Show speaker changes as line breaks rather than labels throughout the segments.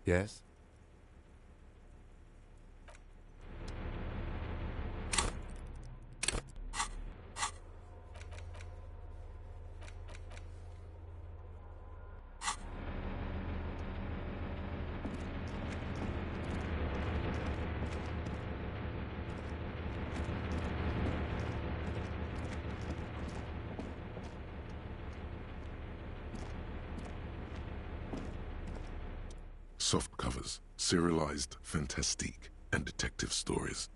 Yes?
Soft covers, serialized fantastique and detective stories,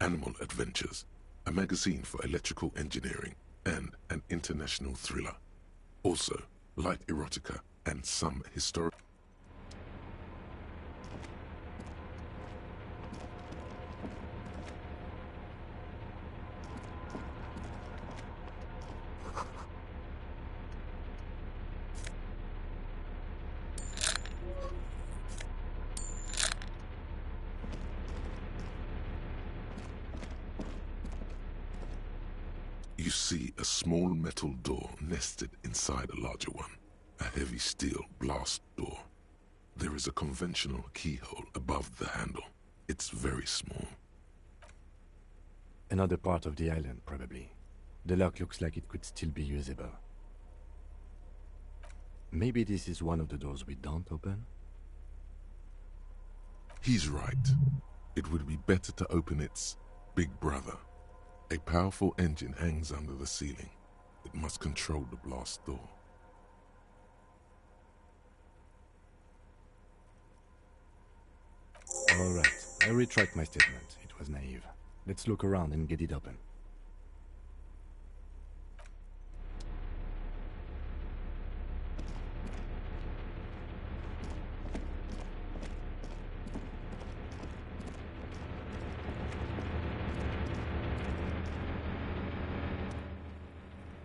animal adventures, a magazine for electrical engineering, and an international thriller. Also, light erotica and some historic. You see a small metal door nested inside a larger one, a heavy steel blast door. There is a conventional keyhole above the handle. It's very small.
Another part of the island, probably. The lock looks like it could still be usable. Maybe this is one of the doors we don't open?
He's right. It would be better to open its big brother. A powerful engine hangs under the ceiling. It must control the blast door.
Alright, I retract my statement. It was naive. Let's look around and get it open.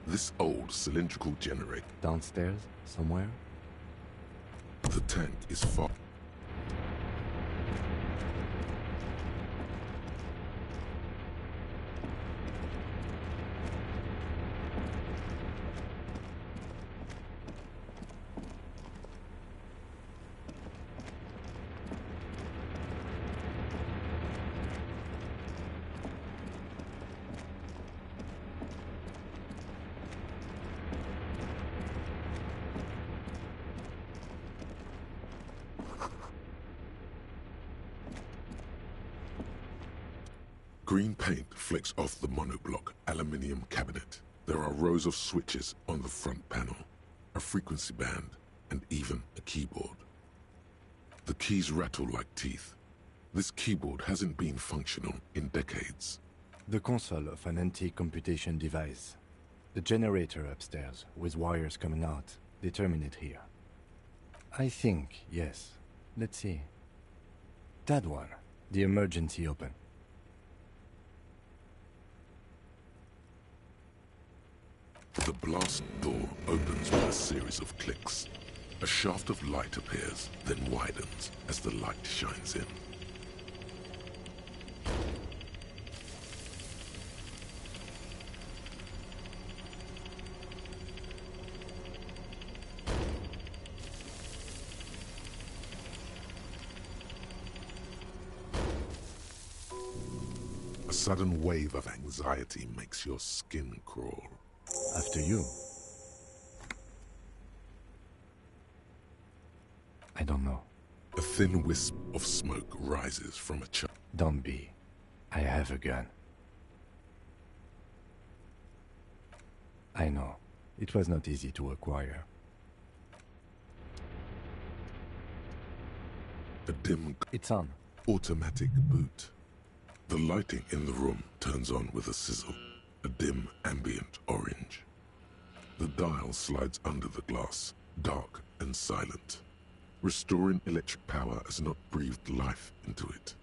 This old cylindrical generator.
Downstairs, somewhere?
The tank is far. Green paint flecks off the monoblock aluminium cabinet. There are rows of switches on the front panel, a frequency band, and even a keyboard. The keys rattle like teeth. This keyboard hasn't been functional in decades.
The console of an antique computation device. The generator upstairs, with wires coming out, they terminate here. I think, yes. Let's see. That one. The emergency open.
The blast door opens with a series of clicks. A shaft of light appears, then widens as the light shines in. A sudden wave of anxiety makes your skin crawl.
After you. I don't know.
A thin wisp of smoke rises from a chunk.
Don't be. I have a gun. I know. It was not easy to acquire.
A dim
It's on.
automatic boot. The lighting in the room turns on with a sizzle, a dim ambient orange. The dial slides under the glass, dark and silent. Restoring electric power has not breathed life into it.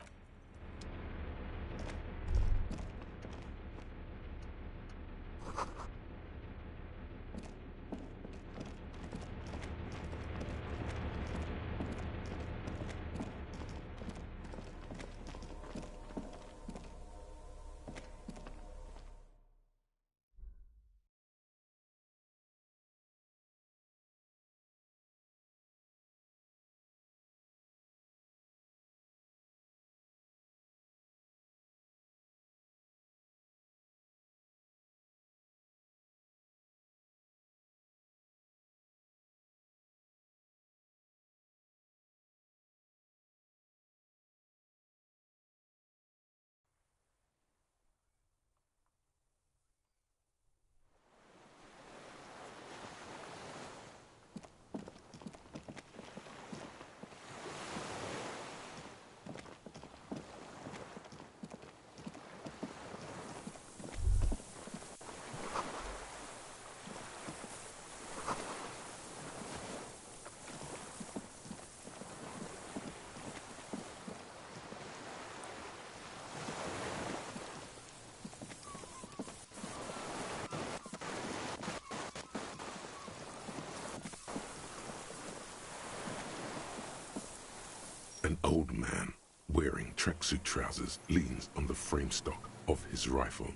An old man, wearing tracksuit trousers, leans on the frame stock of his rifle.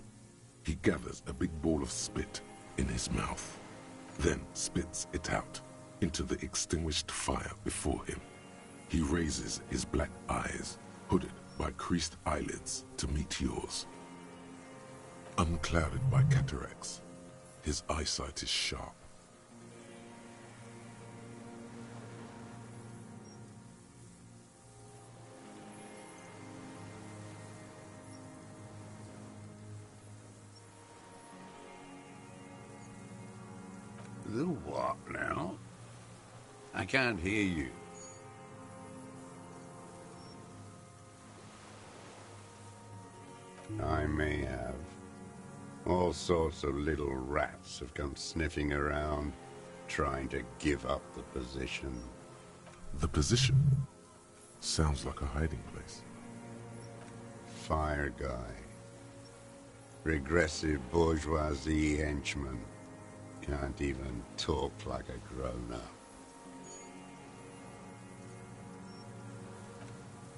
He gathers a big ball of spit in his mouth, then spits it out into the extinguished fire before him. He raises his black eyes, hooded by creased eyelids, to meet yours. Unclouded by cataracts, his eyesight is sharp.
The what now? I can't hear you. I may have. All sorts of little rats have come sniffing around, trying to give up the position.
The position sounds like a hiding place.
Fire guy. Regressive bourgeoisie henchman. Can't even talk like a grown-up.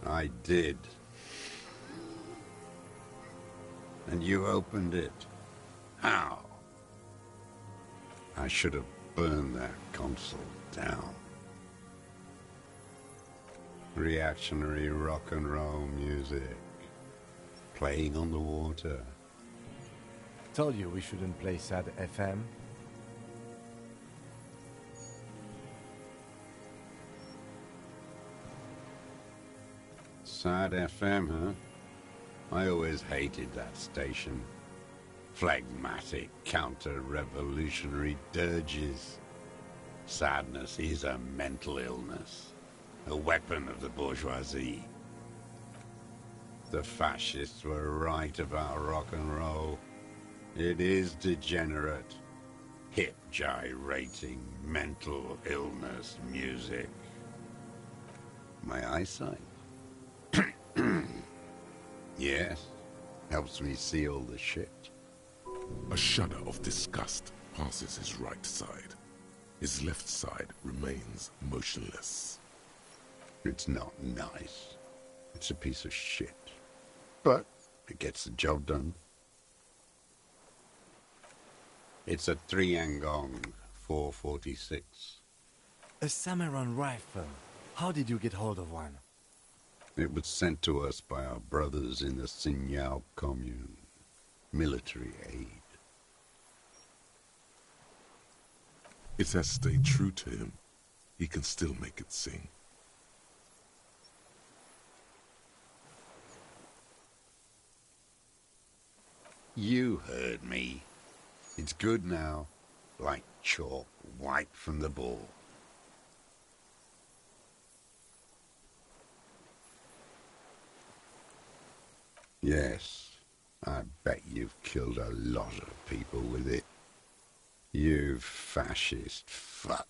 I did. And you opened it. How? I should have burned that console down. Reactionary rock and roll music. Playing on the water.
Told you we shouldn't play sad FM.
Sad FM, huh? I always hated that station. Phlegmatic, counter-revolutionary dirges. Sadness is a mental illness. A weapon of the bourgeoisie. The fascists were right about rock and roll. It is degenerate. Hip gyrating, mental illness music. My eyesight? Yes, helps me see all the shit.
A shudder of disgust passes his right side. His left side remains motionless.
It's not nice. It's a piece of shit. But it gets the job done. It's a 3-Angong 446.
A Samuran rifle. How did you get hold of one?
It was sent to us by our brothers in the Sinyao commune. Military aid.
It has stayed true to him. He can still make it sing.
You heard me. It's good now. Like chalk wiped from the board. Yes, I bet you've killed a lot of people with it. You fascist fuck.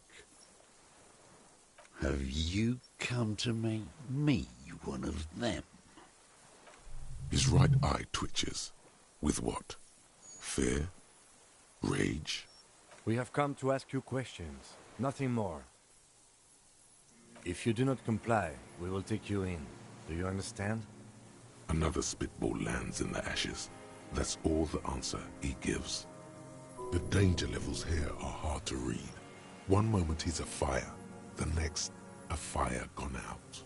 Have you come to make me one of them?
His right eye twitches. With what? Fear? Rage?
We have come to ask you questions, nothing more. If you do not comply, we will take you in. Do you understand?
Another spitball lands in the ashes. That's all the answer he gives. The danger levels here are hard to read. One moment he's a fire, the next, a fire gone out.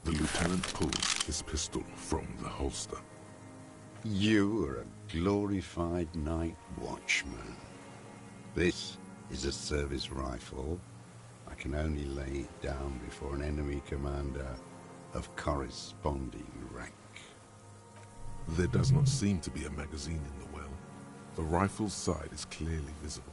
The lieutenant pulls his pistol from the holster.
You are a glorified night watchman. This is a service rifle. I can only lay it down before an enemy commander of corresponding rank.
There does not seem to be a magazine in the well. The rifle's side is clearly visible.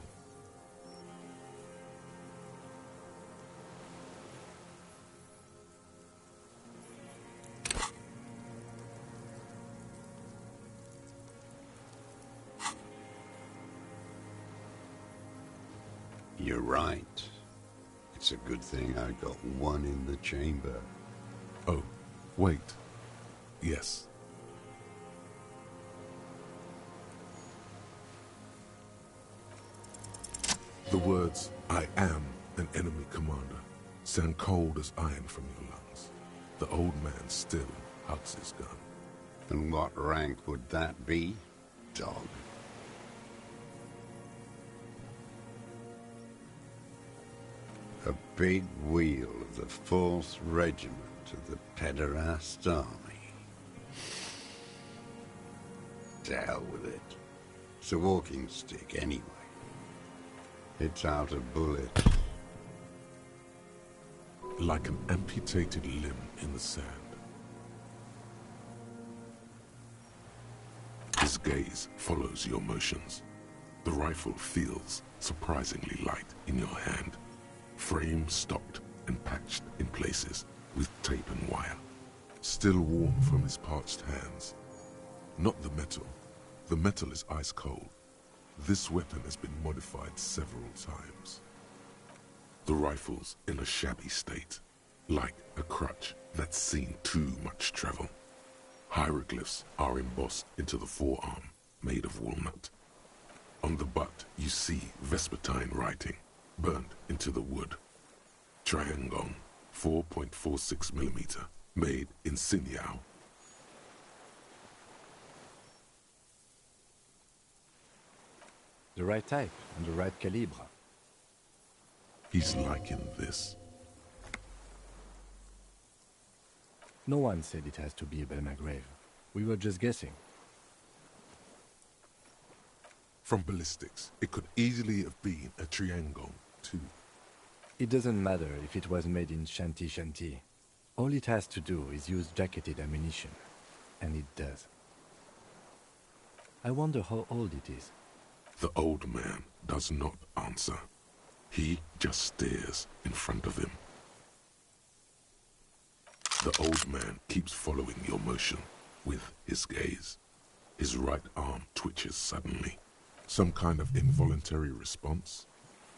You're right. It's a good thing I got one in the chamber.
Oh, wait. Yes. The words, "I am an enemy commander," sound cold as iron from your lungs. The old man still hugs his gun.
And what rank would that be, dog? A big wheel of the 4th Regiment of the Pederast Army. To hell with it. It's a walking stick anyway. It's out of bullets.
Like an amputated limb in the sand. His gaze follows your motions. The rifle feels surprisingly light in your hand. Frame stocked and patched in places with tape and wire. Still warm from his parched hands. Not the metal. The metal is ice cold. This weapon has been modified several times. The rifle's in a shabby state, like a crutch that's seen too much travel. Hieroglyphs are embossed into the forearm, made of walnut. On the butt, you see Vespertine writing, burned into the wood. Triangong, 4.46mm, made in Sinyao.
The right type and the right calibre.
He's liking this.
No one said it has to be a Belmagrave. We were just guessing.
From ballistics, it could easily have been a Triangong, too.
It doesn't matter if it was made in Shanti Shanti. All it has to do is use jacketed ammunition. And it does. I wonder how old it is.
The old man does not answer. He just stares in front of him. The old man keeps following your motion with his gaze. His right arm twitches suddenly. Some kind of involuntary response.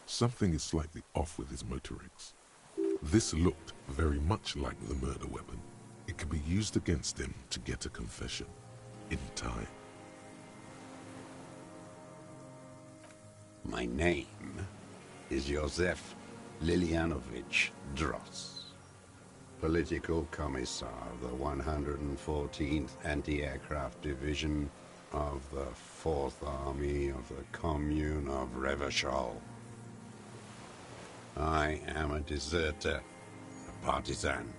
Something is slightly off with his motorics. This looked very much like the murder weapon. It could be used against him to get a confession. In time.
My name is Josef Lilianovich Dross, Political Commissar of the 114th Anti-Aircraft Division of the 4th Army of the Commune of Revachol. I am a deserter, a partisan,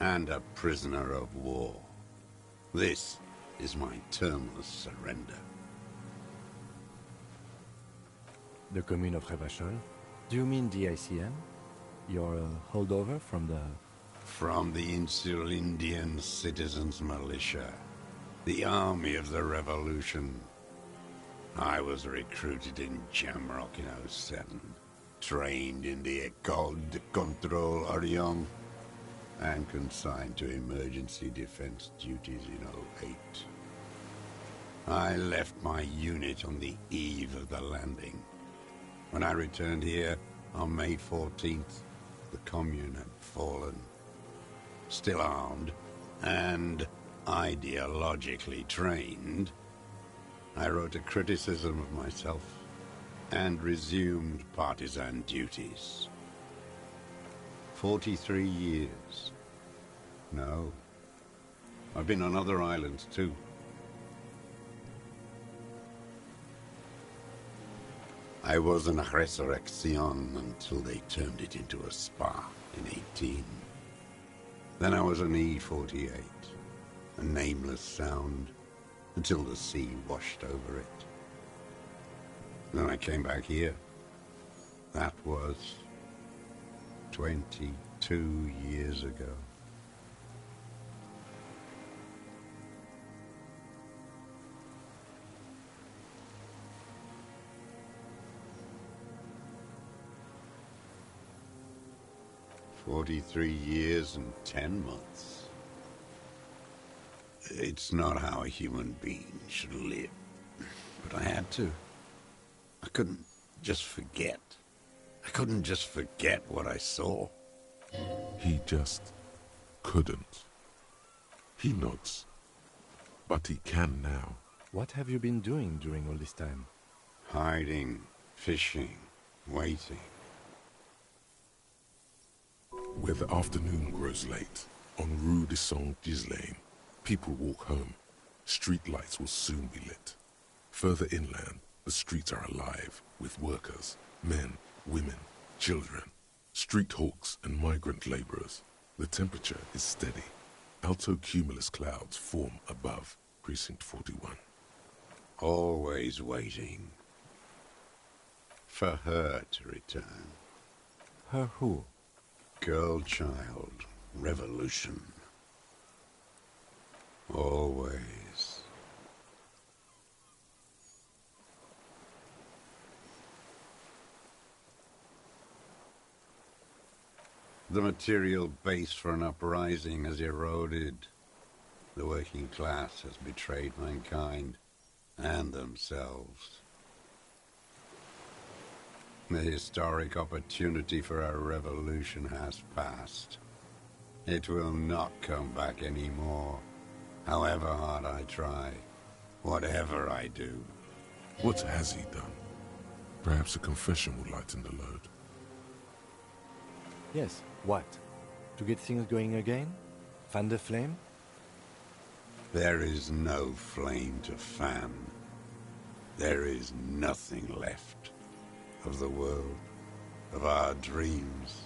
and a prisoner of war. This is my termless surrender.
The Commune of Revachol? Do you mean the ICM? You're a holdover from the...
From the Insulindian Citizens Militia, the army of the revolution. I was recruited in Jamrock in '07, trained in the École de Contrôle Orient, and consigned to emergency defense duties in '08. I left my unit on the eve of the landing. When I returned here on May 14th, the Commune had fallen. Still armed and ideologically trained, I wrote a criticism of myself and resumed partisan duties. 43 years. No. I've been on other islands too. I was an Resurrection until they turned it into a spa in 18. Then I was an E-48, a nameless sound, until the sea washed over it. Then I came back here. That was 22 years ago. "43 years and 10 months. It's not how a human being should live. But I had to. I couldn't just forget. I couldn't just forget what I saw."
He just couldn't. He nods. But he can now.
What have you been doing during all this time?
Hiding, fishing, waiting.
Where the afternoon grows late, on Rue de Saint-Ghislain, people walk home. Street lights will soon be lit. Further inland, the streets are alive with workers, men, women, children, street hawks and migrant laborers. The temperature is steady. Alto cumulus clouds form above Precinct 41.
Always waiting. For her to return.
Her who?
Girl, child, revolution. Always. The material base for an uprising has eroded. The working class has betrayed mankind and themselves. The historic opportunity for a revolution has passed. It will not come back anymore, however hard I try, whatever I do.
What has he done? Perhaps a confession will lighten the load.
Yes, what? To get things going again? Fan the flame?
There is no flame to fan. There is nothing left of the world, of our dreams.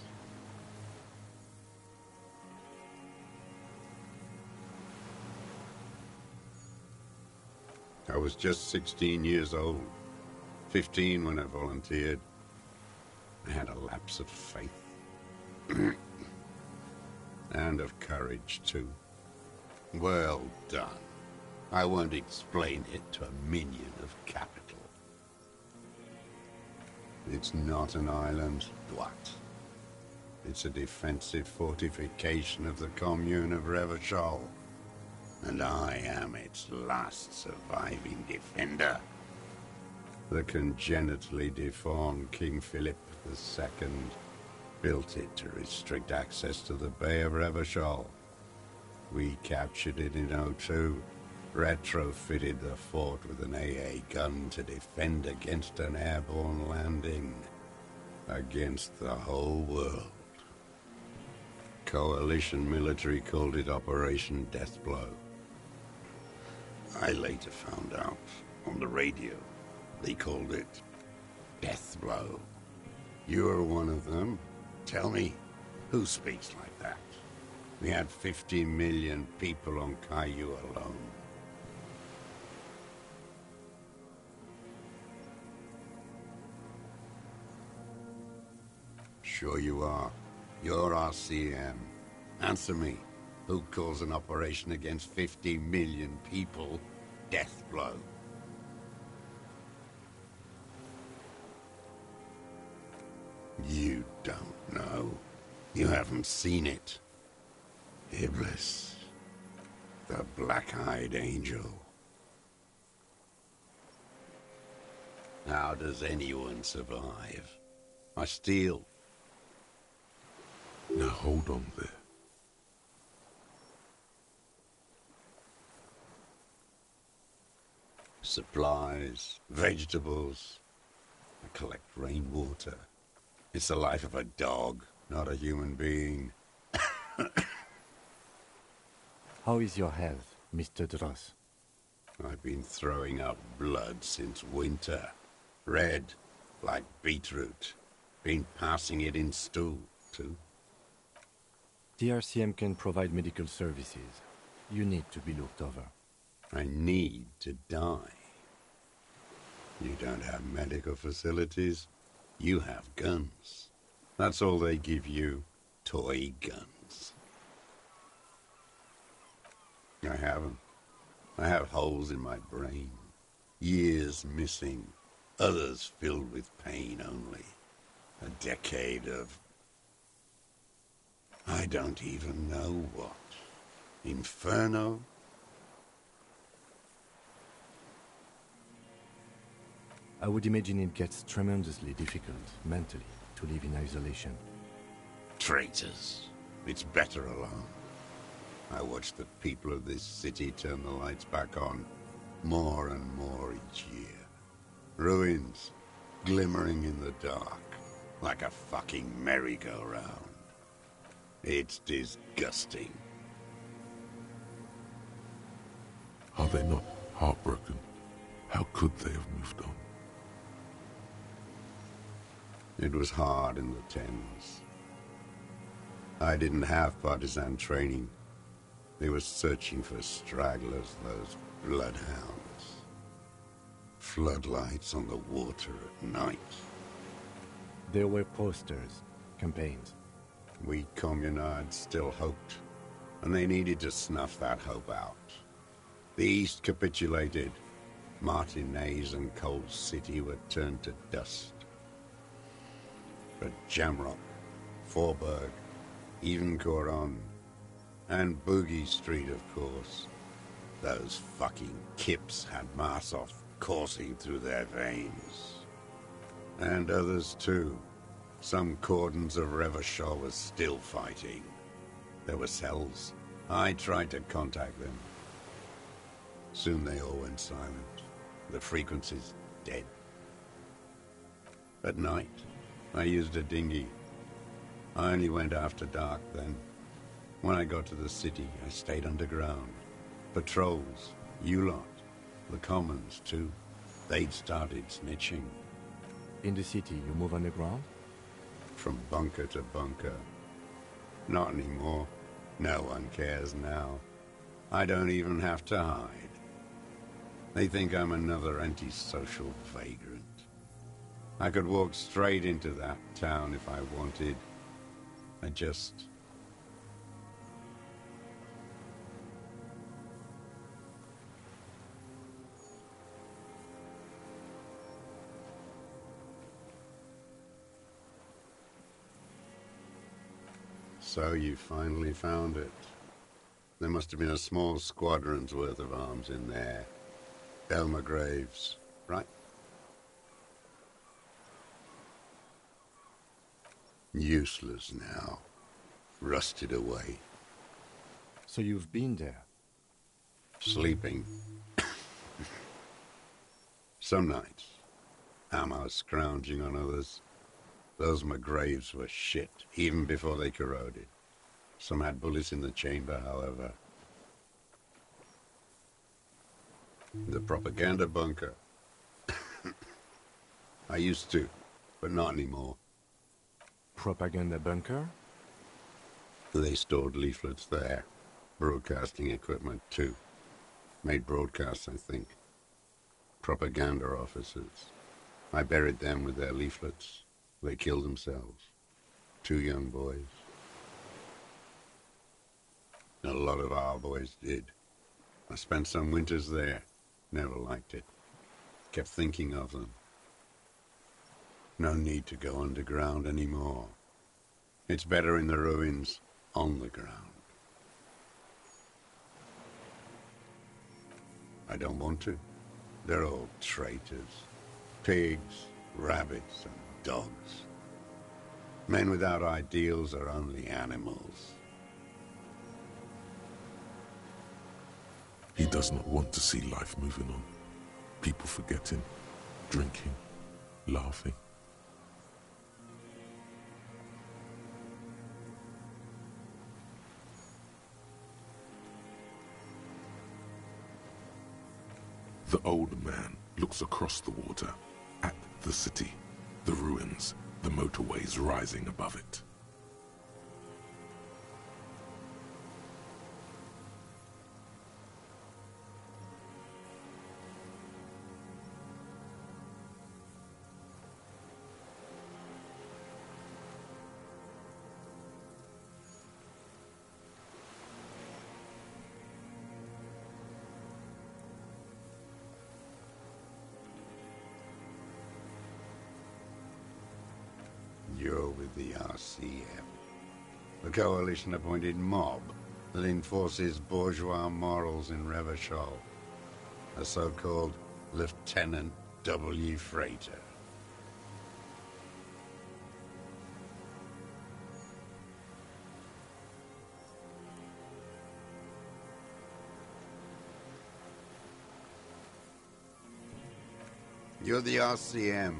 I was just 16 years old, 15 when I volunteered. I had a lapse of faith. And of courage, too. Well done. I won't explain it to a minion of capital. It's not an island, what? It's a defensive fortification of the commune of Revachol. And I am its last surviving defender. The congenitally deformed King Philip II built it to restrict access to the Bay of Revachol. We captured it in '02, retrofitted the fort with an AA gun to defend against an airborne landing. Against the whole world. Coalition military called it Operation Deathblow. I later found out on the radio they called it Deathblow. You're one of them. Tell me, who speaks like that? We had 50 million people on Caillou alone. Sure you are. You're RCM. Answer me. Who calls an operation against 50 million people Deathblow? You don't know. You haven't seen it. Iblis. The black-eyed angel. How does anyone survive? I steal.
Now hold on there.
Supplies, vegetables. I collect rainwater. It's the life of a dog, not a human being.
How is your health, Mr. Dross?
I've been throwing up blood since winter. Red, like beetroot. Been passing it in stool, too.
The RCM can provide medical services. You need to be looked over.
I need to die. You don't have medical facilities. You have guns. That's all they give you. Toy guns. I have them. I have holes in my brain. Years missing. Others filled with pain only. A decade of... I don't even know what. Inferno?
I would imagine it gets tremendously difficult, mentally, to live in isolation.
Traitors. It's better alone. I watch the people of this city turn the lights back on, more and more each year. Ruins, glimmering in the dark, like a fucking merry-go-round. It's disgusting.
Are they not heartbroken? How could they have moved on?
It was hard in the Thames. I didn't have partisan training. They were searching for stragglers, those bloodhounds. Floodlights on the water at night.
There were posters, campaigns.
We communards still hoped, and they needed to snuff that hope out. The East capitulated. Martinez and Cold City were turned to dust. But Jamrock, Forburg, even Coron, and Boogie Street, of course. Those fucking Kips had Marsov coursing through their veins. And others too. Some cordons of Revachol was still fighting. There were cells. I tried to contact them. Soon they all went silent. The frequencies dead. At night, I used a dinghy. I only went after dark then. When I got to the city, I stayed underground. Patrols, you lot, the commons too. They'd started snitching.
In the city, you move underground?
From bunker to bunker. Not anymore. No one cares now. I don't even have to hide. They think I'm another antisocial vagrant. I could walk straight into that town if I wanted. I just... So you finally found it. There must have been a small squadron's worth of arms in there. Elmer Graves, right? Useless now. Rusted away.
So you've been there?
Sleeping. Some nights. Ammo scrounging on others. Those McGraves were shit, even before they corroded. Some had bullets in the chamber, however. The propaganda bunker. I used to, but not anymore.
Propaganda bunker?
They stored leaflets there. Broadcasting equipment, too. Made broadcasts, I think. Propaganda officers. I buried them with their leaflets. They killed themselves. 2 young boys. A lot of our boys did. I spent some winters there. Never liked it. Kept thinking of them. No need to go underground anymore. It's better in the ruins, on the ground. I don't want to. They're all traitors. Pigs, rabbits, and dogs. Men without ideals are only animals.
He does not want to see life moving on. People forgetting, drinking, laughing. The older man looks across the water, at the city, the ruins, the motorways rising above it.
You're with the RCM, the coalition-appointed mob that enforces bourgeois morals in Revachol, a so-called Lieutenant W. Freighter. You're the RCM.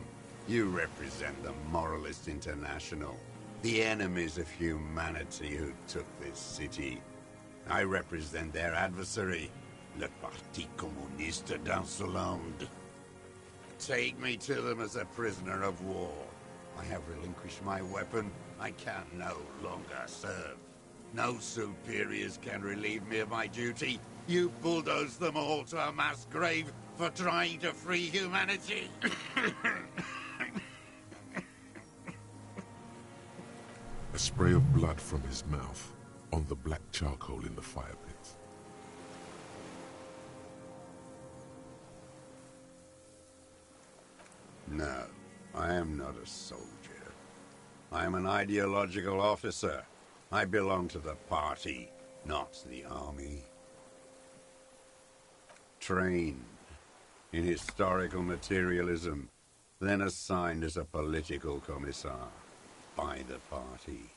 You represent the Moralist International, the enemies of humanity who took this city. I represent their adversary, le Parti Communiste d'Insolande. Take me to them as a prisoner of war. I have relinquished my weapon. I can no longer serve. No superiors can relieve me of my duty. You bulldoze them all to a mass grave for trying to free humanity.
A spray of blood from his mouth on the black charcoal in the fire pit.
No, I am not a soldier. I am an ideological officer. I belong to the party, not the army. Trained in historical materialism, then assigned as a political commissar by the party.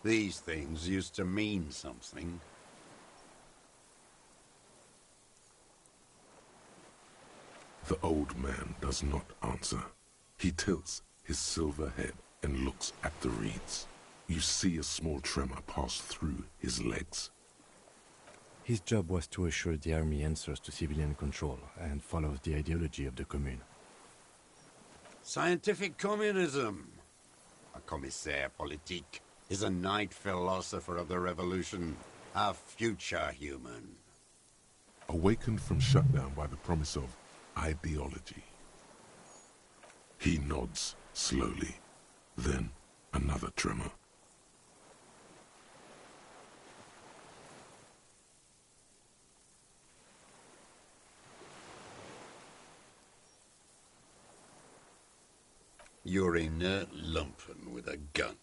These things used to mean something.
The old man does not answer. He tilts his silver head and looks at the reeds. You see a small tremor pass through his legs.
His job was to assure the army answers to civilian control and follows the ideology of the Commune.
Scientific communism. A commissaire politique is a night philosopher of the revolution, a future human.
Awakened from shutdown by the promise of ideology. He nods slowly, then another tremor.
You're inert lumpen with a gun.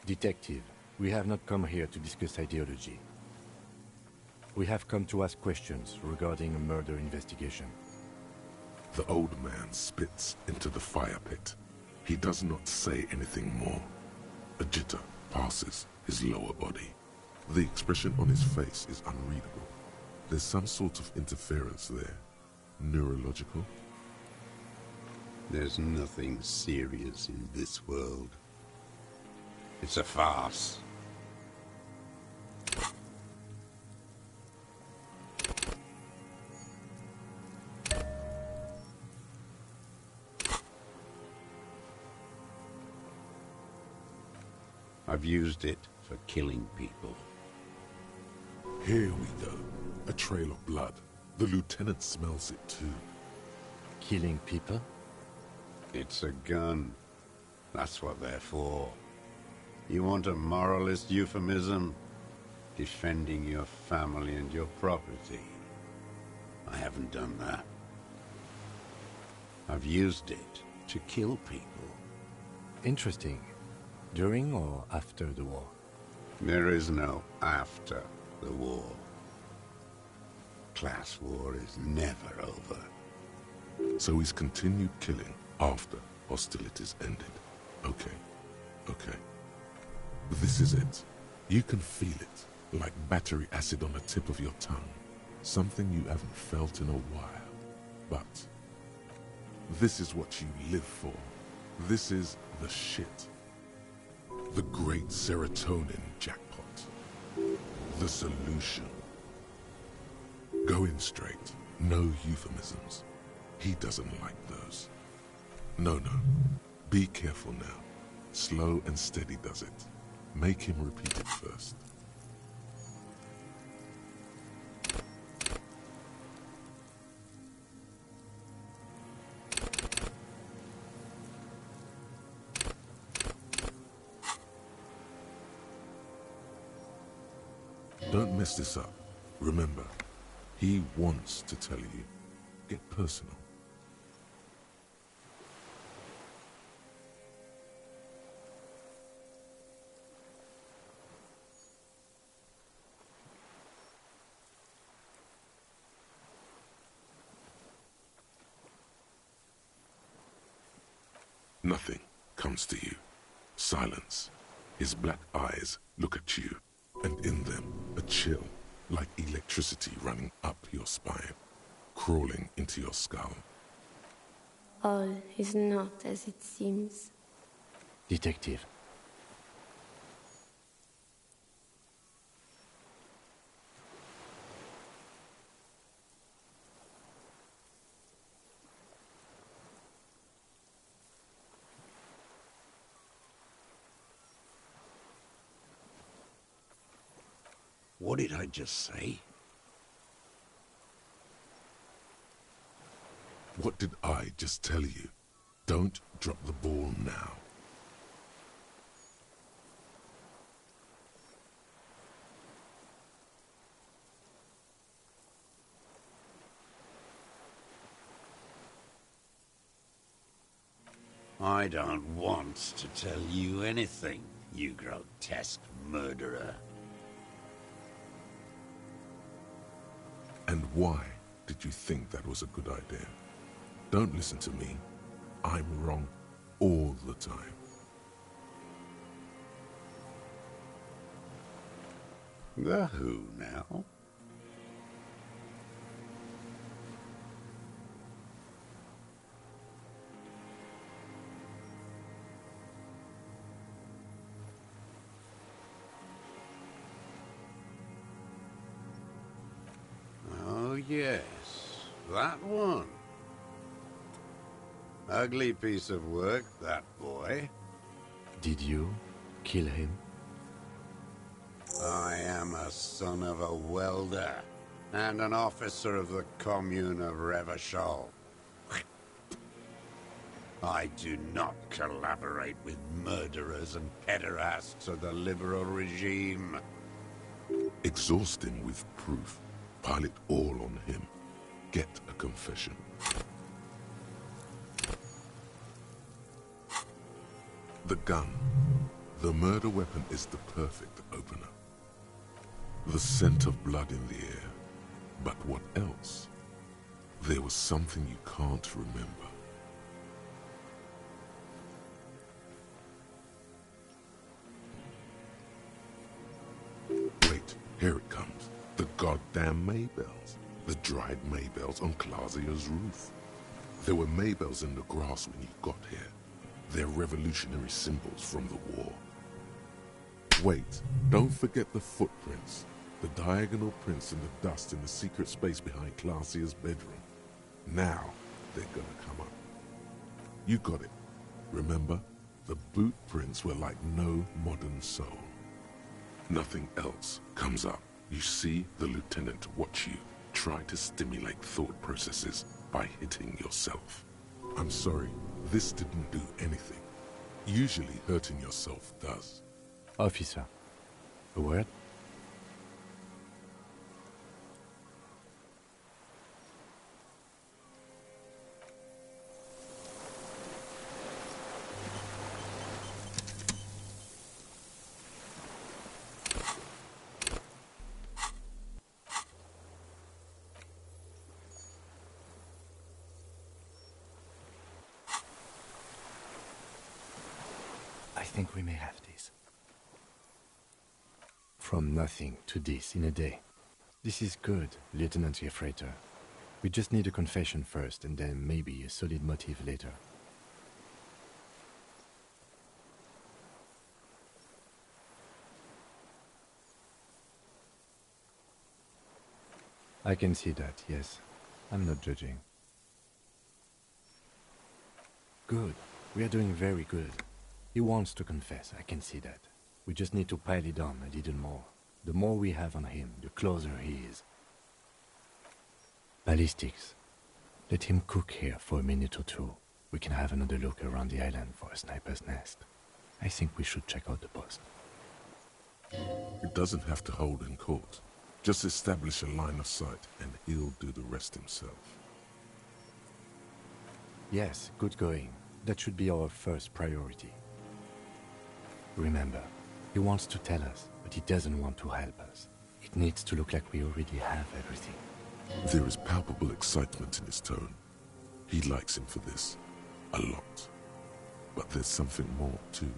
Detective, we have not come here to discuss ideology. We have come to ask questions regarding a murder investigation.
The old man spits into the fire pit. He does not say anything more. A jitter passes his lower body. The expression on his face is unreadable. There's some sort of interference there. Neurological?
There's nothing serious in this world. It's a farce. I've used it for killing people.
Here we go. A trail of blood. The lieutenant smells it too.
Killing people?
It's a gun. That's what they're for. You want a moralist euphemism? Defending your family and your property. I haven't done that. I've used it to kill people.
Interesting. During or after the war?
There is no after the war. Class war is never over.
So he's continued killing after hostilities ended. Okay, okay. This is it. You can feel it, like battery acid on the tip of your tongue. Something you haven't felt in a while. But this is what you live for. This is the shit. The great serotonin jackpot. The solution. Going straight. No euphemisms. He doesn't like those. No. Be careful now. Slow and steady does it. Make him repeat it first. Don't mess this up. Remember, he wants to tell you. Get personal. Nothing comes to you. Silence. His black eyes look at you, and in them a chill, like electricity running up your spine, crawling into your skull.
all is not as it seems.
Detective.
What did I just say?
What did I just tell you? Don't drop the ball now.
I don't want to tell you anything, you grotesque murderer.
And why did you think that was a good idea? Don't listen to me. I'm wrong all the time.
The who now? Oh yes, that one. Ugly piece of work, that boy.
Did you kill him?
I am a son of a welder, and an officer of the Commune of Revachol. I do not collaborate with murderers and pederasts of the liberal regime.
Exhaust him with proof. Pile it all on him. Get a confession. The gun. The murder weapon is the perfect opener. The scent of blood in the air. But what else? There was something you can't remember. Wait, here it comes. The goddamn Maybells. The dried Maybells on Clausia's roof. There were Maybells in the grass when you got here. They're revolutionary symbols from the war. Wait, don't forget the footprints. The diagonal prints in the dust in the secret space behind Clausia's bedroom. Now, they're gonna come up. You got it. Remember? The boot prints were like no modern soul. Nothing else comes up. You see the lieutenant watch you. Try to stimulate thought processes by hitting yourself. I'm sorry, this didn't do anything. Usually hurting yourself does.
Officer, a word? I think we may have this. From nothing to this in a day. This is good, Lieutenant Gefreiter. We just need a confession first, and then maybe a solid motive later. I can see that, yes. I'm not judging. Good. We are doing very good. He wants to confess, I can see that. We just need to pile it on a little more. The more we have on him, the closer he is. Ballistics. Let him cook here for a minute or two. We can have another look around the island for a sniper's nest. I think we should check out the post.
It doesn't have to hold in court. Just establish a line of sight and he'll do the rest himself.
Yes, good going. That should be our first priority. Remember, he wants to tell us, but he doesn't want to help us. It needs to look like we already have everything.
There is palpable excitement in his tone. He likes him for this. A lot. But there's something more, too.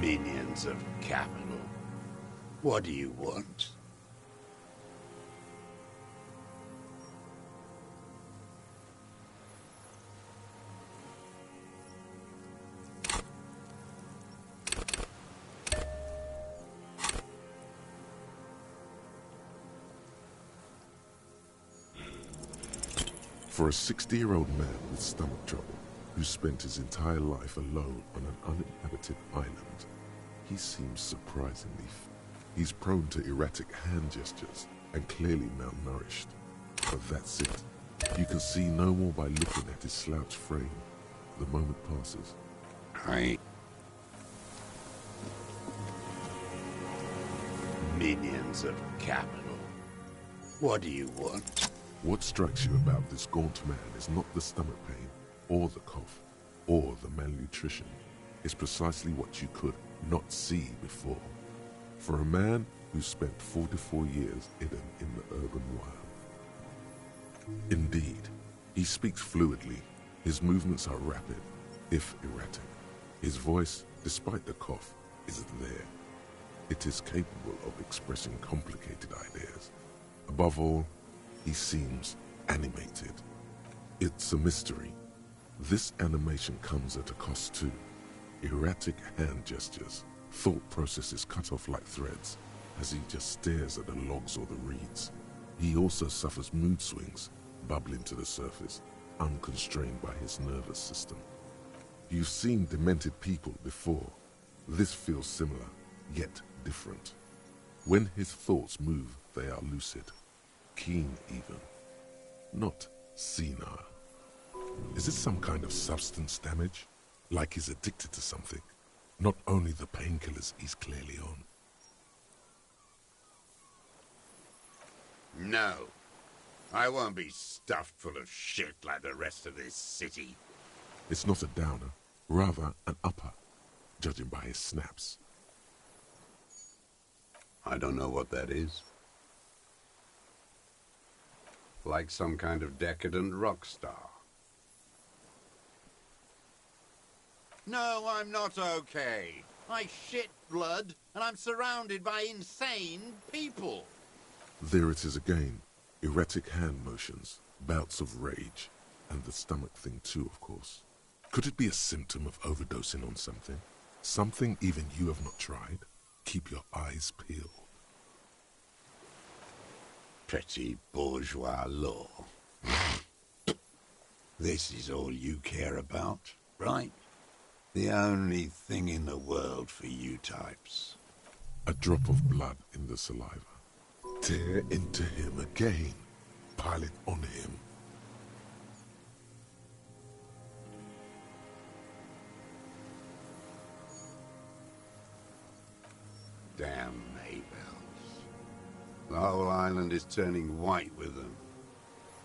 Minions of capital. What do you want?
For a 60-year-old man with stomach trouble, who spent his entire life alone on an uninhabited island, he seems surprisingly He's prone to erratic hand gestures and clearly malnourished. But that's it. You can see no more by looking at his slouched frame. The moment passes.
Minions of capital. What do you want?
What strikes you about this gaunt man is not the stomach pain, or the cough, or the malnutrition. It's precisely what you could not see before. For a man who spent 44 years hidden in the urban wild. Indeed, he speaks fluidly. His movements are rapid, if erratic. His voice, despite the cough, is there. It is capable of expressing complicated ideas. Above all, he seems animated. It's a mystery. This animation comes at a cost too. Erratic hand gestures, thought processes cut off like threads, as he just stares at the logs or the reeds. He also suffers mood swings, bubbling to the surface, unconstrained by his nervous system. You've seen demented people before. This feels similar, yet different. When his thoughts move, they are lucid, keen even, not senile. Is it some kind of substance damage? Like he's addicted to something? Not only the painkillers he's clearly on.
No. I won't be stuffed full of shit like the rest of this city.
It's not a downer, rather an upper, judging by his snaps.
I don't know what that is. Like some kind of decadent rock star. No, I'm not okay. I shit blood, and I'm surrounded by insane people.
There it is again. Erratic hand motions, bouts of rage, and the stomach thing too, of course. Could it be a symptom of overdosing on something? Something even you have not tried? Keep your eyes peeled.
Petty bourgeois law. This is all you care about, right? The only thing in the world for you types.
A drop of blood in the saliva. Tear into him again. Pile it on him.
Damn Maybells. The whole island is turning white with them.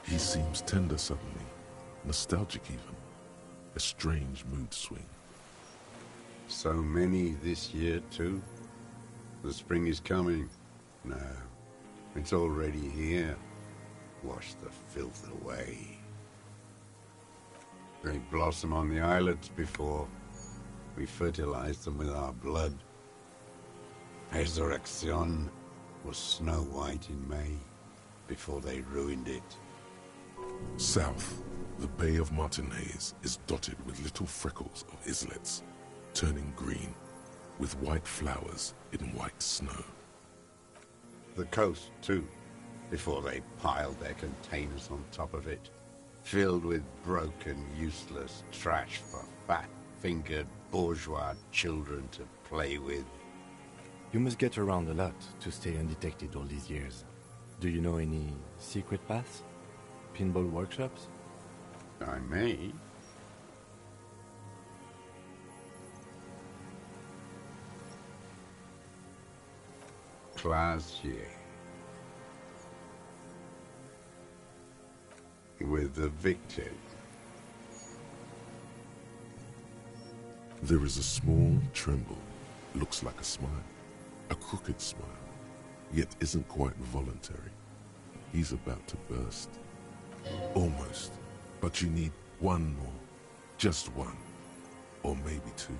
He seems tender suddenly. Nostalgic even. A strange mood swing.
So many this year, too? The spring is coming. No, it's already here. Wash the filth away. They blossom on the islets before we fertilize them with our blood. Resurrection was snow white in May, before they ruined it.
South, the Bay of Martinez is dotted with little freckles of islets, turning green, with white flowers in white snow.
The coast, too, before they piled their containers on top of it, filled with broken, useless trash for fat-fingered bourgeois children to play with.
You must get around a lot to stay undetected all these years. Do you know any secret paths? Pinball workshops?
I may. Classier. With the victim.
There is a small tremble, looks like a smile. A crooked smile, yet isn't quite voluntary. He's about to burst. Almost, but you need one more. Just one. Or maybe two.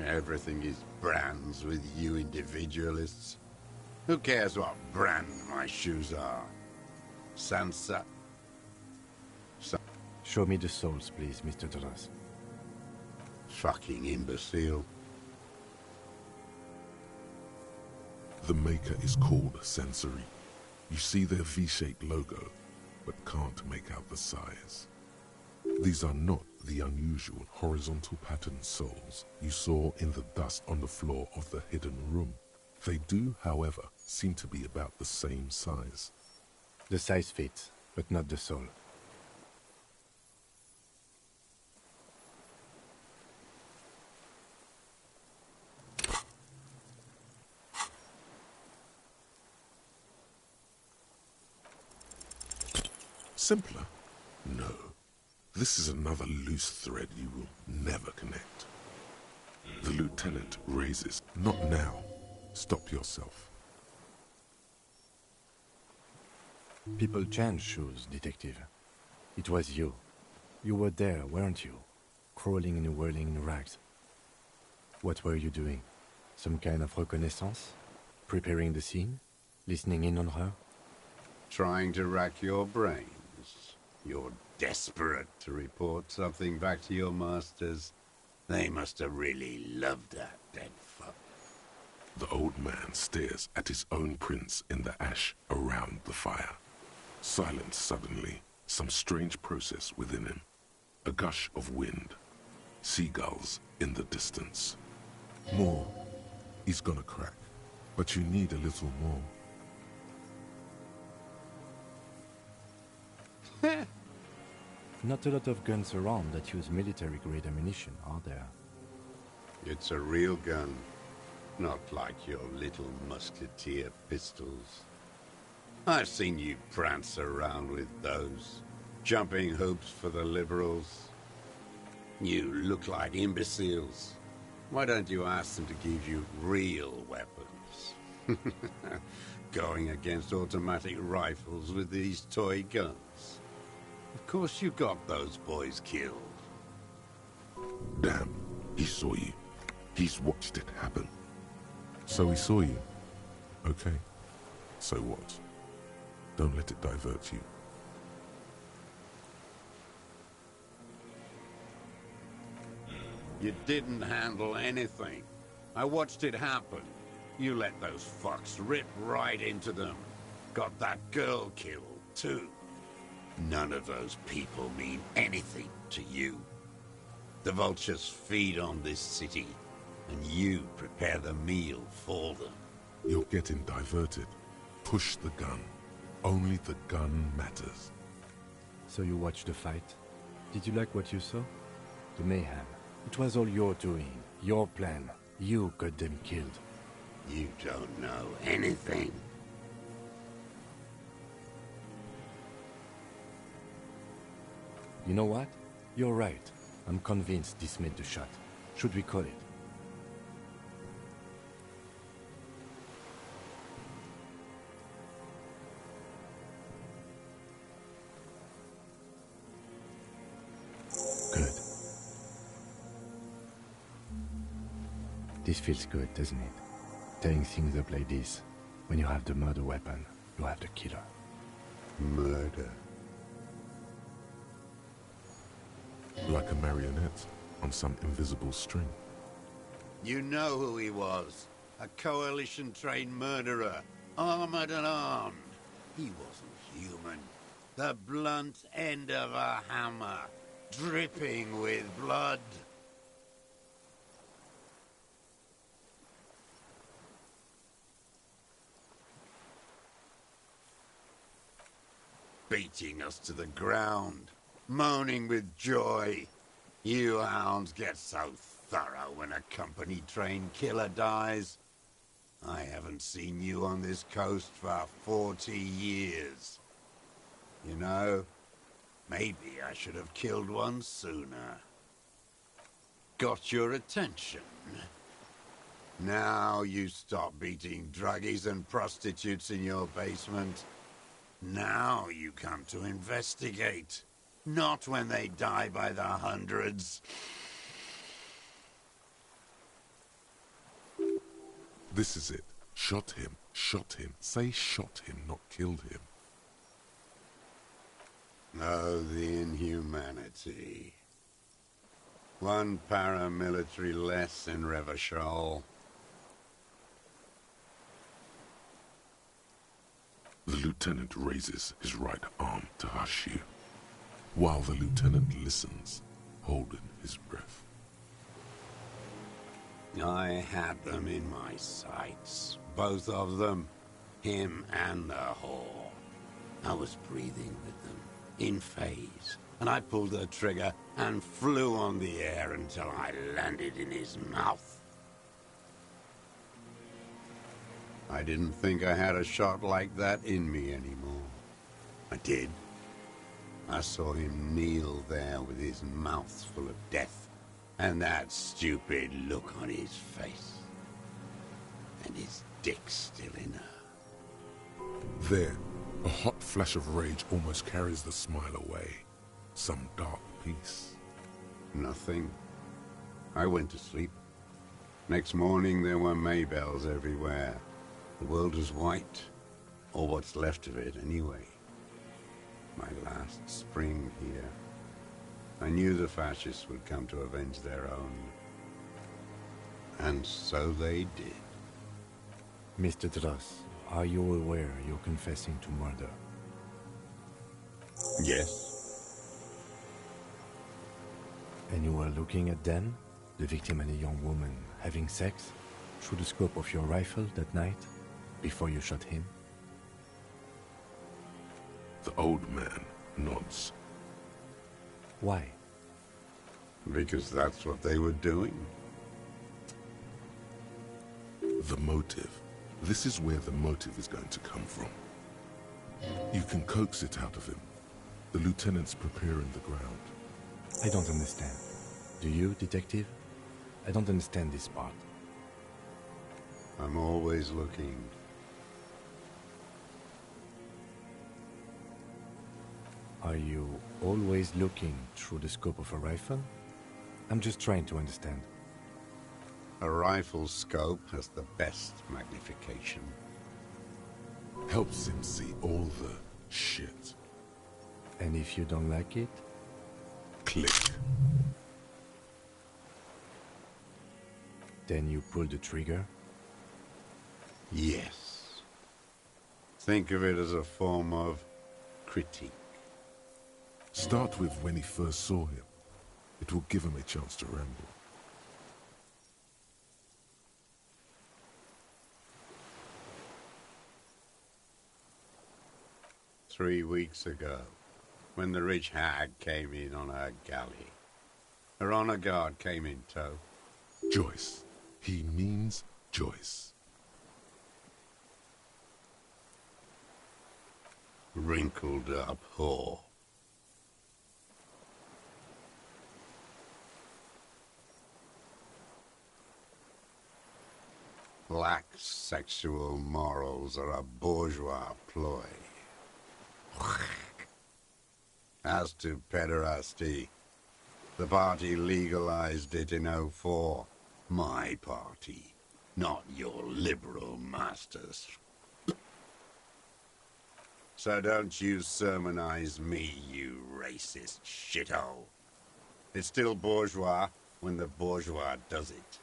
Everything is brands with you individualists. Who cares what brand my shoes are? Sansa...
Show me the souls, please, Mr. Duras.
Fucking imbecile.
The maker is called Sensory. You see their V-shaped logo, but can't make out the size. These are not the unusual horizontal patterned souls you saw in the dust on the floor of the hidden room. They do, however, seem to be about the same size.
The size fits, but not the soul.
Simpler? No. This is another loose thread you will never connect. The lieutenant raises. Not now. Stop yourself.
People change shoes, Detective. It was you. You were there, weren't you? Crawling and whirling in rags. What were you doing? Some kind of reconnaissance? Preparing the scene? Listening in on her?
Trying to rack your brains. You're desperate to report something back to your masters. They must have really loved that dead fuck.
The old man stares at his own prints in the ash around the fire. Silent suddenly, some strange process within him. A gush of wind. Seagulls in the distance. More. He's gonna crack. But you need a little more.
Not a lot of guns around that use military-grade ammunition, are there?
It's a real gun. Not like your little musketeer pistols. I've seen you prance around with those. Jumping hoops for the liberals. You look like imbeciles. Why don't you ask them to give you real weapons? Going against automatic rifles with these toy guns. Of course you got those boys killed.
Damn, he saw you. He's watched it happen. So he saw you. Okay. So what? Don't let it divert you.
You didn't handle anything. I watched it happen. You let those fucks rip right into them. Got that girl killed, too. None of those people mean anything to you. The vultures feed on this city, and you prepare the meal for them.
You're getting diverted. Push the gun. Only the gun matters.
So you watched the fight? Did you like what you saw? The mayhem. It was all your doing, your plan. You got them killed.
You don't know anything.
You know what? You're right. I'm convinced this made the shot. Should we call it? Good. This feels good, doesn't it? Tearing things up like this. When you have the murder weapon, you have the killer.
Murder.
Like a marionette on some invisible string.
You know who he was. A coalition-trained murderer. Armored and armed. He wasn't human. The blunt end of a hammer. Dripping with blood. Beating us to the ground. Moaning with joy. You hounds get so thorough when a company-trained killer dies. I haven't seen you on this coast for 40 years. You know, maybe I should have killed one sooner. Got your attention. Now you stop beating druggies and prostitutes in your basement. Now you come to investigate. Not when they die by the hundreds.
This is it. Shot him. Shot him. Say shot him, not killed him.
Oh, the inhumanity. One paramilitary less in Revachol.
The lieutenant raises his right arm to hush you, while the lieutenant listens, holding his breath.
I had them in my sights, both of them, him and the whore. I was breathing with them, in phase, and I pulled the trigger and flew on the air until I landed in his mouth. I didn't think I had a shot like that in me anymore. I did. I saw him kneel there with his mouth full of death, and that stupid look on his face. And his dick still in her.
There, a hot flash of rage almost carries the smile away. Some dark peace.
Nothing. I went to sleep. Next morning there were Maybells everywhere. The world was white, or what's left of it anyway. My last spring here. I knew the fascists would come to avenge their own. And so they did.
Mr. Dross, are you aware you're confessing to murder?
Yes.
And you were looking at them, the victim and a young woman, having sex, through the scope of your rifle that night, before you shot him?
The old man nods.
Why?
Because that's what they were doing.
The motive. This is where the motive is going to come from. You can coax it out of him. The lieutenant's preparing the ground.
I don't understand. Do you, detective? I don't understand this part.
I'm always looking.
Are you always looking through the scope of a rifle? I'm just trying to understand.
A rifle scope has the best magnification.
Helps him see all the shit.
And if you don't like it?
Click.
Then you pull the trigger?
Yes. Think of it as a form of critique.
Start with when he first saw him. It will give him a chance to ramble.
"3 weeks ago, when the rich hag came in on her galley. Her honor guard came in tow.
Joyce. He means Joyce.
Wrinkled up whore. Lack sexual morals are a bourgeois ploy. As to pederasty, the party legalized it in '04. My party, not your liberal masters. So don't you sermonize me, you racist shithole. It's still bourgeois when the bourgeois does it,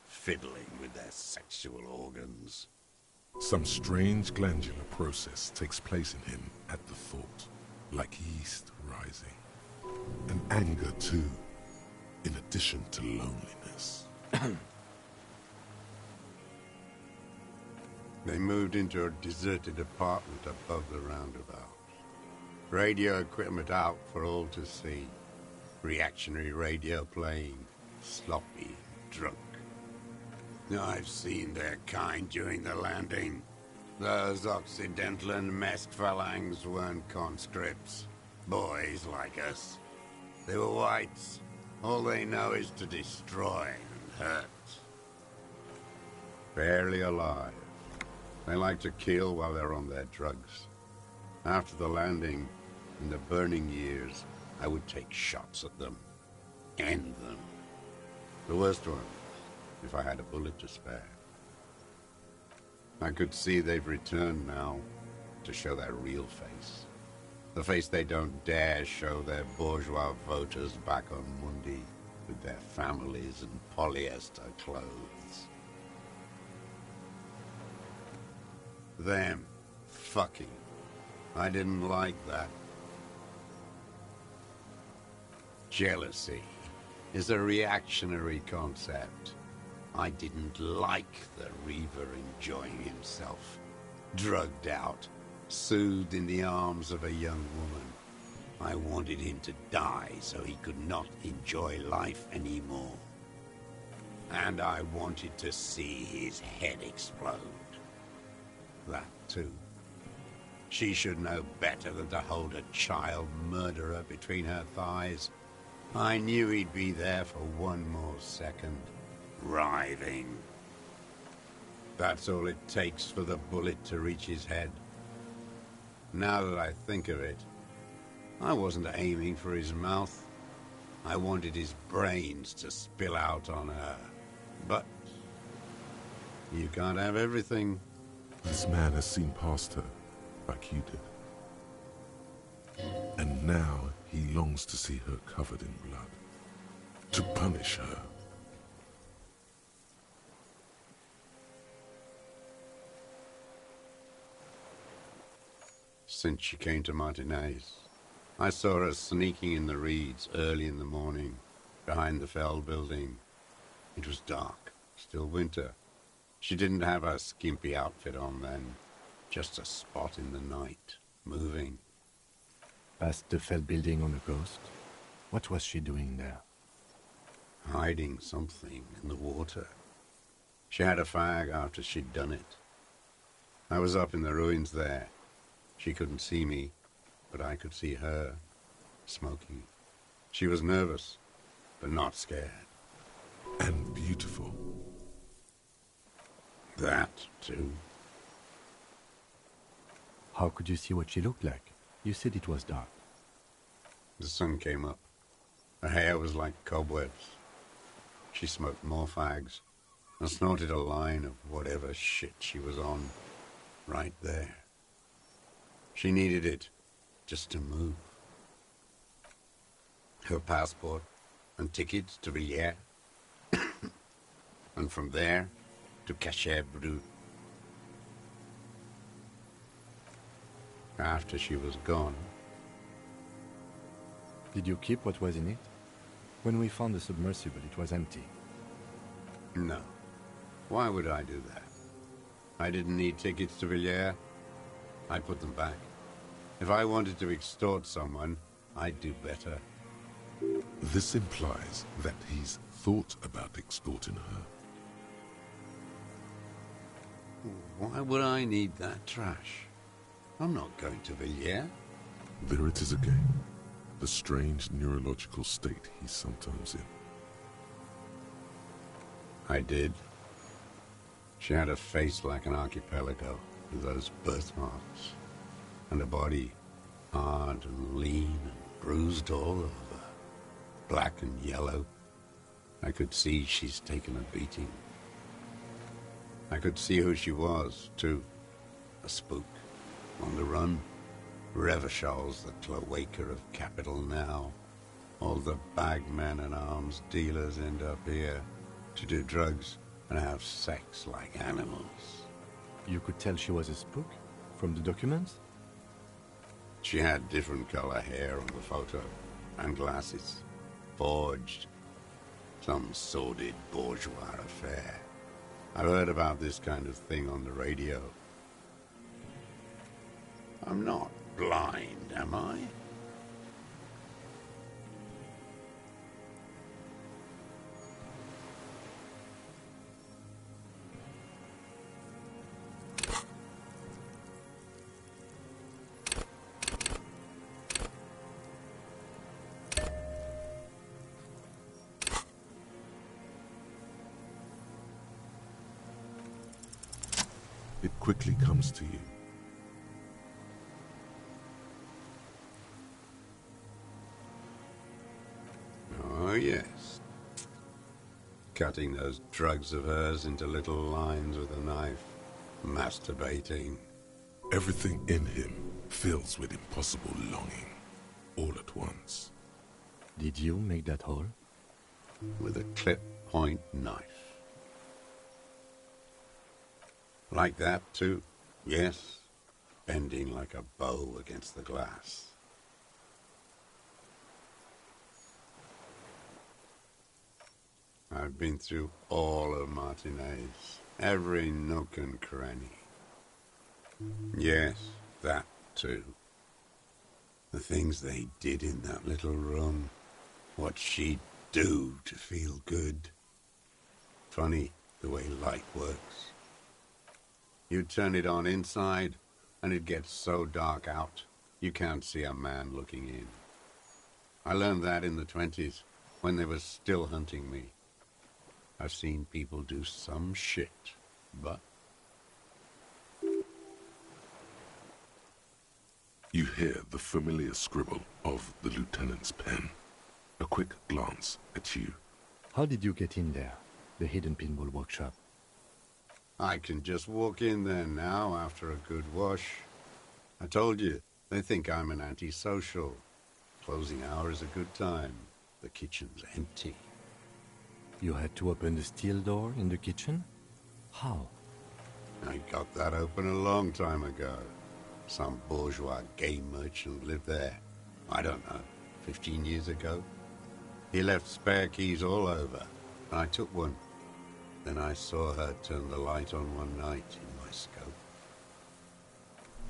fiddling with their sexual organs.
Some strange glandular process takes place in him at the thought, like yeast rising. And anger, too, in addition to loneliness.
They moved into a deserted apartment above the roundabout. Radio equipment out for all to see. Reactionary radio playing, sloppy, drunk. I've seen their kind during the landing. Those Occidental and Mesk phalangs weren't conscripts. Boys like us. They were whites. All they know is to destroy and hurt. Barely alive. They like to kill while they're on their drugs. After the landing, in the burning years, I would take shots at them. End them. The worst ones, if I had a bullet to spare. I could see they've returned now to show their real face. The face they don't dare show their bourgeois voters back on Mundi with their families and polyester clothes. Them fucking. I didn't like that. Jealousy is a reactionary concept. I didn't like the Reaver enjoying himself, drugged out, soothed in the arms of a young woman. I wanted him to die so he could not enjoy life anymore. And I wanted to see his head explode. That too. She should know better than to hold a child murderer between her thighs. I knew he'd be there for one more second, writhing. That's all it takes for the bullet to reach his head. Now that I think of it, I wasn't aiming for his mouth. I wanted his brains to spill out on her. But you can't have everything.
This man has seen past her, like you did. And now he longs to see her covered in blood. To punish her.
Since she came to Martinez, I saw her sneaking in the reeds early in the morning, behind the Feld building. It was dark, still winter. She didn't have her skimpy outfit on then, just a spot in the night, moving.
Past the Feld building on the coast? What was she doing there?
Hiding something in the water. She had a fag after she'd done it. I was up in the ruins there. She couldn't see me, but I could see her, smoking. She was nervous, but not scared.
And beautiful.
That, too.
How could you see what she looked like? You said it was dark.
The sun came up. Her hair was like cobwebs. She smoked more fags and snorted a line of whatever shit she was on, right there. She needed it just to move. Her passport and tickets to Villiers. And from there to Cachet Brut. After she was gone.
Did you keep what was in it? When we found the submersible, it was empty.
No. Why would I do that? I didn't need tickets to Villiers. I'd put them back. If I wanted to extort someone, I'd do better.
This implies that he's thought about extorting her.
Why would I need that trash? I'm not going to Villiers.
There it is again. The strange neurological state he's sometimes in.
I did. She had a face like an archipelago with those birthmarks. And a body hard and lean and bruised all over. Black and yellow. I could see she's taken a beating. I could see who she was, too. A spook. On the run. Revershal's the cloaca of capital now. All the bagmen and arms dealers end up here to do drugs and have sex like animals.
You could tell she was a spook? From the documents?
She had different color hair on the photo, and glasses. Forged. Some sordid bourgeois affair. I've heard about this kind of thing on the radio. I'm not blind, am I?
It quickly comes to you.
Oh, yes. Cutting those drugs of hers into little lines with a knife. Masturbating.
Everything in him fills with impossible longing, all at once.
Did you make that hole?
With a clip-point knife. Like that, too? Yes. Bending like a bow against the glass. I've been through all of Martinez. Every nook and cranny. Yes, that too. The things they did in that little room. What she'd do to feel good. Funny the way light works. You turn it on inside, and it gets so dark out, you can't see a man looking in. I learned that in the 20s, when they were still hunting me. I've seen people do some shit, but...
You hear the familiar scribble of the lieutenant's pen. A quick glance at you.
How did you get in there? The hidden pinball workshop.
I can just walk in there now after a good wash. I told you, they think I'm an antisocial. Closing hour is a good time. The kitchen's empty.
You had to open the steel door in the kitchen? How?
I got that open a long time ago. Some bourgeois game merchant lived there. I don't know, 15 years ago. He left spare keys all over, and I took one. Then I saw her turn the light on one night in my scope.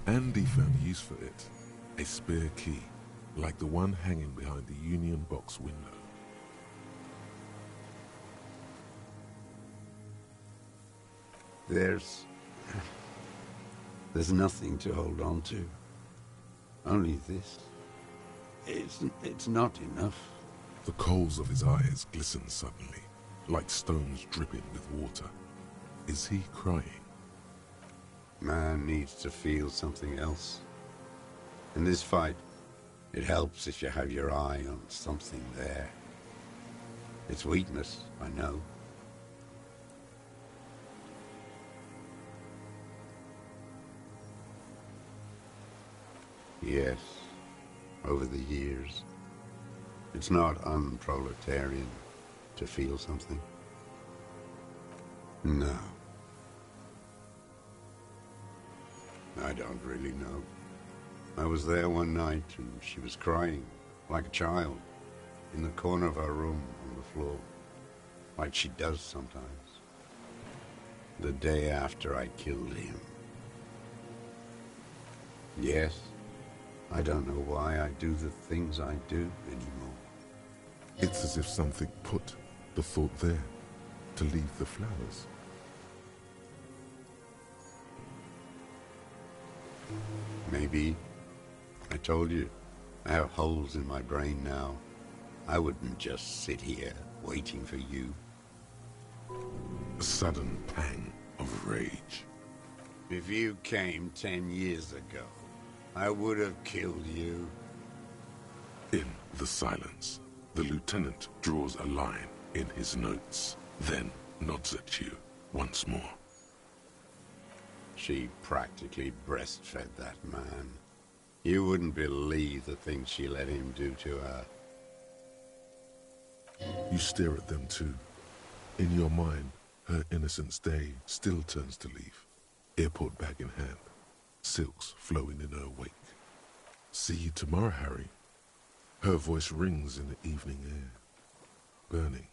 Andy found use for it. A spare key, like the one hanging behind the Union Box window.
There's nothing to hold on to. Only this. It's not enough.
The coals of his eyes glisten suddenly, like stones dripping with water. Is he crying?
Man needs to feel something else. In this fight, it helps if you have your eye on something there. It's weakness, I know. Yes, over the years. It's not unproletarian to feel something. No. I don't really know. I was there one night and she was crying, like a child, in the corner of her room on the floor, like she does sometimes. The day after I killed him. Yes. I don't know why I do the things I do anymore.
It's as if something put the thought there, to leave the flowers.
Maybe. I told you, I have holes in my brain now. I wouldn't just sit here waiting for you.
A sudden pang of rage.
If you came 10 years ago, I would have killed you.
In the silence, the lieutenant draws a line in his notes, then nods at you once more.
She practically breastfed that man. You wouldn't believe the things she let him do to her.
You stare at them too. In your mind, her innocence day still turns to leaf, airport bag in hand, silks flowing in her wake. See you tomorrow, Harry. Her voice rings in the evening air, burning.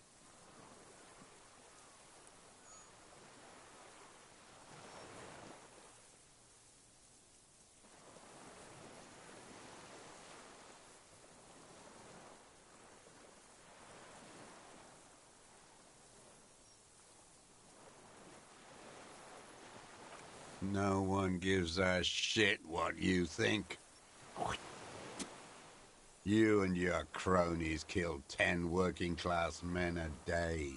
No one gives a shit what you think. You and your cronies kill 10 working-class men a day.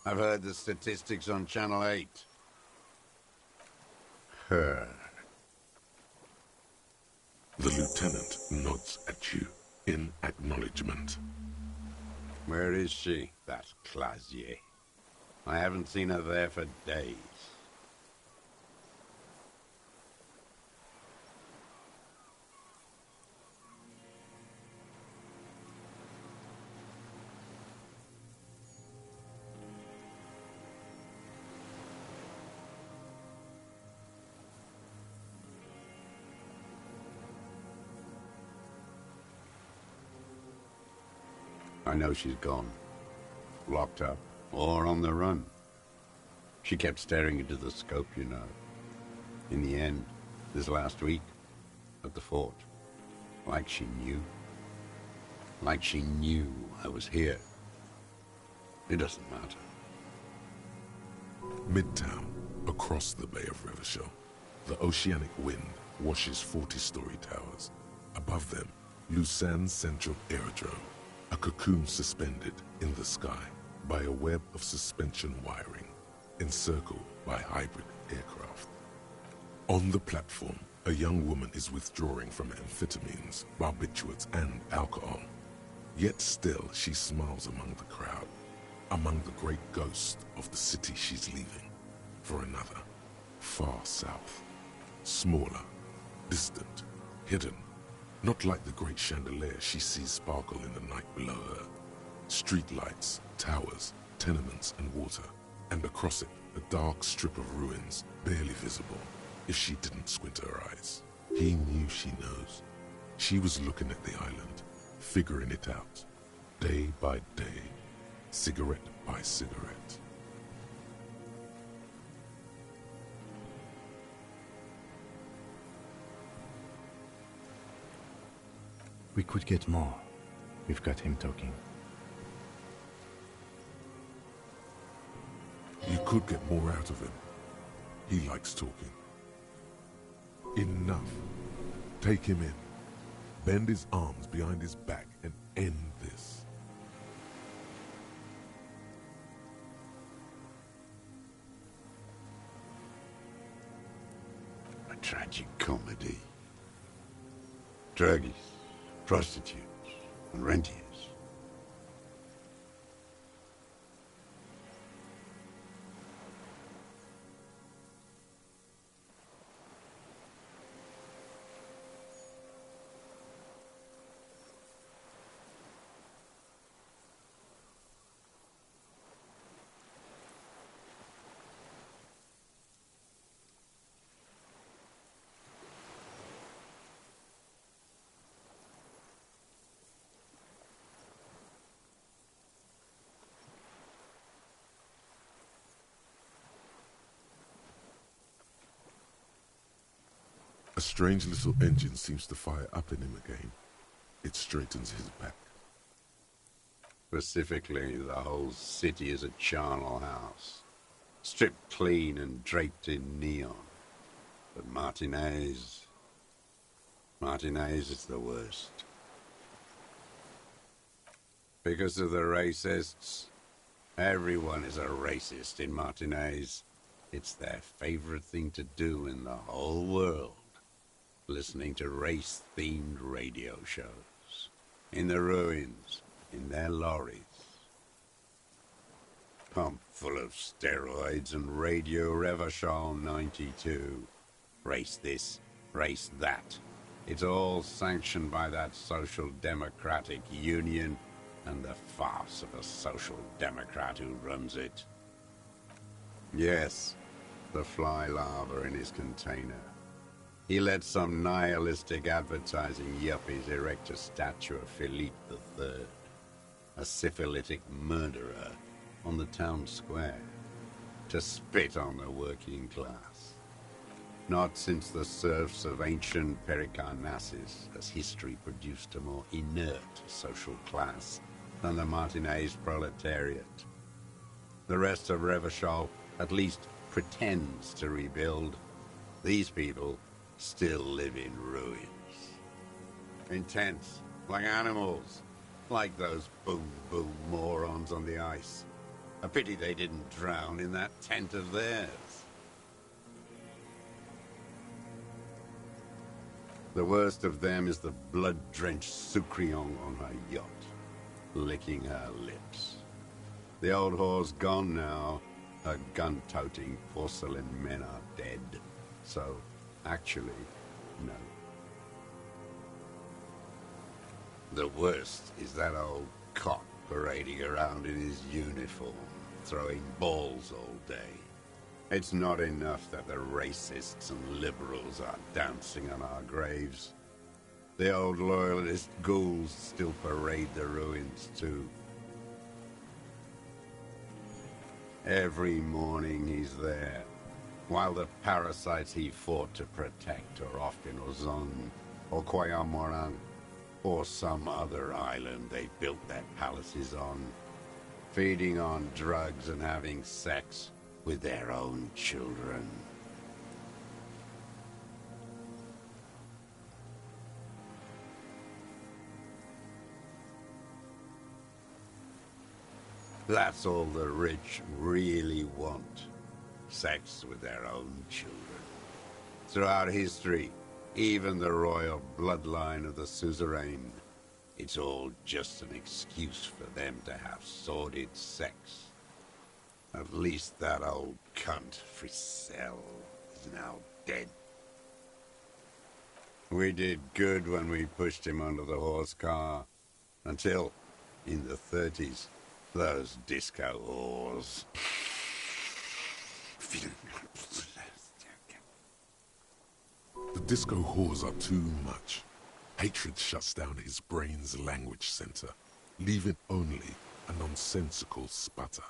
I've heard the statistics on Channel 8. Her.
The lieutenant nods at you in acknowledgement.
Where is she, that Clazier? I haven't seen her there for days. I know she's gone. Locked up, or on the run. She kept staring into the scope, you know. In the end, this last week, at the fort, like she knew. Like she knew I was here. It doesn't matter.
Midtown, across the Bay of Revachol, the oceanic wind washes 40-story towers. Above them, Lucerne Central Aerodrome, a cocoon suspended in the sky by a web of suspension wiring, encircled by hybrid aircraft. On the platform, a young woman is withdrawing from amphetamines, barbiturates, and alcohol. Yet still, she smiles among the crowd, among the great ghosts of the city she's leaving, for another, far south, smaller, distant, hidden, not like the great chandelier she sees sparkle in the night below her. Streetlights, towers, tenements, and water, and across it, a dark strip of ruins, barely visible, if she didn't squint her eyes. He knew she knows. She was looking at the island, figuring it out, day by day, cigarette by cigarette.
We could get more. We've got him talking.
You could get more out of him. He likes talking. Enough. Take him in. Bend his arms behind his back and end this.
A tragic comedy. Druggies, prostitutes, and rentiers.
A strange little engine seems to fire up in him again. It straightens his back.
Specifically, the whole city is a charnel house. Stripped clean and draped in neon. But Martinez is the worst. Because of the racists, everyone is a racist in Martinez. It's their favorite thing to do in the whole world. Listening to race-themed radio shows. In the ruins, in their lorries. Pumped full of steroids and Radio Revachol 92. Race this, race that. It's all sanctioned by that Social Democratic Union and the farce of a Social Democrat who runs it. Yes, the fly larva in his container. He let some nihilistic advertising yuppies erect a statue of Philippe III, a syphilitic murderer, on the town square, to spit on the working class. Not since the serfs of ancient Pericarnassus has history produced a more inert social class than the Martinez proletariat. The rest of Revachol at least pretends to rebuild. These people still live in ruins. In tents, like animals. Like those boom-boom morons on the ice. A pity they didn't drown in that tent of theirs. The worst of them is the blood-drenched Sucrion on her yacht, licking her lips. The old whore's gone now. Her gun-toting porcelain men are dead. So, actually, no. The worst is that old cock parading around in his uniform, throwing balls all day. It's not enough that the racists and liberals are dancing on our graves. The old loyalist ghouls still parade the ruins too. Every morning he's there, while the parasites he fought to protect are off in Ozon, or Koyamorang, or some other island they built their palaces on, feeding on drugs and having sex with their own children. That's all the rich really want. Sex with their own children. Throughout history, even the royal bloodline of the suzerain, it's all just an excuse for them to have sordid sex. At least that old cunt, Frisell, is now dead. We did good when we pushed him under the horse car, until, in the 30s, those disco whores.
The disco whores are too much. Hatred shuts down his brain's language center, leaving only a nonsensical sputter.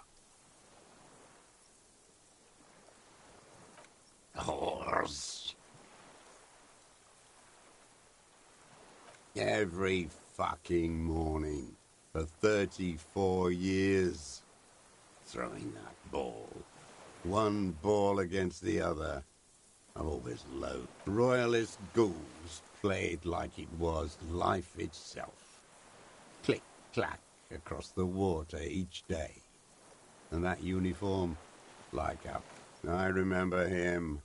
Whores. Every fucking morning. For 34 years, throwing that ball. One ball against the other. Always low. Royalist ghouls played like it was life itself. Click, clack across the water each day. And that uniform, like up. I remember him.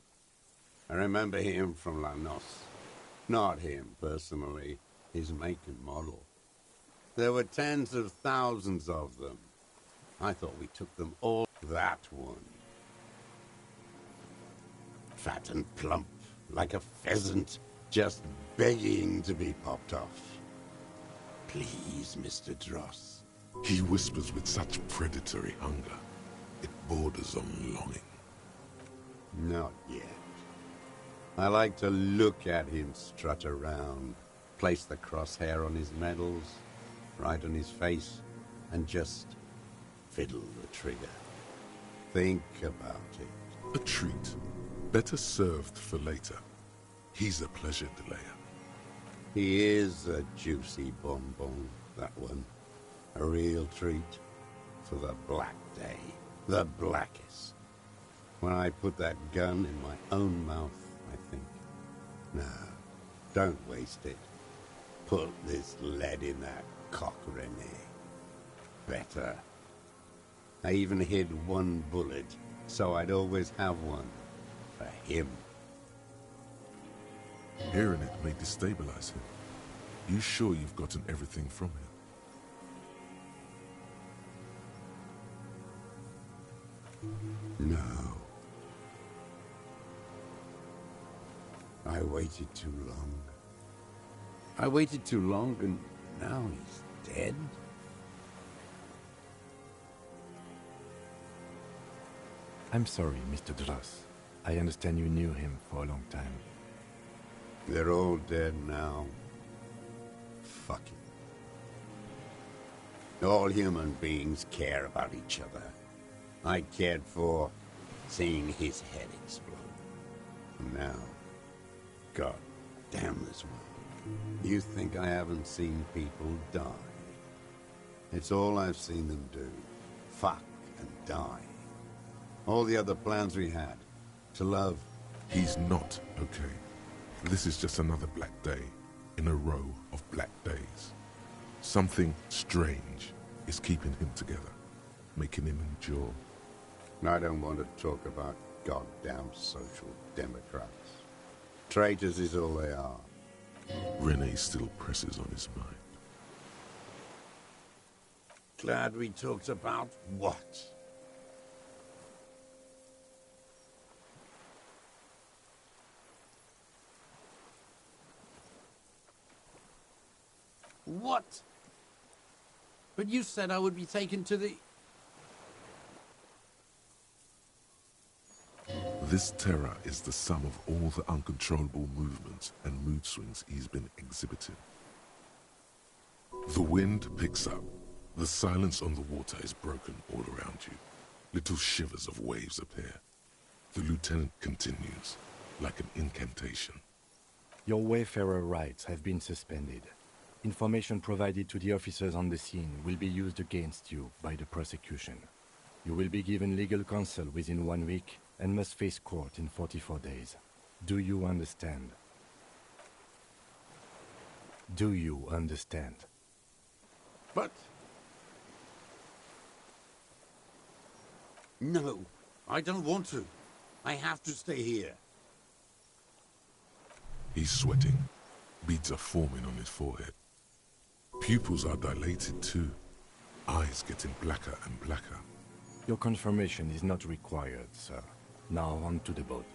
I remember him from Lanos. Not him, personally. His make and model. There were tens of thousands of them. I thought we took them all. That one. Fat and plump, like a pheasant, just begging to be popped off. Please, Mr. Dross.
He whispers with such predatory hunger, it borders on longing.
Not yet. I like to look at him strut around, place the crosshair on his medals, right on his face, and just fiddle the trigger. Think about it.
A treat, better served for later. He's a pleasure delayer.
He is a juicy bonbon, that one. A real treat for the black day. The blackest. When I put that gun in my own mouth, I think, no, don't waste it. Put this lead in that cock, René. Better. I even hid one bullet, so I'd always have one. For him.
Hearing it may destabilize him. You sure you've gotten everything from him?
No. I waited too long. I waited too long, and now he's dead?
I'm sorry, Mr. Dross. I understand you knew him for a long time.
They're all dead now. Fuck it. All human beings care about each other. I cared for seeing his head explode. And now, God damn this one. You think I haven't seen people die? It's all I've seen them do. Fuck and die. All the other plans we had. To love.
He's not okay. This is just another black day in a row of black days. Something strange is keeping him together, making him endure.
I don't want to talk about goddamn social democrats. Traitors is all they are.
René still presses on his mind.
Glad we talked about what? What? But you said I would be taken to the...
This terror is the sum of all the uncontrollable movements and mood swings he's been exhibiting. The wind picks up. The silence on the water is broken all around you. Little shivers of waves appear. The lieutenant continues, like an incantation.
Your Wayfarer rights have been suspended. Information provided to the officers on the scene will be used against you by the prosecution. You will be given legal counsel within 1 week and must face court in 44 days. Do you understand? Do you understand?
But... No, I don't want to. I have to stay here.
He's sweating. Beads are forming on his forehead. Pupils are dilated too. Eyes getting blacker and blacker.
Your confirmation is not required, sir. Now on to the boat.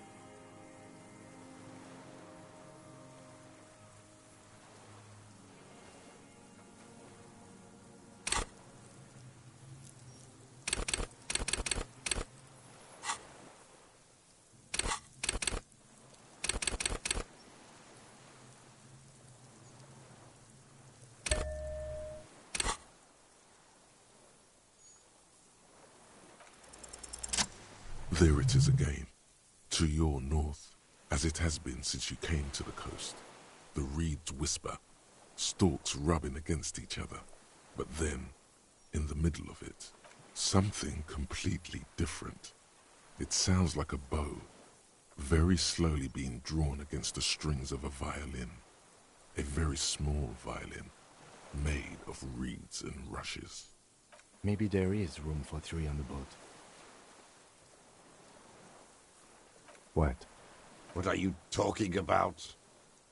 There it is again, to your north, as it has been since you came to the coast. The reeds whisper, stalks rubbing against each other. But then, in the middle of it, something completely different. It sounds like a bow, very slowly being drawn against the strings of a violin. A very small violin, made of reeds and rushes.
Maybe there is room for 3 on the boat. What?
What are you talking about?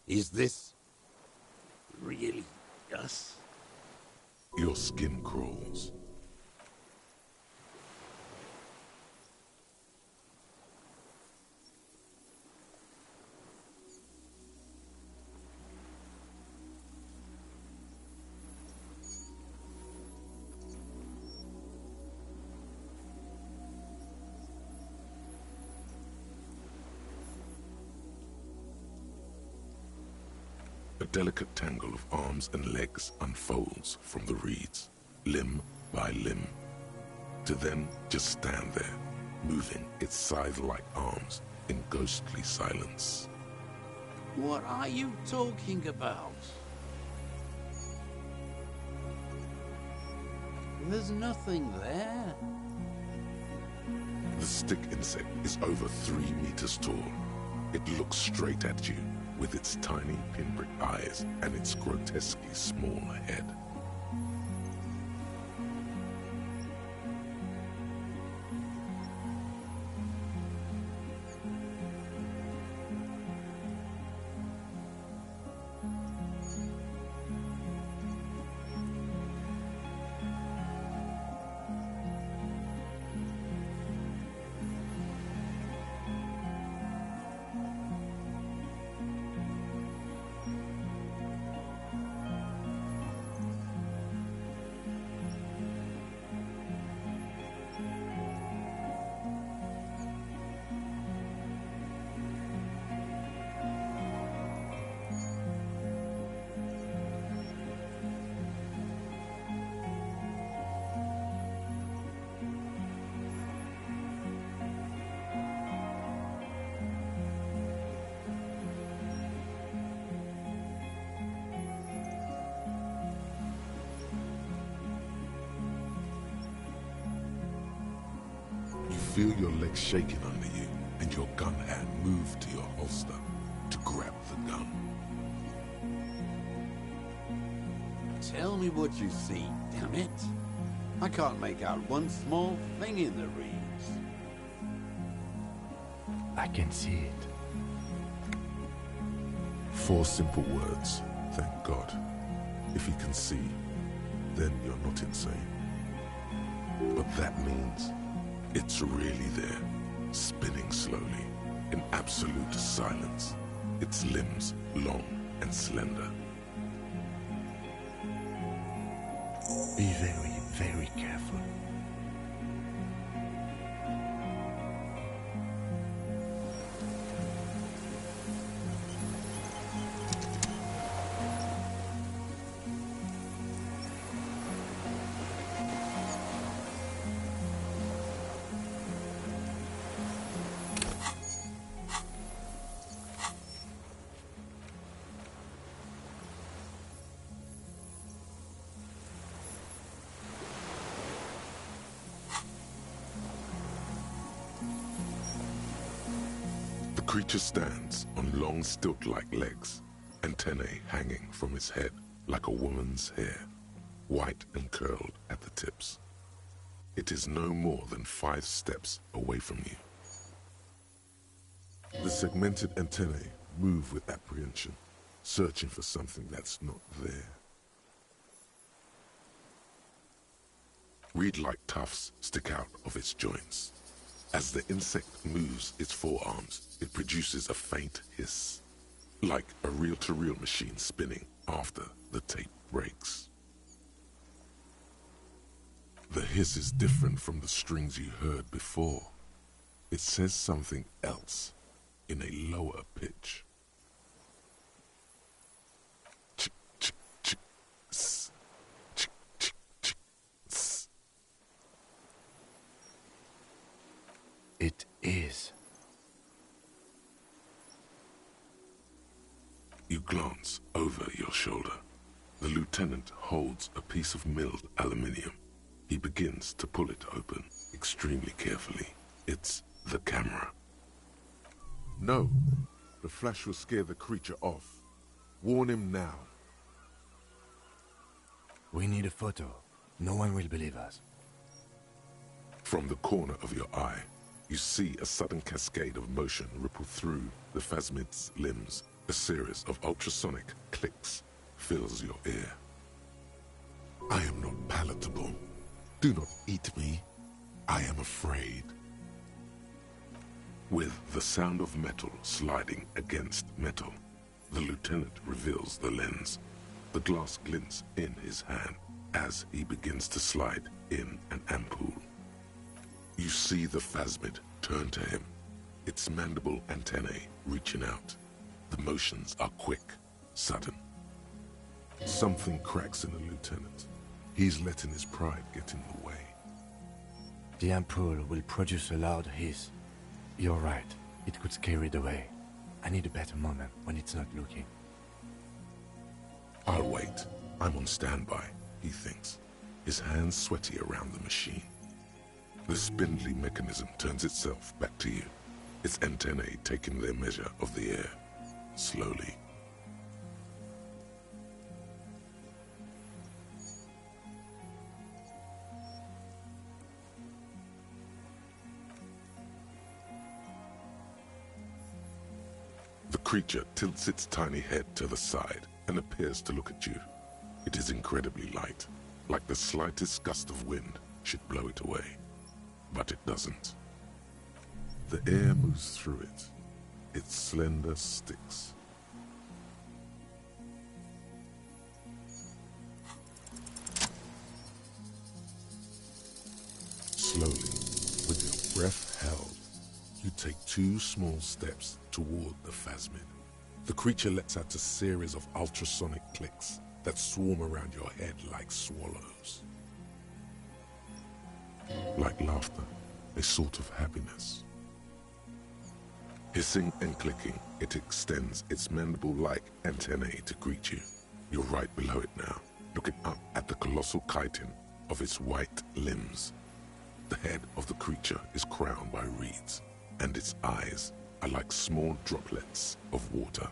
Is this... really us?
Your skin crawls. A delicate tangle of arms and legs unfolds from the reeds, limb by limb, to then just stand there, moving its scythe-like arms in ghostly silence.
What are you talking about? There's nothing there.
The stick insect is over 3 meters tall. It looks straight at you, with its tiny pinprick eyes and its grotesquely small head. You feel your legs shaking under you and your gun hand move to your holster to grab the gun.
Tell me what you see, damn it. I can't make out one small thing in the reeds.
I can see it.
4 simple words, thank God. If you can see, then you're not insane. But that means it's really there, spinning slowly, in absolute silence, its limbs long and slender.
Be very, very careful.
creature stands on long stilt-like legs, antennae hanging from its head like a woman's hair, white and curled at the tips. It is no more than 5 steps away from you. The segmented antennae move with apprehension, searching for something that's not there. Reed-like tufts stick out of its joints. As the insect moves its forearms, it produces a faint hiss, like a reel-to-reel machine spinning after the tape breaks. The hiss is different from the strings you heard before. It says something else in a lower pitch. Chick, chick, chick, s, chick, chick, chick, s.
It is.
You glance over your shoulder. The lieutenant holds a piece of milled aluminium. He begins to pull it open, extremely carefully. It's the camera. No, the flash will scare the creature off. Warn him now.
We need a photo. No one will believe us.
From the corner of your eye, you see a sudden cascade of motion ripple through the phasmid's limbs. A series of ultrasonic clicks fills your ear. I am not palatable. Do not eat me. I am afraid. With the sound of metal sliding against metal, the lieutenant reveals the lens. The glass glints in his hand as he begins to slide in an ampoule. You see the phasmid turn to him, its mandible antennae reaching out. The motions are quick, sudden. Something cracks in the lieutenant. He's letting his pride get in the way.
The ampoule will produce a loud hiss. You're right. It could scare it away. I need a better moment when it's not looking.
I'll wait. I'm on standby, he thinks, his hands sweaty around the machine. The spindly mechanism turns itself back to you, its antennae taking their measure of the air, slowly. The creature tilts its tiny head to the side and appears to look at you. It is incredibly light, like the slightest gust of wind should blow it away. But it doesn't. The air moves through it, its slender sticks. Slowly, with your breath held, you take 2 small steps toward the phasmid. The creature lets out a series of ultrasonic clicks that swarm around your head like swallows. Like laughter, a sort of happiness. Hissing and clicking, it extends its mandible-like antennae to greet you. You're right below it now, looking up at the colossal chitin of its white limbs. The head of the creature is crowned by reeds, and its eyes are like small droplets of water.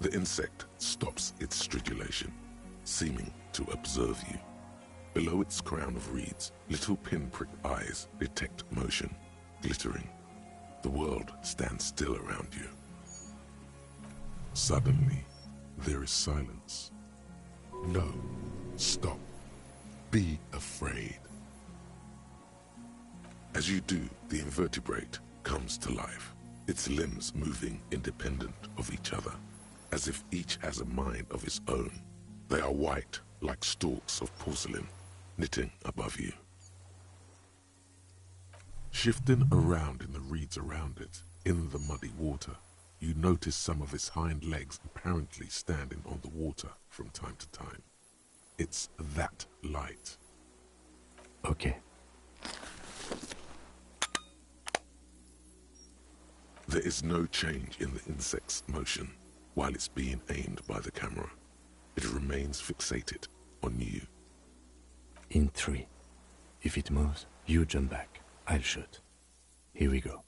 The insect stops its stridulation, seeming to observe you. Below its crown of reeds, little pinprick eyes detect motion, glittering. The world stands still around you. Suddenly, there is silence. No, stop. Be afraid. As you do, the invertebrate comes to life, its limbs moving independent of each other, as if each has a mind of its own. They are white, like stalks of porcelain, knitting above you. Shifting around in the reeds around it, in the muddy water, you notice some of its hind legs apparently standing on the water from time to time. It's that light.
Okay.
There is no change in the insect's motion while it's being aimed by the camera. It remains fixated on you.
In 3. If it moves, you jump back. I'll shoot. Here we go.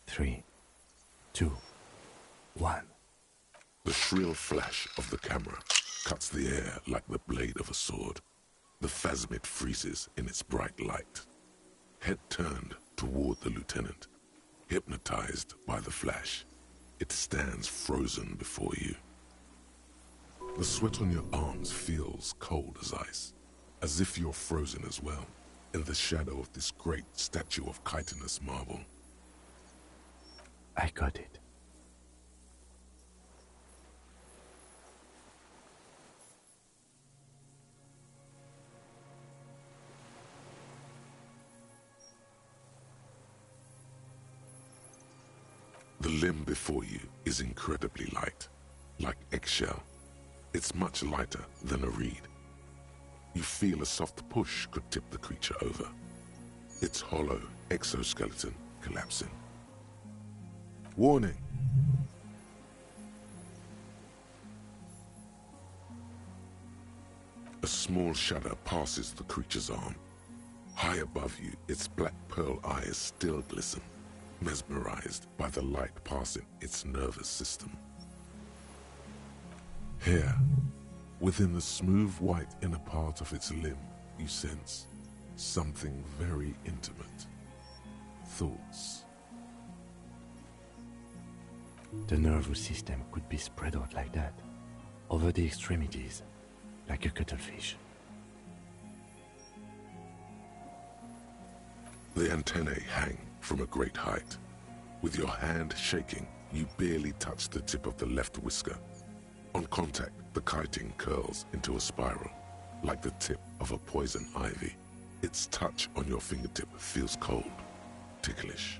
3, 2, 1.
The shrill flash of the camera cuts the air like the blade of a sword. The phasmid freezes in its bright light. Head turned toward the lieutenant, hypnotized by the flash. It stands frozen before you. The sweat on your arms feels cold as ice, as if you're frozen as well, in the shadow of this great statue of chitinous marble.
I got it.
The limb before you is incredibly light, like eggshell. It's much lighter than a reed. You feel a soft push could tip the creature over. Its hollow exoskeleton collapsing. Warning! A small shudder passes the creature's arm. High above you, its black pearl eyes still glisten, mesmerized by the light passing its nervous system. Here, within the smooth white inner part of its limb, you sense something very intimate. Thoughts.
The nervous system could be spread out like that, over the extremities, like a cuttlefish.
The antennae hang from a great height. With your hand shaking, you barely touch the tip of the left whisker. On contact, the chitin curls into a spiral, like the tip of a poison ivy. Its touch on your fingertip feels cold, ticklish.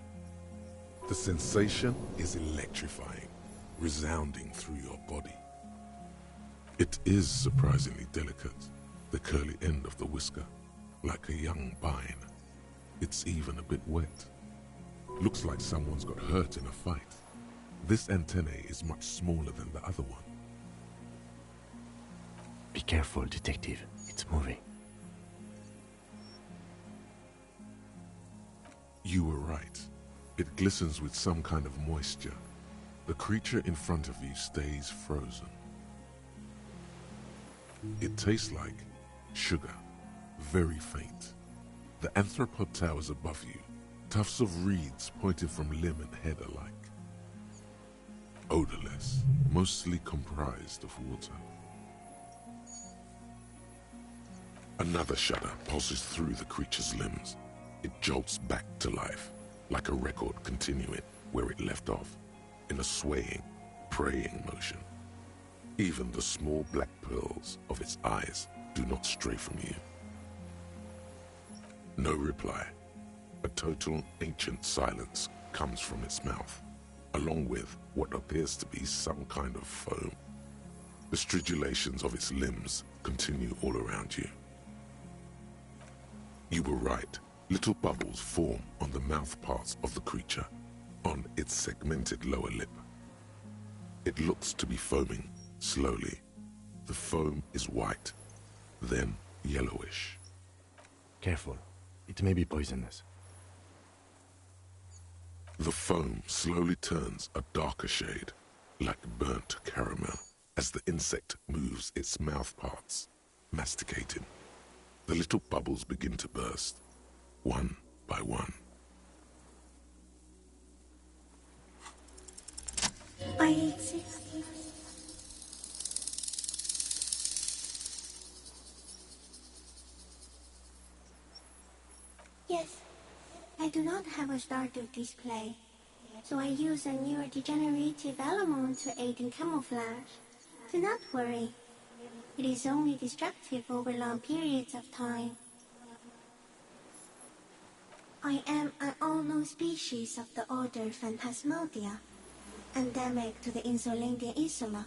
The sensation is electrifying, resounding through your body. It is surprisingly delicate, the curly end of the whisker, like a young vine. It's even a bit wet. Looks like someone's got hurt in a fight. This antennae is much smaller than the other one.
Be careful, detective. It's moving.
You were right. It glistens with some kind of moisture. The creature in front of you stays frozen. It tastes like sugar, very faint. The anthropod towers above you, tufts of reeds pointing from limb and head alike. Odorless, mostly comprised of water. Another shudder pulses through the creature's limbs. It jolts back to life, like a record continuing where it left off, in a swaying, praying motion. Even the small black pearls of its eyes do not stray from you. No reply. A total ancient silence comes from its mouth, along with what appears to be some kind of foam. The stridulations of its limbs continue all around you. You were right. Little bubbles form on the mouth parts of the creature, on its segmented lower lip. It looks to be foaming, slowly. The foam is white, then yellowish.
Careful. It may be poisonous.
The foam slowly turns a darker shade, like burnt caramel, as the insect moves its mouth parts, masticating. The little bubbles begin to burst, one by one.
I exist. Yes, I do not have a startle display, so I use a neurodegenerative element to aid in camouflage. Do not worry. It is only destructive over long periods of time. I am an unknown species of the order Phantasmodia, endemic to the Insulindian Insula.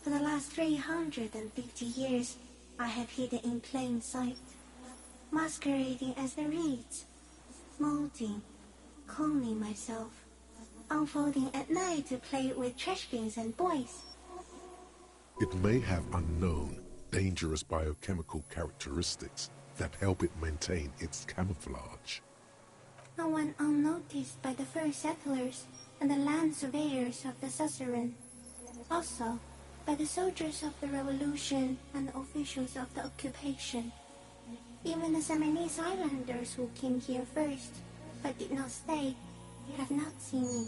For the last 350 years, I have hidden in plain sight, masquerading as the reeds, molding, cloning myself, unfolding at night to play with trash bins and boys.
It may have unknown, dangerous biochemical characteristics that help it maintain its camouflage.
no one unnoticed by the first settlers and the land surveyors of the suzerain. Also, by the soldiers of the revolution and the officials of the occupation. Even the Samanese islanders who came here first, but did not stay, have not seen me.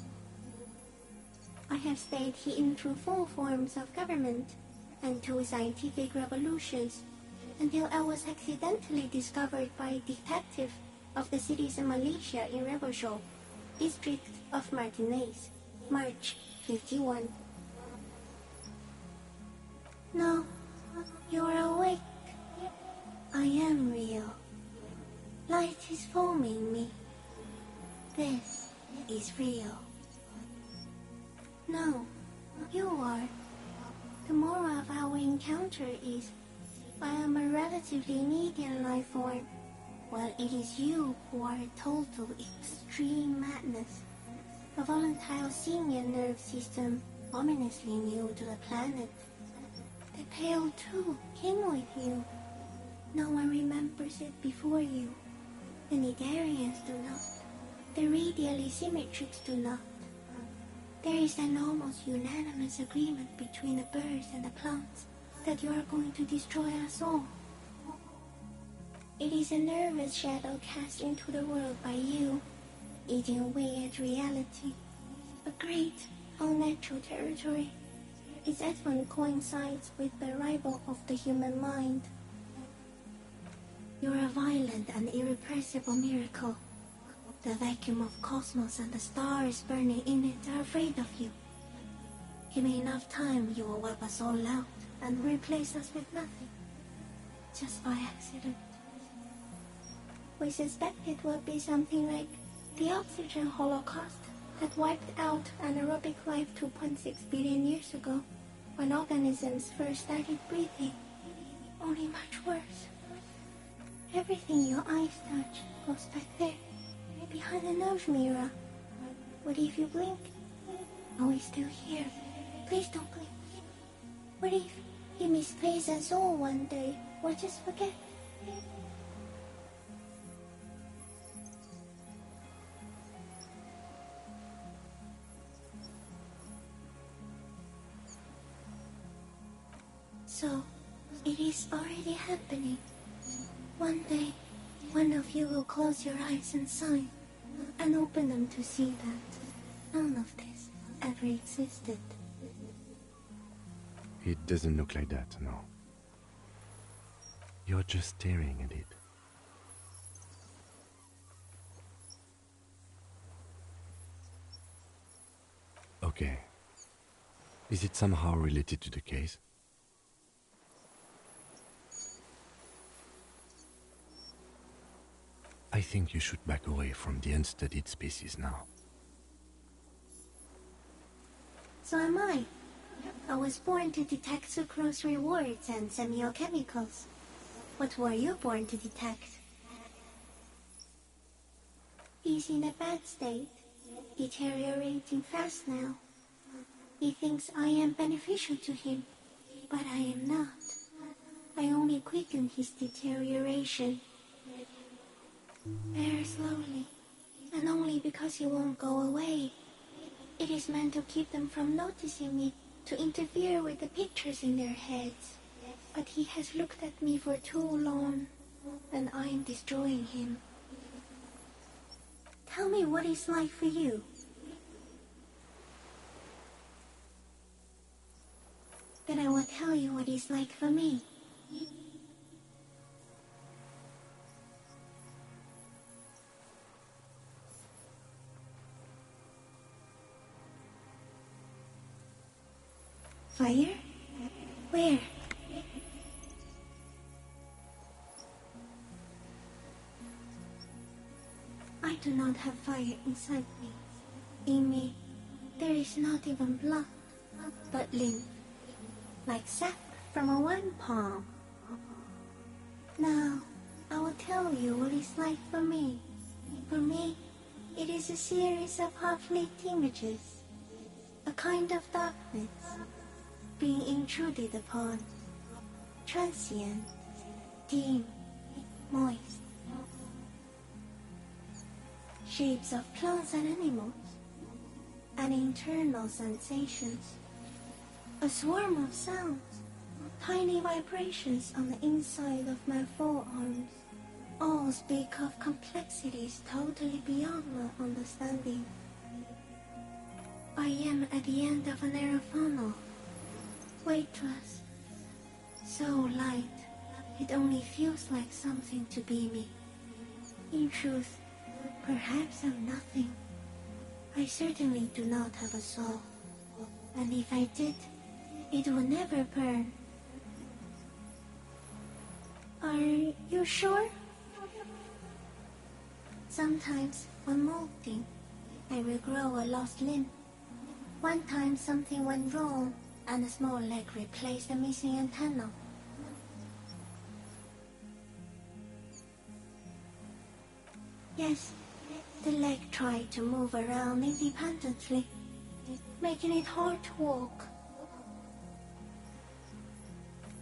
I have stayed hidden through 4 forms of government and 2 scientific revolutions, until I was accidentally discovered by a detective of the citizen militia in Rebelshaw, district of Martinez, March 51. No, you are awake. I am real. Light is forming me. This is real. No, you are. The moral of our encounter is, I am a relatively medium life form, while it is you who are a total extreme madness. A volatile senior nerve system ominously new to the planet. The Pale too came with you. No one remembers it before you. The Nidarians do not. The radially symmetrics do not. There is an almost unanimous agreement between the birds and the plants that you are going to destroy us all. It is a nervous shadow cast into the world by you, eating away at reality. A great, unnatural territory. Its advent coincides with the arrival of the human mind. You're a violent and irrepressible miracle. The vacuum of cosmos and the stars burning in it are afraid of you. Give me enough time, you will wipe us all out and replace us with nothing. Just by accident. We suspect it will be something like the oxygen holocaust that wiped out anaerobic life 2.6 billion years ago, when organisms first started breathing. Only much worse. Everything your eyes touch goes back there, behind the nose mirror. What if you blink? Are we still here? Please don't blink. What if you misplace us all one day, or just forget? So, it is already happening. One day, one of you will close your eyes and sign, and open them to see that none of this ever existed.
It doesn't look like that, no. You're just staring at it. Okay. Is it somehow related to the case? I think you should back away from the unstudied species now.
So am I. I was born to detect sucrose rewards and semiochemicals. What were you born to detect? He's in a bad state, deteriorating fast now. He thinks I am beneficial to him, but I am not. I only quicken his deterioration. Very slowly, and only because he won't go away. It is meant to keep them from noticing me, to interfere with the pictures in their heads. But he has looked at me for too long, and I am destroying him. Tell me what it's like for you. Then I will tell you what it's like for me. Fire? Where? I do not have fire inside me. In me, there is not even blood, but lymph, like sap from a wine palm. Now, I will tell you what it's like for me. For me, it is a series of half-lit images, a kind of darkness, being intruded upon, transient, dim, moist. shapes of plants and animals, and internal sensations. A swarm of sounds, tiny vibrations on the inside of my forearms, all speak of complexities totally beyond my understanding. I am at the end of a narrow funnel, weightless, so light it only feels like something to be me. In truth, perhaps I'm nothing. I certainly do not have a soul, and if I did, it would never burn. Are you sure? Sometimes, when molting, I will grow a lost limb. One time something went wrong, and a small leg replaced the missing antenna. Yes, the leg tried to move around independently, making it hard to walk.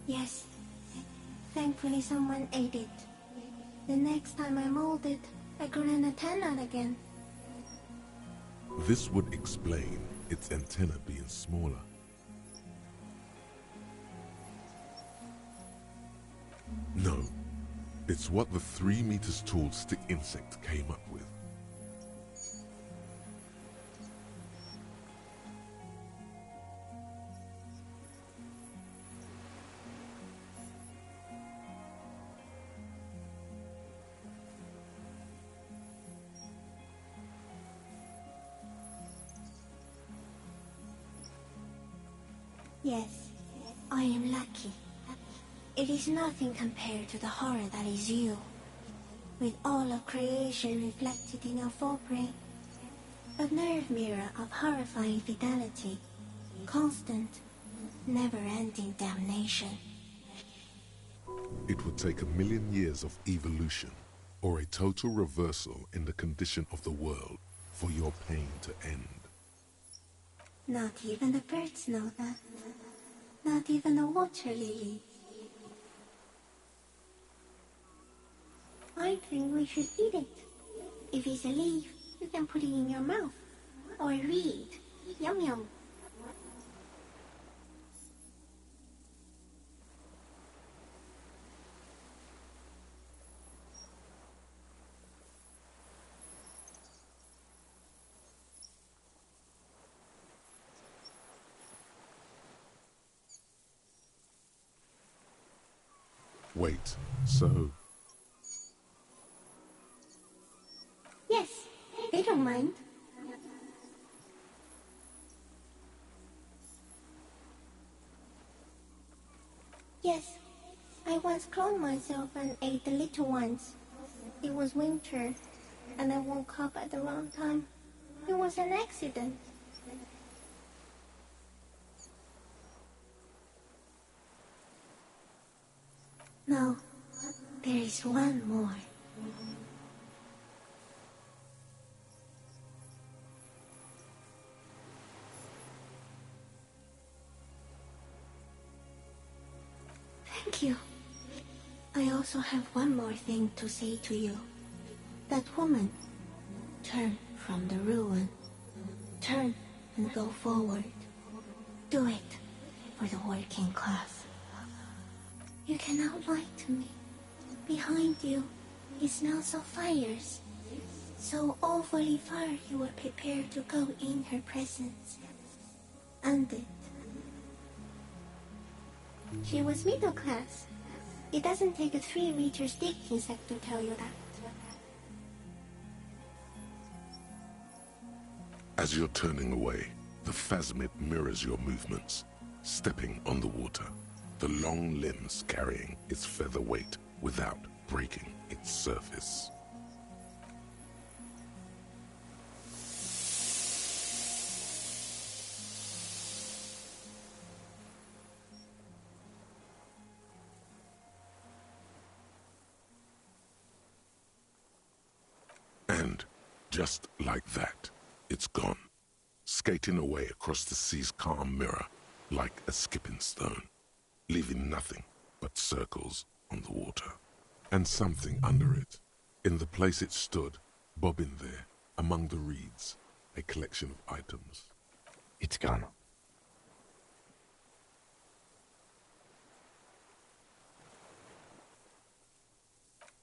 Yes, thankfully someone ate it. The next time I molded, I grew an antenna again.
This would explain its antenna being smaller. No, it's what the 3 meters tall stick insect came up with.
Yes, I am lucky. It is nothing compared to the horror that is you, with all of creation reflected in your forebrain. A nerve mirror of horrifying fidelity, constant, never-ending damnation.
It would take 1,000,000 years of evolution, or a total reversal in the condition of the world, for your pain to end.
Not even the birds know that. Not even the water lilies. I think we should eat it. If it's a leaf, you can put it in your mouth. Or read. Yum yum.
Wait, so...
Yes, they don't mind. Yes, I once cloned myself and ate the little ones. It was winter, and I woke up at the wrong time. It was an accident. No, there is one more. Thank you. I also have one more thing to say to you. That woman, turn from the ruin. Turn and go forward. Do it for the working class. You cannot lie to me. Behind you, it smells of fires. So awfully far you were prepared to go in her presence. And it. She was middle class. It doesn't take a 3-meter stick insect to tell you that.
As you're turning away, the phasmid mirrors your movements, stepping on the water, the long limbs carrying its feather weight without breaking its surface. And just like that, it's gone, skating away across the sea's calm mirror like a skipping stone, leaving nothing but circles on the water. And something under it, in the place it stood, bobbing there, Among the reeds, a collection of items.
It's gone.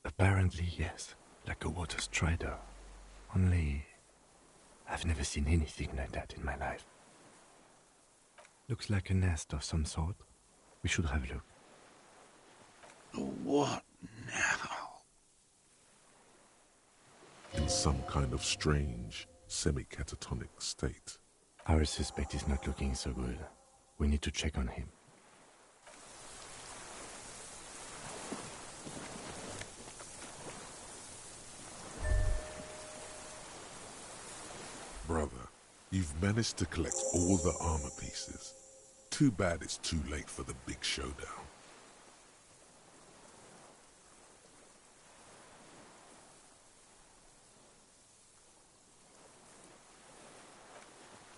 Apparently, yes, like a water strider. Only, I've never seen anything like that in my life. Looks like a nest of some sort. We should have a look.
What now?
In some kind of strange, semi-catatonic state.
Our suspect is not looking so good. We need to check on him.
Brother, you've managed to collect all the armor pieces. Too bad it's too late for the big showdown.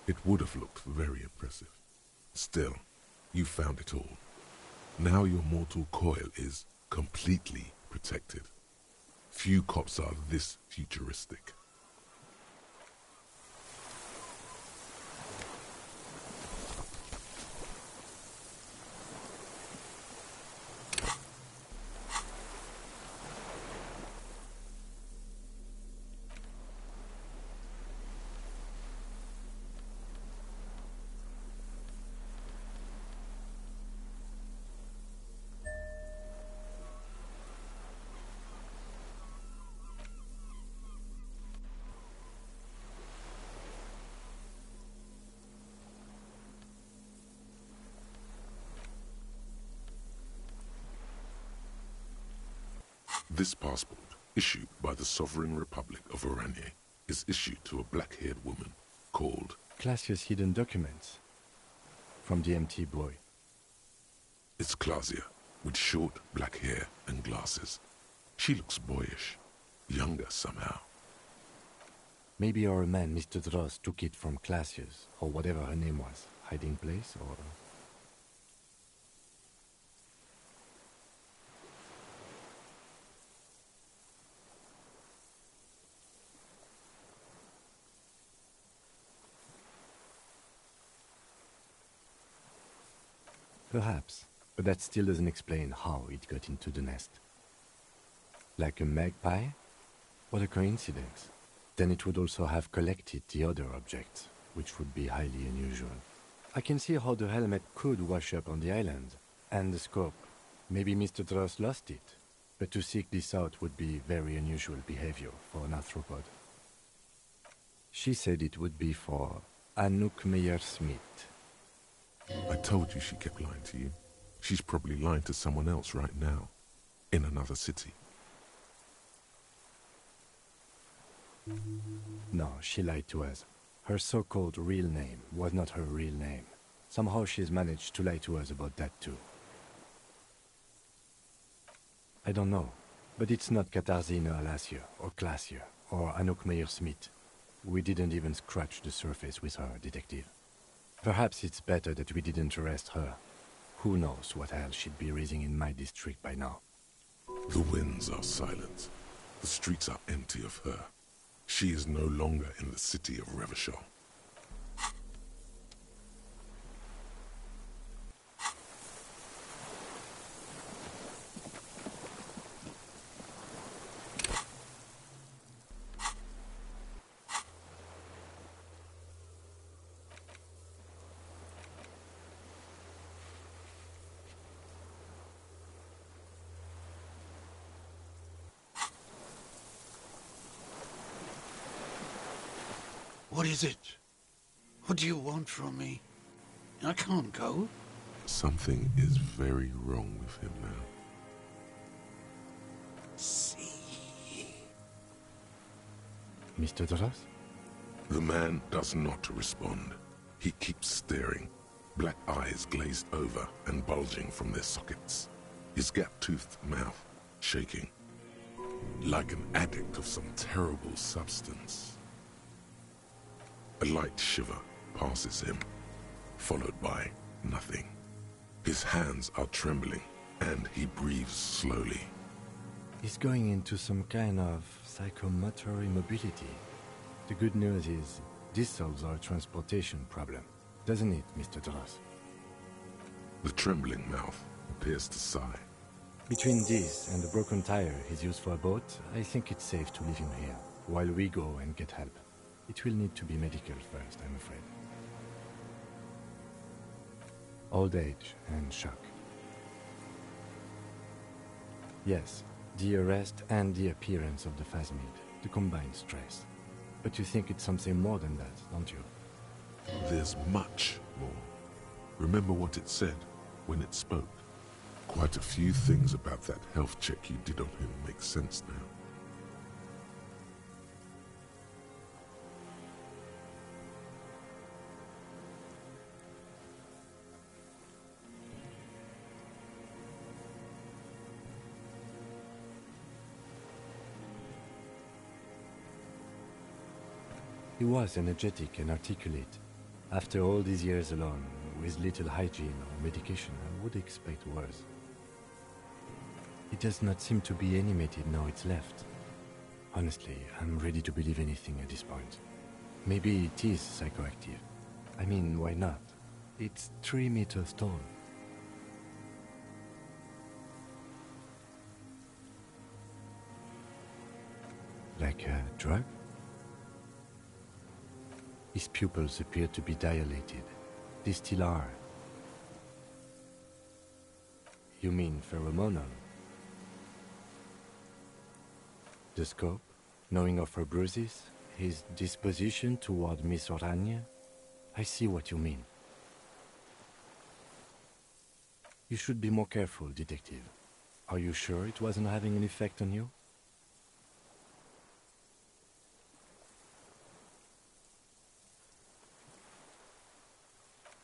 It would have looked very impressive. Still, you found it all. Now your mortal coil is completely protected. Few cops are this futuristic. This passport, issued by the Sovereign Republic of Oranje, is issued to a black-haired woman called
Classia's hidden documents. From the MT boy.
It's Clasia, with short black hair and glasses. She looks boyish, younger somehow.
Maybe our man, Mr. Dross, took it from Classia's, or whatever her name was. Hiding place, or... Perhaps, but that still doesn't explain how it got into the nest. Like a magpie? What a coincidence. Then it would also have collected the other objects, which would be highly unusual. I can see how the helmet could wash up on the island, and the scope. Maybe Mr. Dross lost it, but to seek this out would be very unusual behavior for an arthropod. She said it would be for Anouk Meyer-Smith.
I told you she kept lying to you. She's probably lying to someone else right now, in another city.
No, she lied to us. Her so-called real name was not her real name. Somehow she's managed to lie to us about that too. I don't know, but it's not Katarzyna Alasia, or Clasia, or Anouk Meyer-Smith. We didn't even scratch the surface with her, detective. Perhaps it's better that we didn't arrest her. Who knows what hell she'd be raising in my district by now.
The winds are silent. The streets are empty of her. She is no longer in the city of Revachol.
What is it? What do you want from me? I can't go.
Something is very wrong with him now.
See.
Mr. Dross?
The man does not respond. He keeps staring, black eyes glazed over and bulging from their sockets. His gap-toothed mouth shaking, like an addict of some terrible substance. A light shiver passes him, followed by nothing. His hands are trembling, and he breathes slowly.
He's going into some kind of psychomotor immobility. The good news is, this solves our transportation problem, doesn't it, Mr. Dross?
The trembling mouth appears to sigh.
Between this and the broken tire he's used for a boat, I think it's safe to leave him here, while we go and get help. It will need to be medical first, I'm afraid. Old age and shock. Yes, the arrest and the appearance of the Phasmid, the combined stress. But you think it's something more than that, don't you?
There's much more. Remember what it said when it spoke. Quite a few things about that health check you did on him make sense now.
He was energetic and articulate. After all these years alone, with little hygiene or medication, I would expect worse. It does not seem to be animated now it's left. Honestly, I'm ready to believe anything at this point. Maybe it is psychoactive. I mean, why not? It's 3 meters tall. Like a drug? His pupils appear to be dilated. They still are. You mean pheromonal? The scope, knowing of her bruises, his disposition toward Miss Orania? I see what you mean. You should be more careful, detective. Are you sure it wasn't having an effect on you?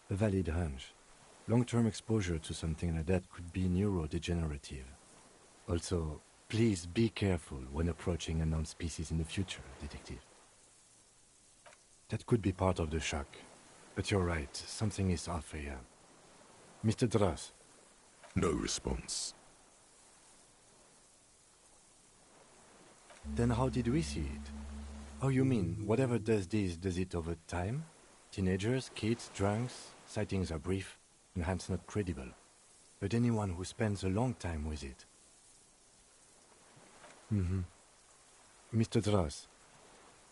A valid hunch. Long-term exposure to something like that could be neurodegenerative. Also, please be careful when approaching unknown species in the future, detective. That could be part of the shock. But you're right, something is off here. Mr. Dross.
No response.
Then how did we see it? Oh, you mean, whatever does this, does it over time? Teenagers, kids, drunks, sightings are brief, and hence not credible. But anyone who spends a long time with it. Mr. Dross,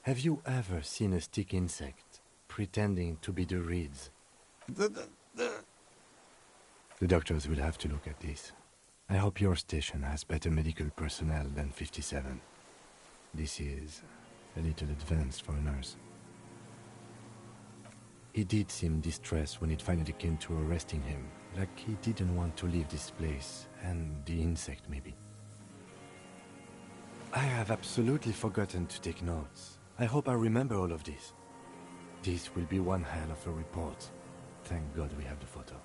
have you ever seen a stick insect pretending to be the reeds? The doctors will have to look at this. I hope your station has better medical personnel than 57. This is a little advanced for a nurse. He did seem distressed when it finally came to arresting him, like he didn't want to leave this place, and the insect maybe. I have absolutely forgotten to take notes. I hope I remember all of this. This will be one hell of a report. Thank God we have the photo.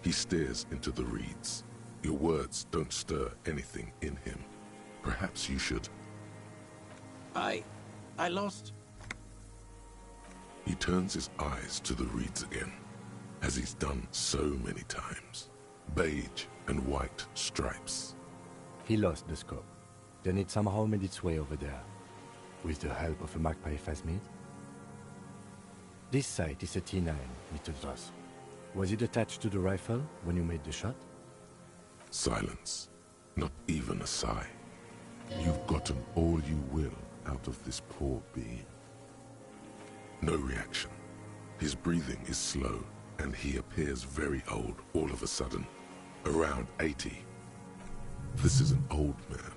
He stares into the reeds. Your words don't stir anything in him. Perhaps you should.
I lost.
He turns his eyes to the reeds again, as he's done so many times. Beige and white stripes.
He lost the scope. Then it somehow made its way over there. With the help of a magpie Phasmid. This sight is a T9, Mr. Dross. Was it attached to the rifle when you made the shot?
Silence. Not even a sigh. You've gotten all you will out of this poor being. No reaction. His breathing is slow, and he appears very old all of a sudden. Around 80. This is an old man,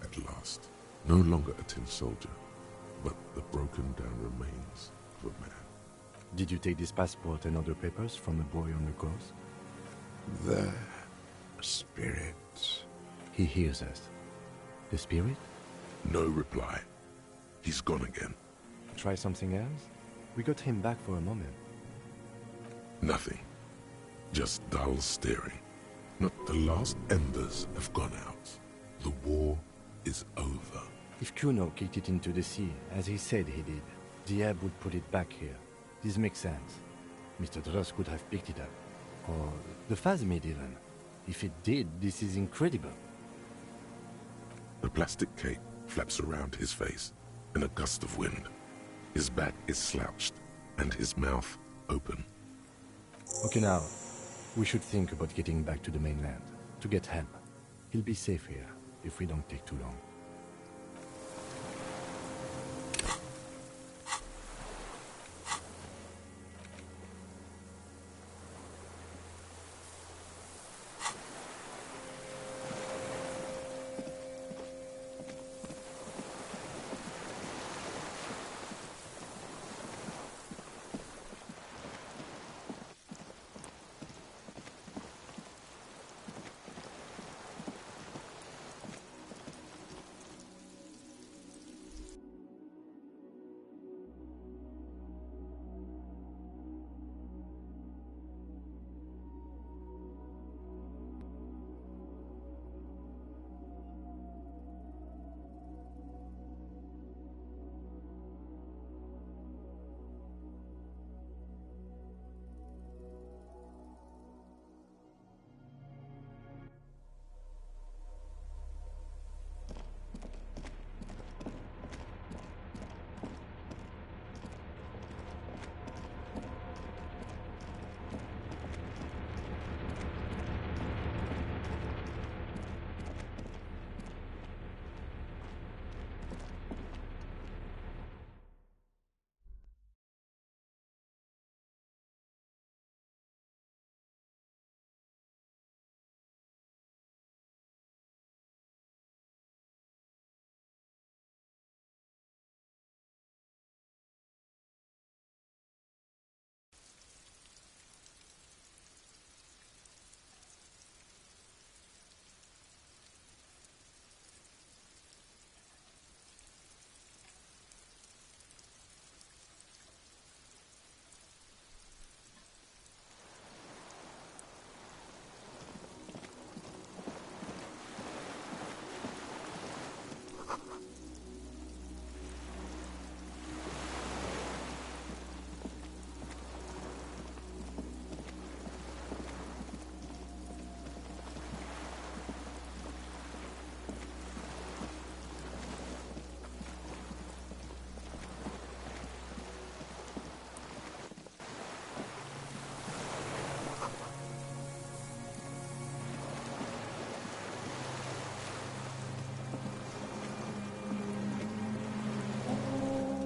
at last. No longer a tin soldier, but the broken down remains of a man.
Did you take this passport and other papers from the boy on the course?
The spirit.
He hears us. The spirit?
No reply. He's gone again.
Try something else? We got him back for a moment.
Nothing. Just dull staring. Not the last embers have gone out. The war is over.
If Kuno kicked it into the sea, as he said he did, the ebb would put it back here. This makes sense. Mr. Dross could have picked it up. Or the Phasmid even. If it did, this is incredible.
The plastic cape flaps around his face in a gust of wind. His back is slouched and his mouth open.
Okay, now, we should think about getting back to the mainland, to get help. He'll be safe here, if we don't take too long.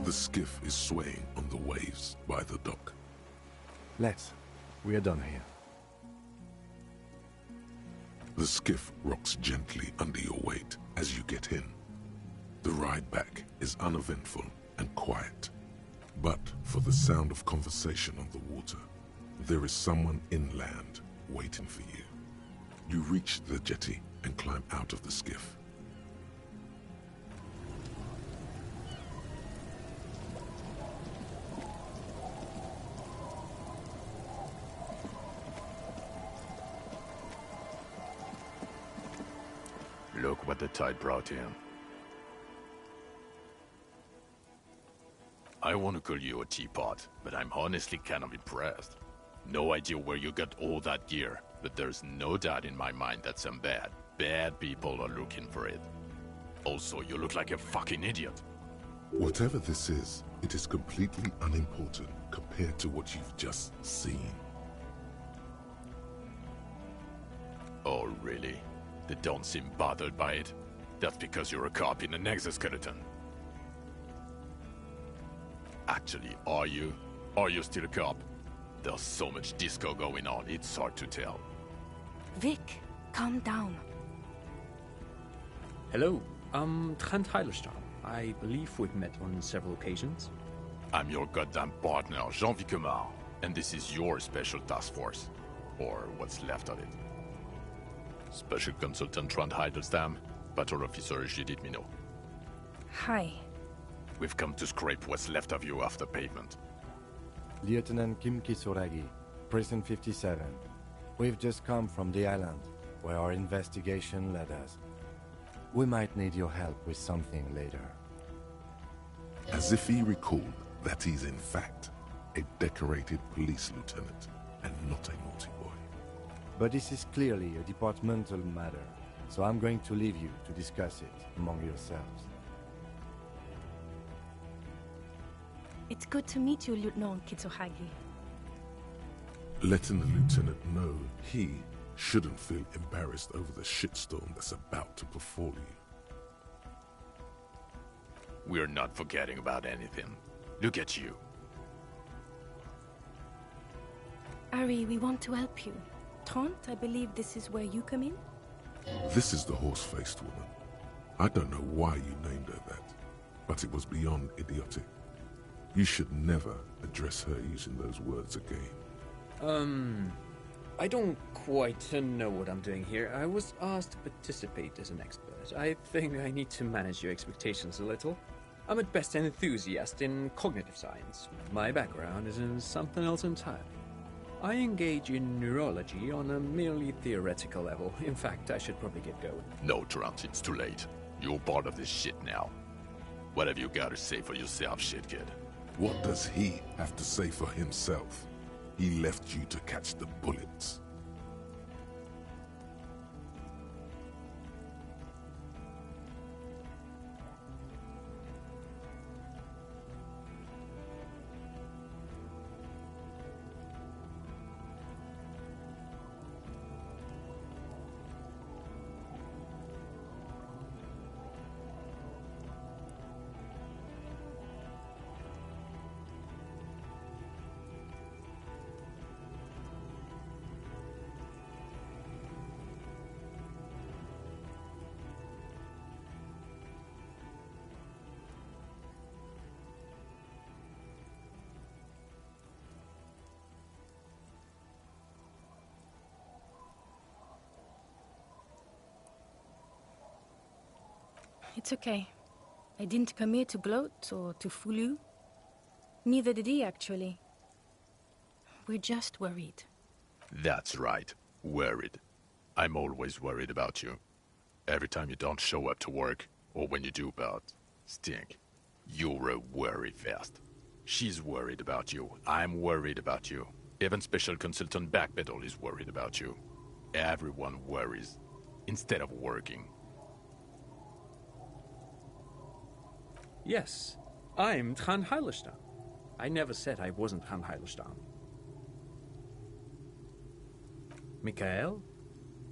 The skiff is swaying on the waves by the dock.
Let's. We are done here.
The skiff rocks gently under your weight as you get in. The ride back is uneventful and quiet. But for the sound of conversation on the water, there is someone inland waiting for you. You reach the jetty and climb out of the skiff.
Look what the tide brought in. I want to call you a teapot, but I'm honestly kind of impressed. No idea where you got all that gear, but there's no doubt in my mind that some bad people are looking for it. Also, you look like a fucking idiot.
Whatever this is, it is completely unimportant compared to what you've just seen.
Oh, really? They don't seem bothered by it. That's because you're a cop in an exoskeleton. Actually, are you? Are you still a cop? There's so much disco going on, it's hard to tell.
Vic, calm down.
Hello, Trent Heilerstein. I believe we've met on several occasions.
I'm your goddamn partner, Jean Vicomar, and this is your special task force. Or what's left of it. Special Consultant Trent Heidelstam, Patrol Officer Judith Minot.
Hi.
We've come to scrape what's left of you off the pavement.
Lieutenant Kim Kisuragi, Prison 57. We've just come from the island, where our investigation led us. We might need your help with something later.
As if he recalled that he's in fact a decorated police lieutenant and not a naughty boy.
But this is clearly a departmental matter, so I'm going to leave you to discuss it among yourselves.
It's good to meet you, Lieutenant Kitsuhagi.
Letting the lieutenant know he shouldn't feel embarrassed over the shitstorm that's about to befall you.
We're not forgetting about anything. Look at you.
Ari, we want to help you. Trant, I believe this is where you come in?
This is the horse-faced woman. I don't know why you named her that, but it was beyond idiotic. You should never address her using those words again.
I don't quite know what I'm doing here. I was asked to participate as an expert. I think I need to manage your expectations a little. I'm at best an enthusiast in cognitive science. My background is in something else entirely. I engage in neurology on a merely theoretical level. In fact, I should probably get going.
No, Trant, it's too late. You're part of this shit now. What have you got to say for yourself, shit kid?
What does he have to say for himself? He left you to catch the bullets.
It's okay. I didn't come here to gloat or to fool you. Neither did he, actually. We're just worried.
That's right. Worried. I'm always worried about you. Every time you don't show up to work, or when you do about stink, you're a worry fest. She's worried about you. I'm worried about you. Even Special Consultant Backpedal is worried about you. Everyone worries, instead of working.
Yes, I'm Trant Hylerstam. I never said I wasn't Trant Hylerstam. Mikhail?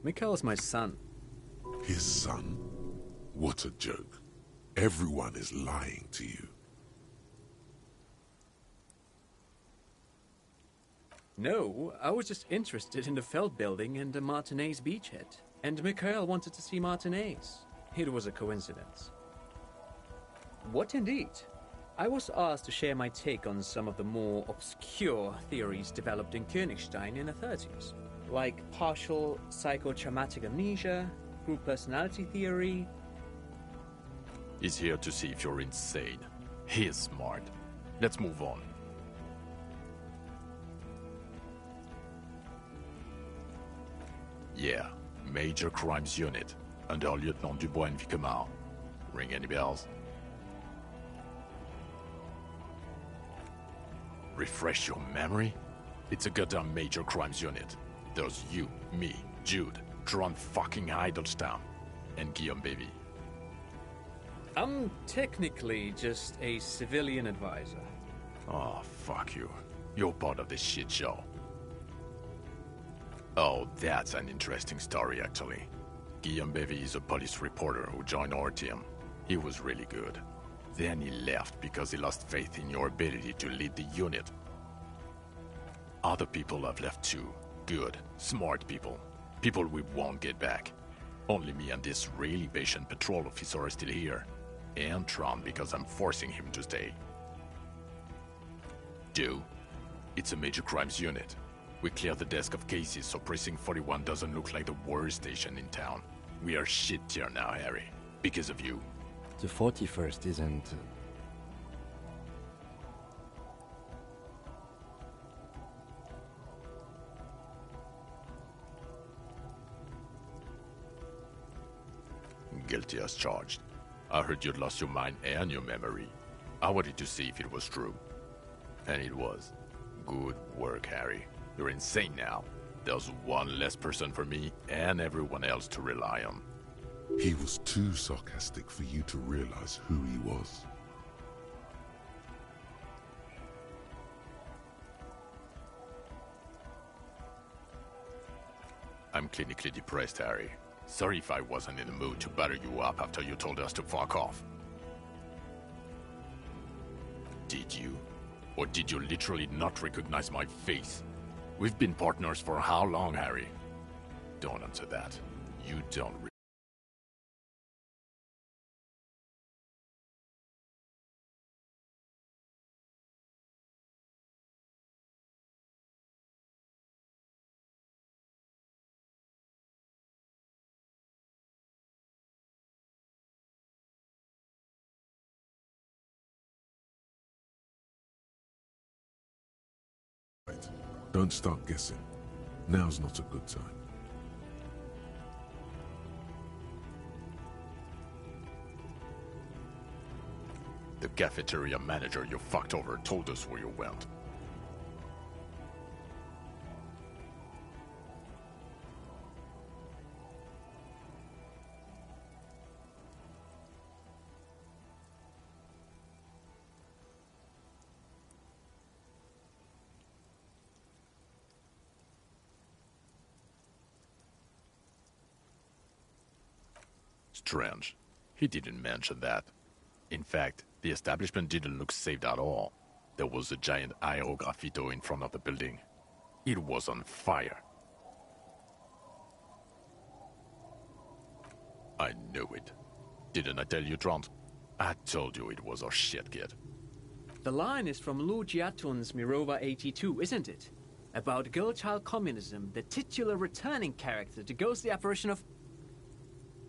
Mikhail's my son.
His son? What a joke. Everyone is lying to you.
No, I was just interested in the Feld building and the Martinez beachhead. And Mikhail wanted to see Martinez. It was a coincidence. What indeed? I was asked to share my take on some of the more obscure theories developed in Königstein in the 30s, like partial psychotraumatic amnesia, group personality theory.
He's here to see if you're insane. He's smart. Let's move on. Yeah, Major Crimes Unit, under Lieutenant Dubois and Vicomar. Ring any bells? Refresh your memory? It's a goddamn Major Crimes Unit. There's you, me, Jude, Trant fucking Hylerstam, and Guillaume Baby.
I'm technically just a civilian advisor.
Oh, fuck you. You're part of this shit show. Oh, that's an interesting story, actually. Guillaume Bevy is a police reporter who joined our team. He was really good. Then he left because he lost faith in your ability to lead the unit. Other people have left too. Good, smart people. People we won't get back. Only me and this really patient patrol officer are still here. And Trant because I'm forcing him to stay. It's a Major Crimes Unit. We cleared the desk of cases so Precinct 41 doesn't look like the worst station in town. We are shit here now, Harry. Because of you.
The 41st isn't...
Guilty as charged. I heard you'd lost your mind and your memory. I wanted to see if it was true. And it was. Good work, Harry. You're insane now. There's one less person for me and everyone else to rely on.
He was too sarcastic for you to realize who he was.
I'm clinically depressed, Harry. Sorry if I wasn't in the mood to batter you up after you told us to fuck off. Did you? Or did you literally not recognize my face? We've been partners for how long, Harry? Don't answer that. You don't.
Right. Don't start guessing. Now's not a good time.
The cafeteria manager you fucked over told us where you went. Strange. He didn't mention that. In fact, the establishment didn't look saved at all. There was a giant aerograffito in front of the building. It was on fire. I knew it. Didn't I tell you, Trant? I told you it was our shit, kid.
The line is from Lu Jiatun's Mirova 82, isn't it? About girl-child communism, the titular returning character to ghost the apparition of...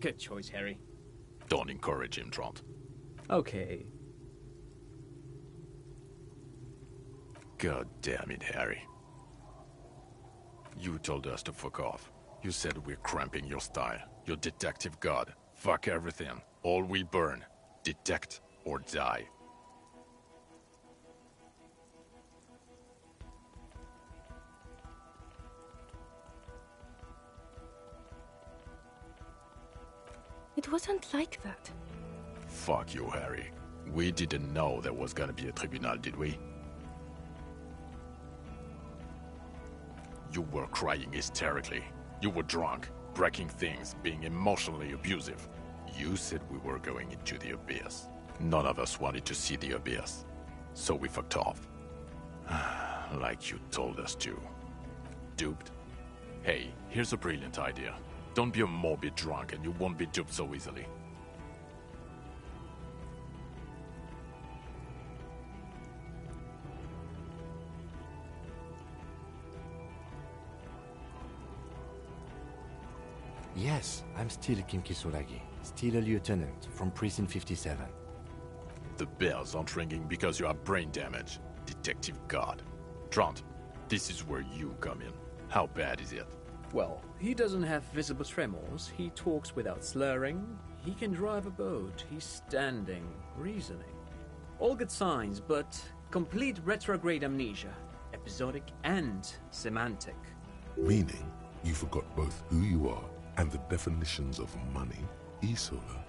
Good choice, Harry.
Don't encourage him, Trant.
Okay.
God damn it, Harry. You told us to fuck off. You said we're cramping your style. Your detective god. Fuck everything. All we burn. Detect or die.
It wasn't like that.
Fuck you, Harry. We didn't know there was gonna be a tribunal, did we? You were crying hysterically. You were drunk, breaking things, being emotionally abusive. You said we were going into the abyss. None of us wanted to see the abyss. So we fucked off. Like you told us to. Duped? Hey, here's a brilliant idea. Don't be a morbid drunk and you won't be duped so easily.
Yes, I'm still Kim Kisuragi. Still a lieutenant from Precinct 57.
The bells aren't ringing because you have brain damage, Detective God. Trant, this is where you come in. How bad is it?
Well, he doesn't have visible tremors, he talks without slurring, he can drive a boat, he's standing, reasoning. All good signs, but complete retrograde amnesia, episodic and semantic.
Meaning, you forgot both who you are and the definitions of money, Isola,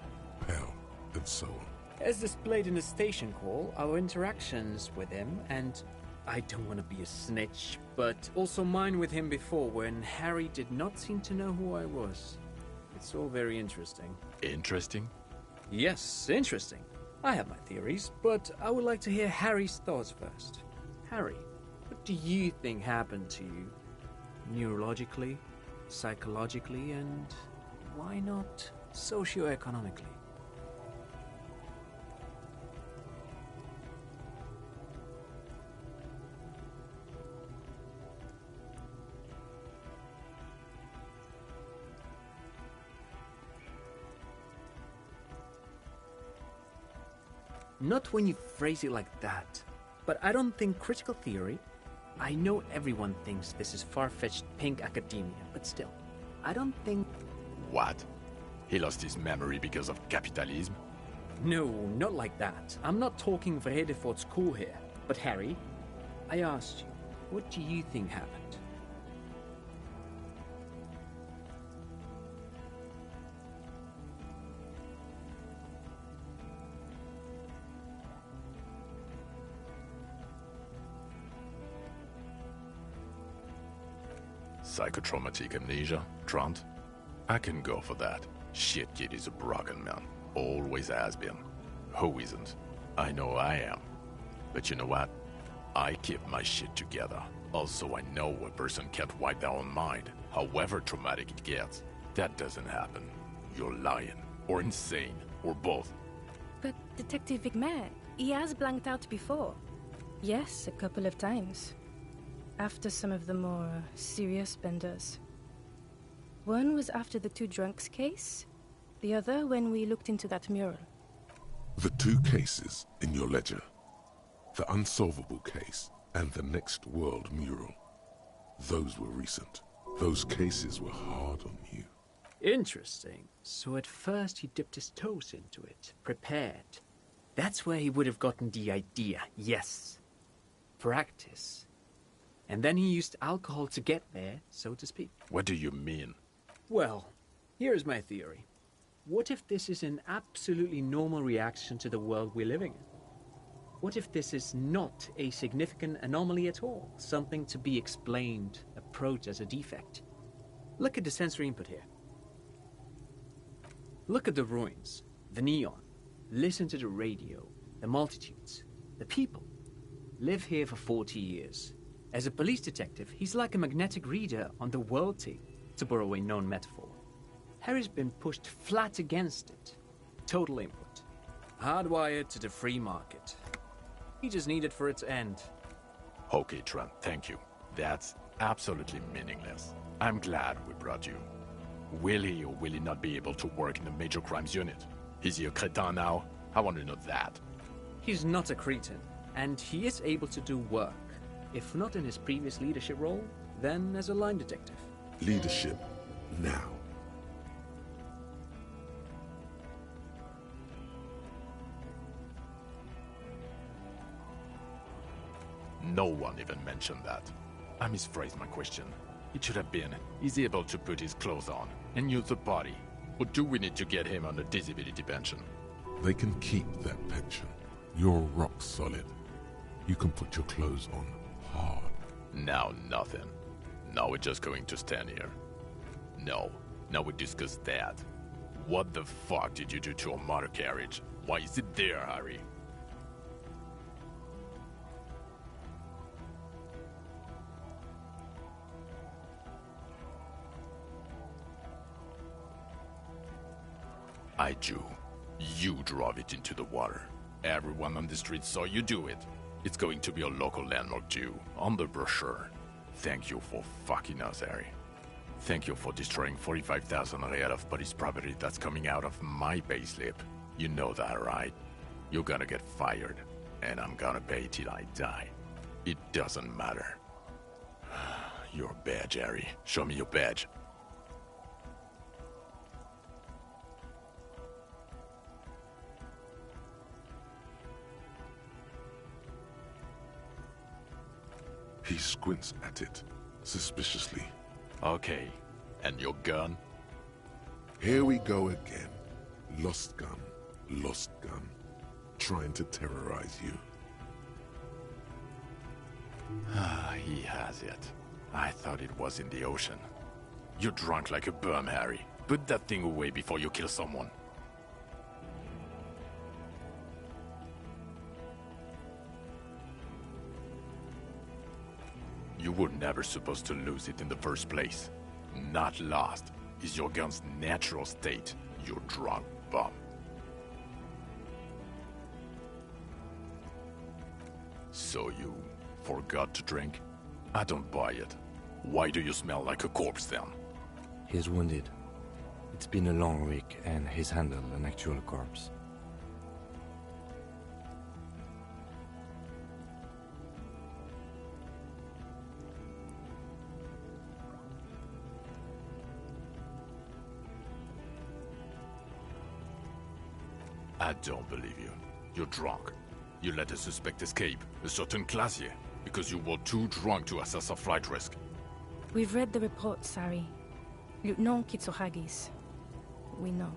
Pell, and so on.
As displayed in the station call, our interactions with him, and I don't want to be a snitch, but also mine with him before when Harry did not seem to know who I was. It's all very interesting.
Interesting?
Yes, interesting. I have my theories, but I would like to hear Harry's thoughts first. Harry, what do you think happened to you? Neurologically, psychologically, and why not socioeconomically? Not when you phrase it like that. But I don't think critical theory... I know everyone thinks this is far-fetched pink academia, but still, I don't think...
What? He lost his memory because of capitalism?
No, not like that. I'm not talking Vredefort school here. But Harry, I asked you, what do you think happened?
Psychotraumatic amnesia, Trant? I can go for that. Shit kid is a broken man. Always has been. Who isn't? I know I am. But you know what? I keep my shit together. Also, I know a person can't wipe their own mind, however traumatic it gets. That doesn't happen. You're lying, or insane, or both.
But Detective Vigmer, he has blanked out before. Yes, a couple of times. After some of the more serious benders. One was after the two drunks case, the other when we looked into that mural.
The two cases in your ledger, the unsolvable case and the Next World mural, those were recent. Those cases were hard on you.
Interesting. So at first he dipped his toes into it, prepared. That's where he would have gotten the idea, yes. Practice. And then he used alcohol to get there, so to speak.
What do you mean?
Well, here's my theory. What if this is an absolutely normal reaction to the world we're living in? What if this is not a significant anomaly at all? Something to be explained, approached as a defect? Look at the sensory input here. Look at the ruins, the neon. Listen to the radio, the multitudes, the people. Live here for 40 years. As a police detective, he's like a magnetic reader on the world tape, to borrow a known metaphor. Harry's been pushed flat against it. Total input. Hardwired to the free market. He just needed for its end.
Okay, Trent, thank you. That's absolutely meaningless. I'm glad we brought you. Will he or will he not be able to work in the major crimes unit? Is he a cretin now? I want to know that.
He's not a cretin, and he is able to do work. If not in his previous leadership role, then as a line detective.
Leadership, now.
No one even mentioned that. I misphrased my question. It should have been, is he able to put his clothes on and use the body? Or do we need to get him on a disability pension?
They can keep that pension. You're rock solid. You can put your clothes on hard.
Now nothing. Now we're just going to stand here. No, now we discuss that. What the fuck did you do to a motor carriage? Why is it there, Harry? I do. You drove it into the water. Everyone on the street saw you do it. It's going to be a local landmark too, on the brochure. Thank you for fucking us, Harry. Thank you for destroying 45,000 real of police property that's coming out of my payslip. You know that, right? You're gonna get fired, and I'm gonna pay till I die. It doesn't matter. Your badge, Harry. Show me your badge.
He squints at it, suspiciously.
Okay, and your gun?
Here we go again. Lost gun, trying to terrorize you.
He has it. I thought it was in the ocean. You're drunk like a bum, Harry. Put that thing away before you kill someone. You were never supposed to lose it in the first place. Not lost is your gun's natural state, you drunk bum. So you forgot to drink? I don't buy it. Why do you smell like a corpse then?
He's wounded. It's been a long week and he's handled an actual corpse.
I don't believe you. You're drunk. You let a suspect escape, a certain Classier, because you were too drunk to assess a flight risk.
We've read the reports, Harry. Lieutenant Kitsohagis. We know.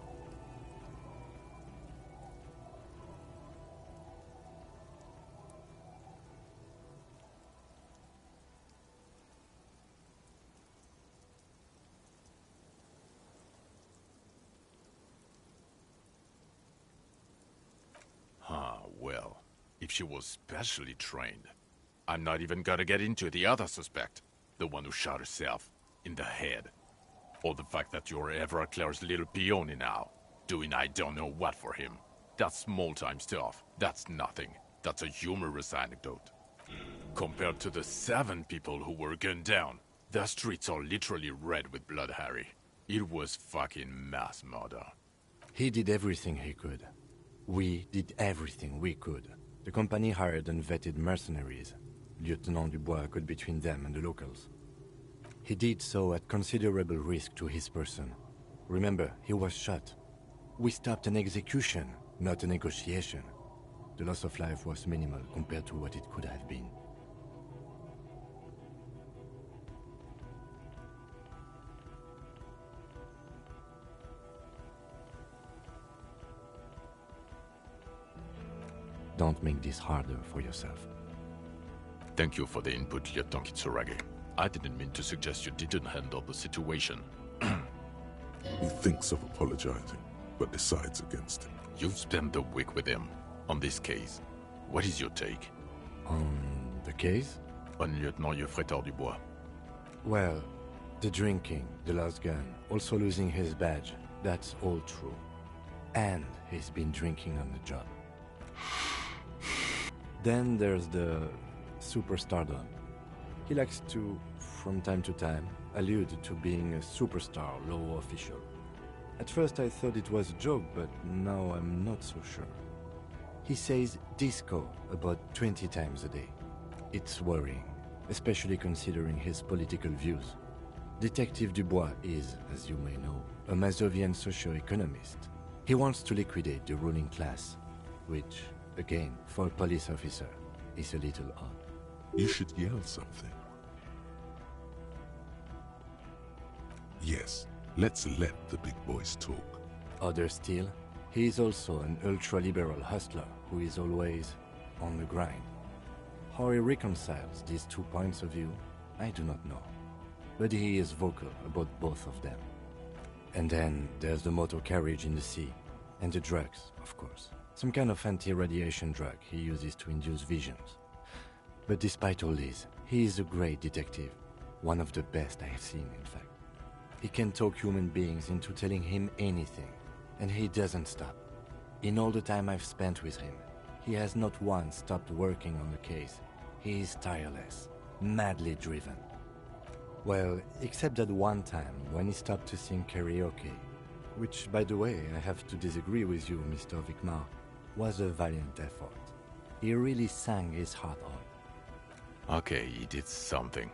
believe she was specially trained. I'm not even gonna get into the other suspect, the one who shot herself in the head. Or the fact that you're Evra Claire's little peony now, doing I don't know what for him. That's small-time stuff. That's nothing. That's a humorous anecdote. Compared to the 7 people who were gunned down, the streets are literally red with blood, Harry. It was fucking mass murder.
He did everything he could. We did everything we could. The company hired and vetted mercenaries. Lieutenant Dubois got between them and the locals. He did so at considerable risk to his person. Remember, he was shot. We stopped an execution, not a negotiation. The loss of life was minimal compared to what it could have been. Don't make this harder for yourself.
Thank you for the input, Lieutenant Kitsuragi. I didn't mean to suggest you didn't handle the situation.
He thinks of apologizing, but decides against it.
You've spent the week with him on this case. What is your take?
On the case?
On Lieutenant Yefretor Dubois.
Well, the drinking, the lost gun, also losing his badge, that's all true. And he's been drinking on the job. Then there's the superstardom. He likes to, from time to time, allude to being a superstar law official. At first I thought it was a joke, but now I'm not so sure. He says disco about 20 times a day. It's worrying, especially considering his political views. Detective Dubois is, as you may know, a Mazovian socio-economist. He wants to liquidate the ruling class, which, again, for a police officer, is a little odd.
You should yell something. Yes, let's let the big boys talk.
Other still, he is also an ultra-liberal hustler who is always on the grind. How he reconciles these 2 points of view, I do not know. But he is vocal about both of them. And then there's the motor carriage in the sea, and the drugs, of course. Some kind of anti-radiation drug he uses to induce visions. But despite all this, he is a great detective. One of the best I have seen, in fact. He can talk human beings into telling him anything, and he doesn't stop. In all the time I've spent with him, he has not once stopped working on the case. He is tireless, madly driven. Well, except that one time when he stopped to sing karaoke, which, by the way, I have to disagree with you, Mr. Vicmar, was a valiant effort. He really sang his heart out.
Okay, he did something.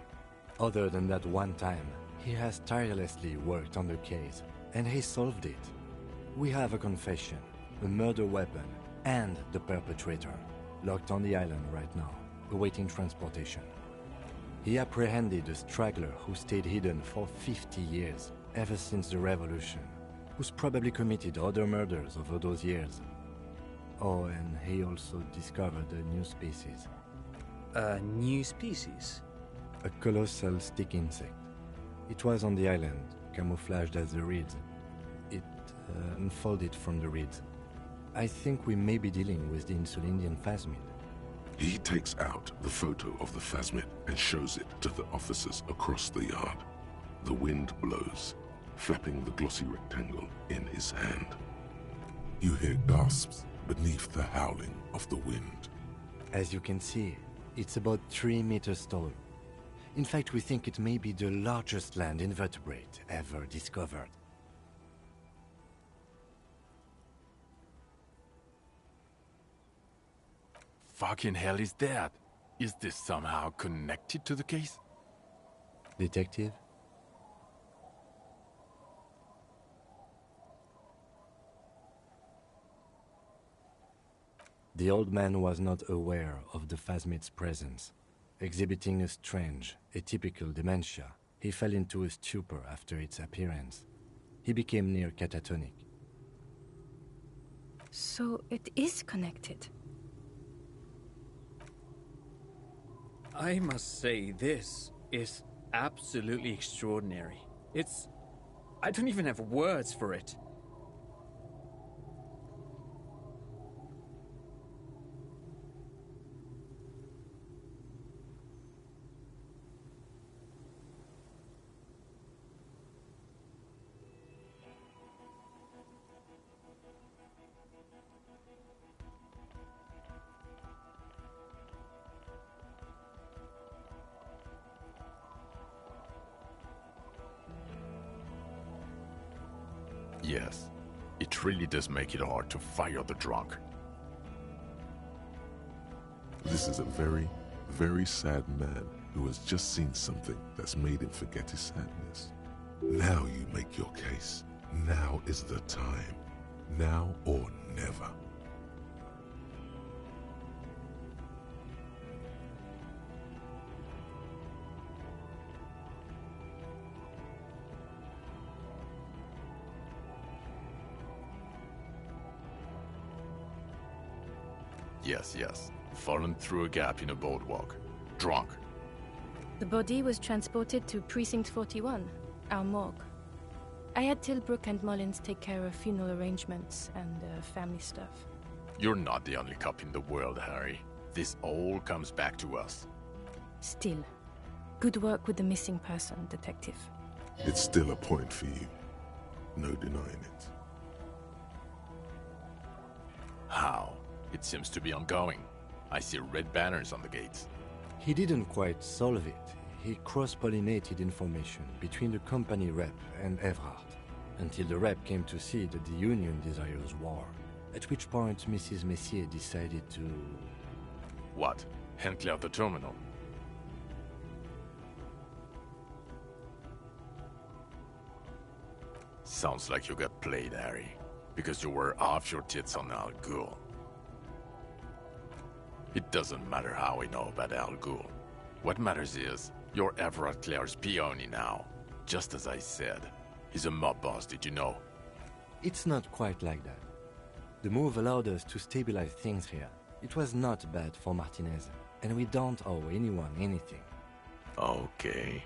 Other than that one time, he has tirelessly worked on the case, and he solved it. We have a confession, a murder weapon, and the perpetrator, locked on the island right now, awaiting transportation. He apprehended a straggler who stayed hidden for 50 years, ever since the revolution, who's probably committed other murders over those years. Oh, and he also discovered a new species.
A new species?
A colossal stick insect. It was on the island, camouflaged as the reeds. It unfolded from the reeds. I think we may be dealing with the Insulindian phasmid.
He takes out the photo of the phasmid and shows it to the officers across the yard. The wind blows, flapping the glossy rectangle in his hand. You hear gasps beneath the howling of the wind.
As you can see, it's about 3 meters tall. In fact, we think it may be the largest land invertebrate ever discovered.
Fucking hell is that? Is this somehow connected to the case?
Detective? The old man was not aware of the phasmid's presence. Exhibiting a strange, atypical dementia, he fell into a stupor after its appearance. He became near catatonic.
So it is connected.
I must say, this is absolutely extraordinary. I don't even have words for it.
Yes, it really does make it hard to fire the drunk.
This is a very, very sad man who has just seen something that's made him forget his sadness. Now you make your case. Now is the time. Now or never.
Yes. Fallen through a gap in a boardwalk. Drunk.
The body was transported to Precinct 41, our morgue. I had Tilbrook and Mullins take care of funeral arrangements and family stuff.
You're not the only cop in the world, Harry. This all comes back to us.
Still, good work with the missing person, Detective.
It's still a point for you. No denying it.
How? It seems to be ongoing. I see red banners on the gates.
He didn't quite solve it. He cross-pollinated information between the company rep and Evrard, until the rep came to see that the Union desires war, at which point Mrs. Messier decided to...
What? Hand clear the terminal? Sounds like you got played, Harry, because you were off your tits on Al Ghul. It doesn't matter how we know about Al Ghul. What matters is, you're Everard Clare's peony now. Just as I said. He's a mob boss, did you know?
It's not quite like that. The move allowed us to stabilize things here. It was not bad for Martinez, and we don't owe anyone anything.
Okay.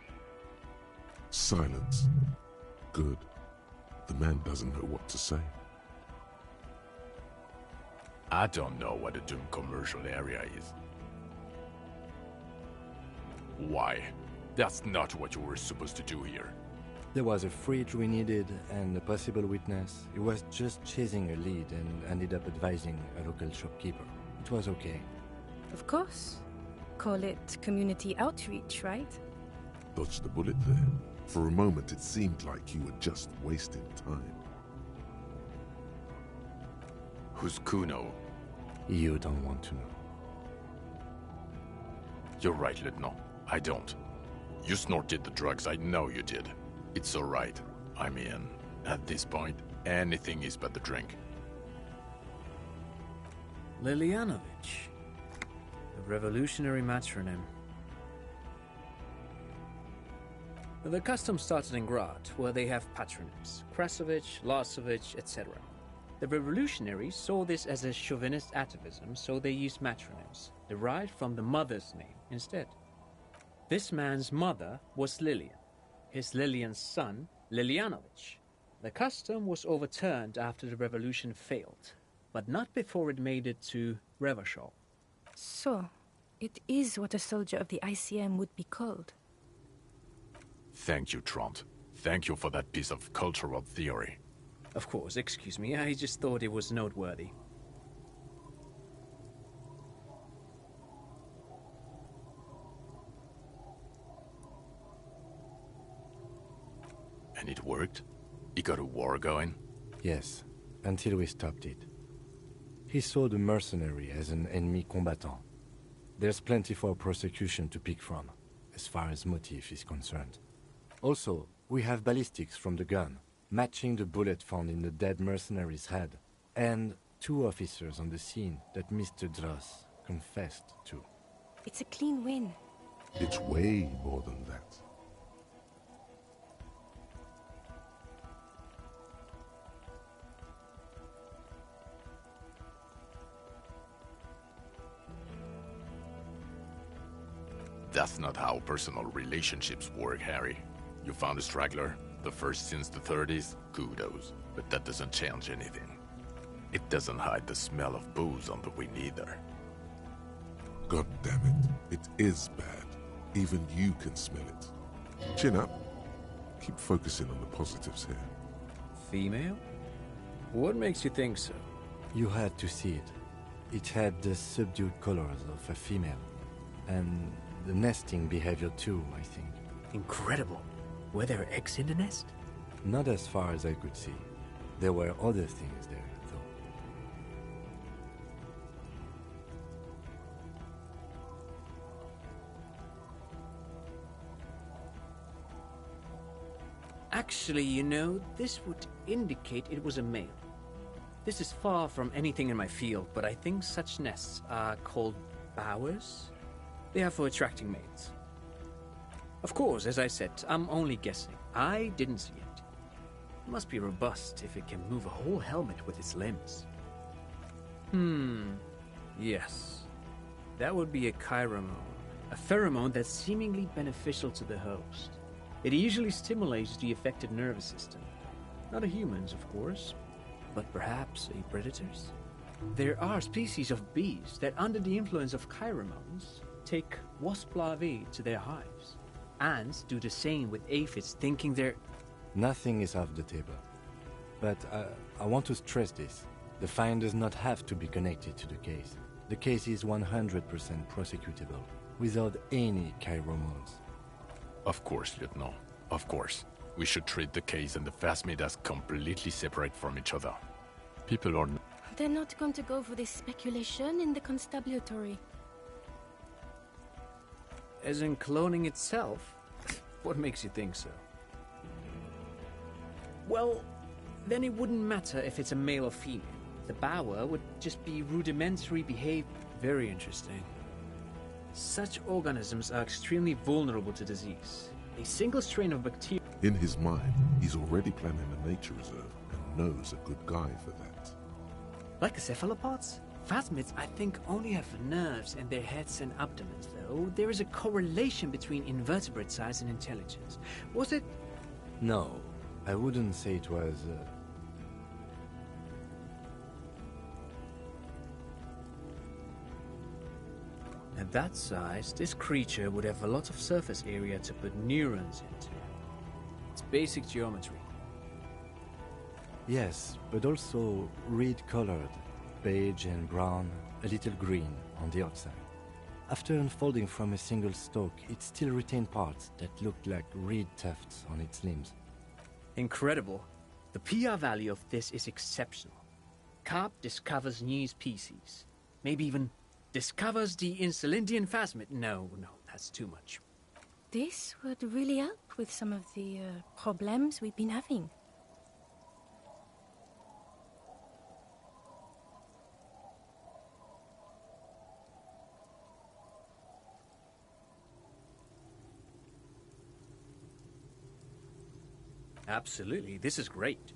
Silence. Good. The man doesn't know what to say.
I don't know what a doomed commercial area is. Why? That's not what you were supposed to do here.
There was a fridge we needed and a possible witness. He was just chasing a lead and ended up advising a local shopkeeper. It was okay.
Of course. Call it community outreach, right?
Dodged the bullet there. For a moment it seemed like you were just wasting time.
Who's Kuno?
You don't want to know.
You're right, Lieutenant. I don't. You snorted the drugs, I know you did. It's alright. I mean, at this point, anything is but the drink.
Lilianovich. The revolutionary matronym. The custom started in Grad, where they have patronyms. Krasovich, Lasovich, etc. The revolutionaries saw this as a chauvinist atavism, so they used matronyms, derived from the mother's name instead. This man's mother was Lilian, his Lilian's son, Lilianovich. The custom was overturned after the revolution failed, but not before it made it to Revachol.
So, it is what a soldier of the ICM would be called.
Thank you, Trant. Thank you for that piece of cultural theory.
Of course, excuse me, I just thought it was noteworthy.
And it worked? He got a war going?
Yes, until we stopped it. He saw the mercenary as an ennemi combatant. There's plenty for prosecution to pick from, as far as motive is concerned. Also, we have ballistics from the gun, matching the bullet found in the dead mercenary's head, and 2 officers on the scene that Mr. Dross confessed to.
It's a clean win.
It's way more than that.
That's not how personal relationships work, Harry. You found a straggler, the first since the 30s, kudos. But that doesn't change anything. It doesn't hide the smell of booze on the wind either.
God damn it. It is bad. Even you can smell it. Chin up. Keep focusing on the positives here.
Female? What makes you think so?
You had to see it. It had the subdued colors of a female. And the nesting behavior too, I think.
Incredible. Were there eggs in the nest?
Not as far as I could see. There were other things there, though.
Actually, you know, this would indicate it was a male. This is far from anything in my field, but I think such nests are called bowers. They are for attracting mates. Of course, as I said, I'm only guessing. I didn't see it. It must be robust if it can move a whole helmet with its limbs. Yes. That would be a chiromone. A pheromone that's seemingly beneficial to the host. It usually stimulates the affected nervous system. Not a human's, of course, but perhaps a predator's. There are species of bees that, under the influence of chiromones, take wasp larvae to their hives. Ants do the same with aphids, thinking they're...
Nothing is off the table. But I want to stress this. The find does not have to be connected to the case. The case is 100% prosecutable, without any chiromones.
Of course, Lieutenant. Of course. We should treat the case and the phasmid as completely separate from each other. People are...
They're not going to go for this speculation in the constabulary.
As in cloning itself? What makes you think so? Well, then it wouldn't matter if it's a male or female. The bower would just be rudimentary behavior. Very interesting. Such organisms are extremely vulnerable to disease. A single strain of bacteria...
In his mind, he's already planning a nature reserve and knows a good guy for that.
Like the cephalopods? Phasmids, I think, only have nerves in their heads and abdomens, though. There is a correlation between invertebrate size and intelligence. Was it...
No, I wouldn't say it was...
At that size, this creature would have a lot of surface area to put neurons into. It's basic geometry.
Yes, but also reed-colored, beige and brown, a little green on the outside. After unfolding from a single stalk, it still retained parts that looked like reed tufts on its limbs.
Incredible. The PR value of this is exceptional. Carp discovers new species. Maybe even discovers the Insulindian phasmid. No, that's too much.
This would really help with some of the problems we've been having.
Absolutely, this is great.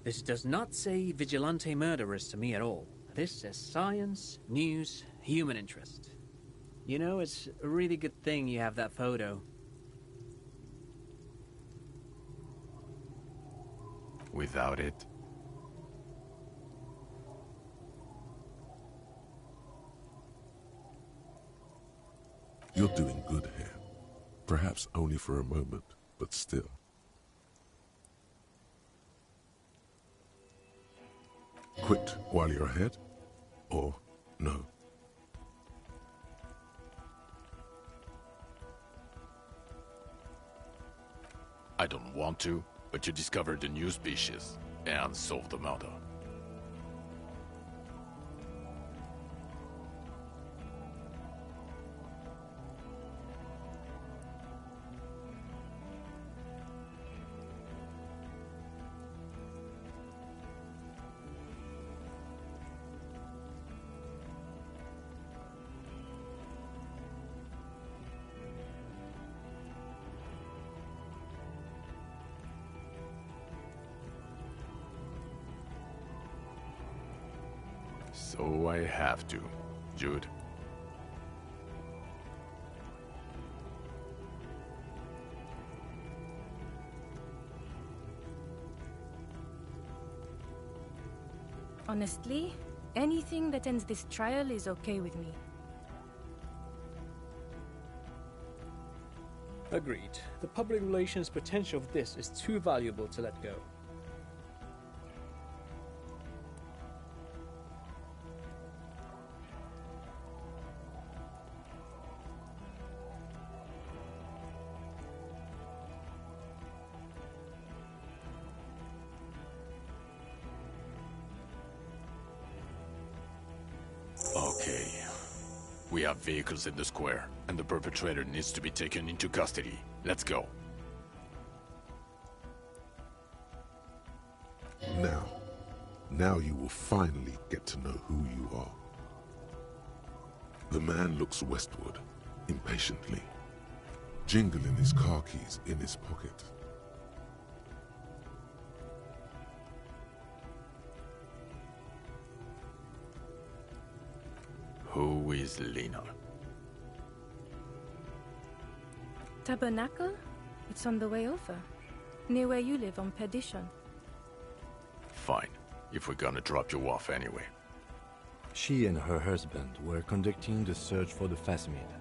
This does not say vigilante murderers to me at all. This says science, news, human interest. You know, it's a really good thing you have that photo.
Without it...
You're doing good here. Perhaps only for a moment, but still. Quit while you're ahead? Or no?
I don't want to, but you discovered a new species and solved the murder. So I have to, Jude.
Honestly, anything that ends this trial is okay with me.
Agreed. The public relations potential of this is too valuable to let go.
We have vehicles in the square, and the perpetrator needs to be taken into custody. Let's go.
Now you will finally get to know who you are. The man looks westward, impatiently, jingling his car keys in his pocket.
Who is Lena?
Tabernacle? It's on the way over. Near where you live on Perdition.
Fine, if we're gonna drop you off anyway.
She and her husband were conducting the search for the Phasmid.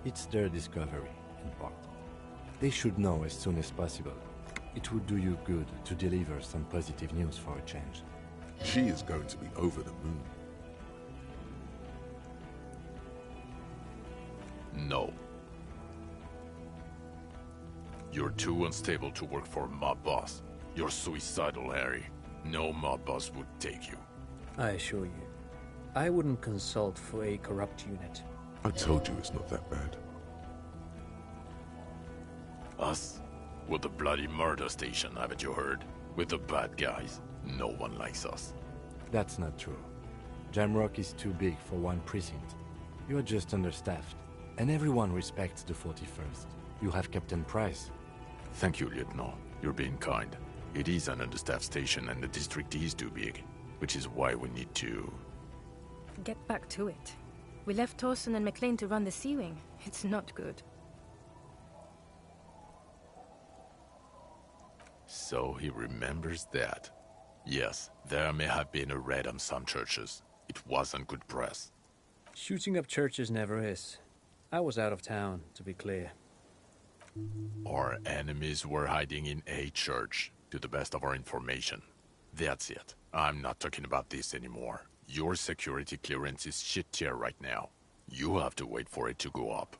It's their discovery, in part. They should know as soon as possible. It would do you good to deliver some positive news for a change.
She is going to be over the moon.
No. You're too unstable to work for a mob boss. You're suicidal, Harry. No mob boss would take you.
I assure you, I wouldn't consult for a corrupt unit.
I told you it's not that bad.
Us? We're the bloody murder station, haven't you heard? We're the bad guys. No one likes us.
That's not true. Jamrock is too big for one precinct. You are just understaffed, and everyone respects the 41st. You have Captain Price.
Thank you, Lieutenant. You're being kind. It is an understaffed station and the district is too big, which is why we need to...
Get back to it. We left Torsen and McLean to run the Sea Wing. It's not good.
So he remembers that. Yes, there may have been a raid on some churches. It wasn't good press.
Shooting up churches never is. I was out of town, to be clear.
Our enemies were hiding in a church, to the best of our information. That's it. I'm not talking about this anymore. Your security clearance is shit tier right now. You have to wait for it to go up.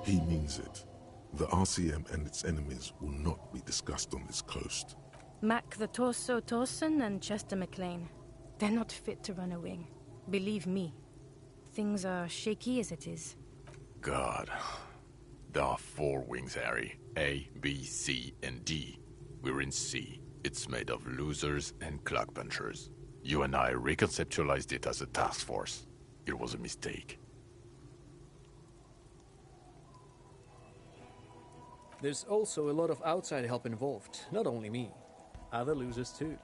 He means it. The RCM and its enemies will not be discussed on this coast.
Mac the Torso Torsen and Chester McLean. They're not fit to run a wing. Believe me. Things are shaky as it is.
God. There are 4 wings, Harry. A, B, C, and D. We're in C. It's made of losers and clock punchers. You and I reconceptualized it as a task force. It was a mistake.
There's also a lot of outside help involved, not only me. Other losers too.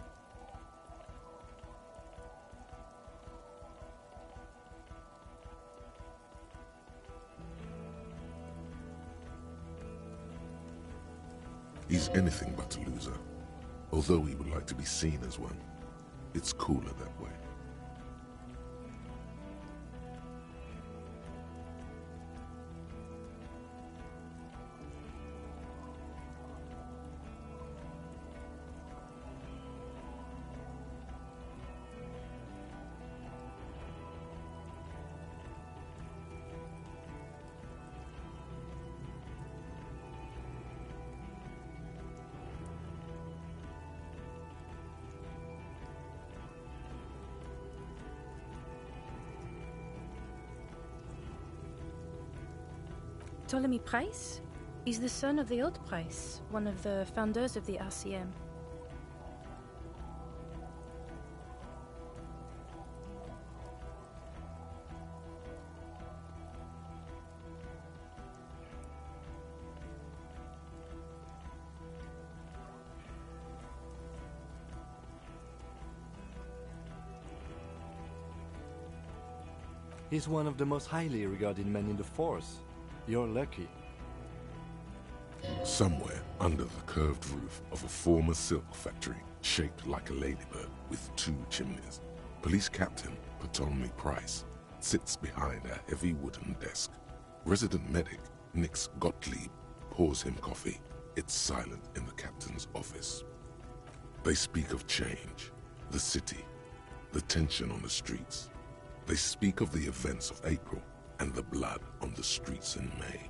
He's anything but a loser, although he would like to be seen as one. It's cooler that way.
Ptolemy Price? He's the son of the old Price, one of the founders of the RCM.
He's one of the most highly regarded men in the Force. You're lucky.
Somewhere under the curved roof of a former silk factory, shaped like a ladybird with 2 chimneys, Police Captain Ptolemy Price sits behind a heavy wooden desk. Resident medic Nix Gottlieb pours him coffee. It's silent in the captain's office. They speak of change, the city, the tension on the streets. They speak of the events of April and the blood on the streets in May.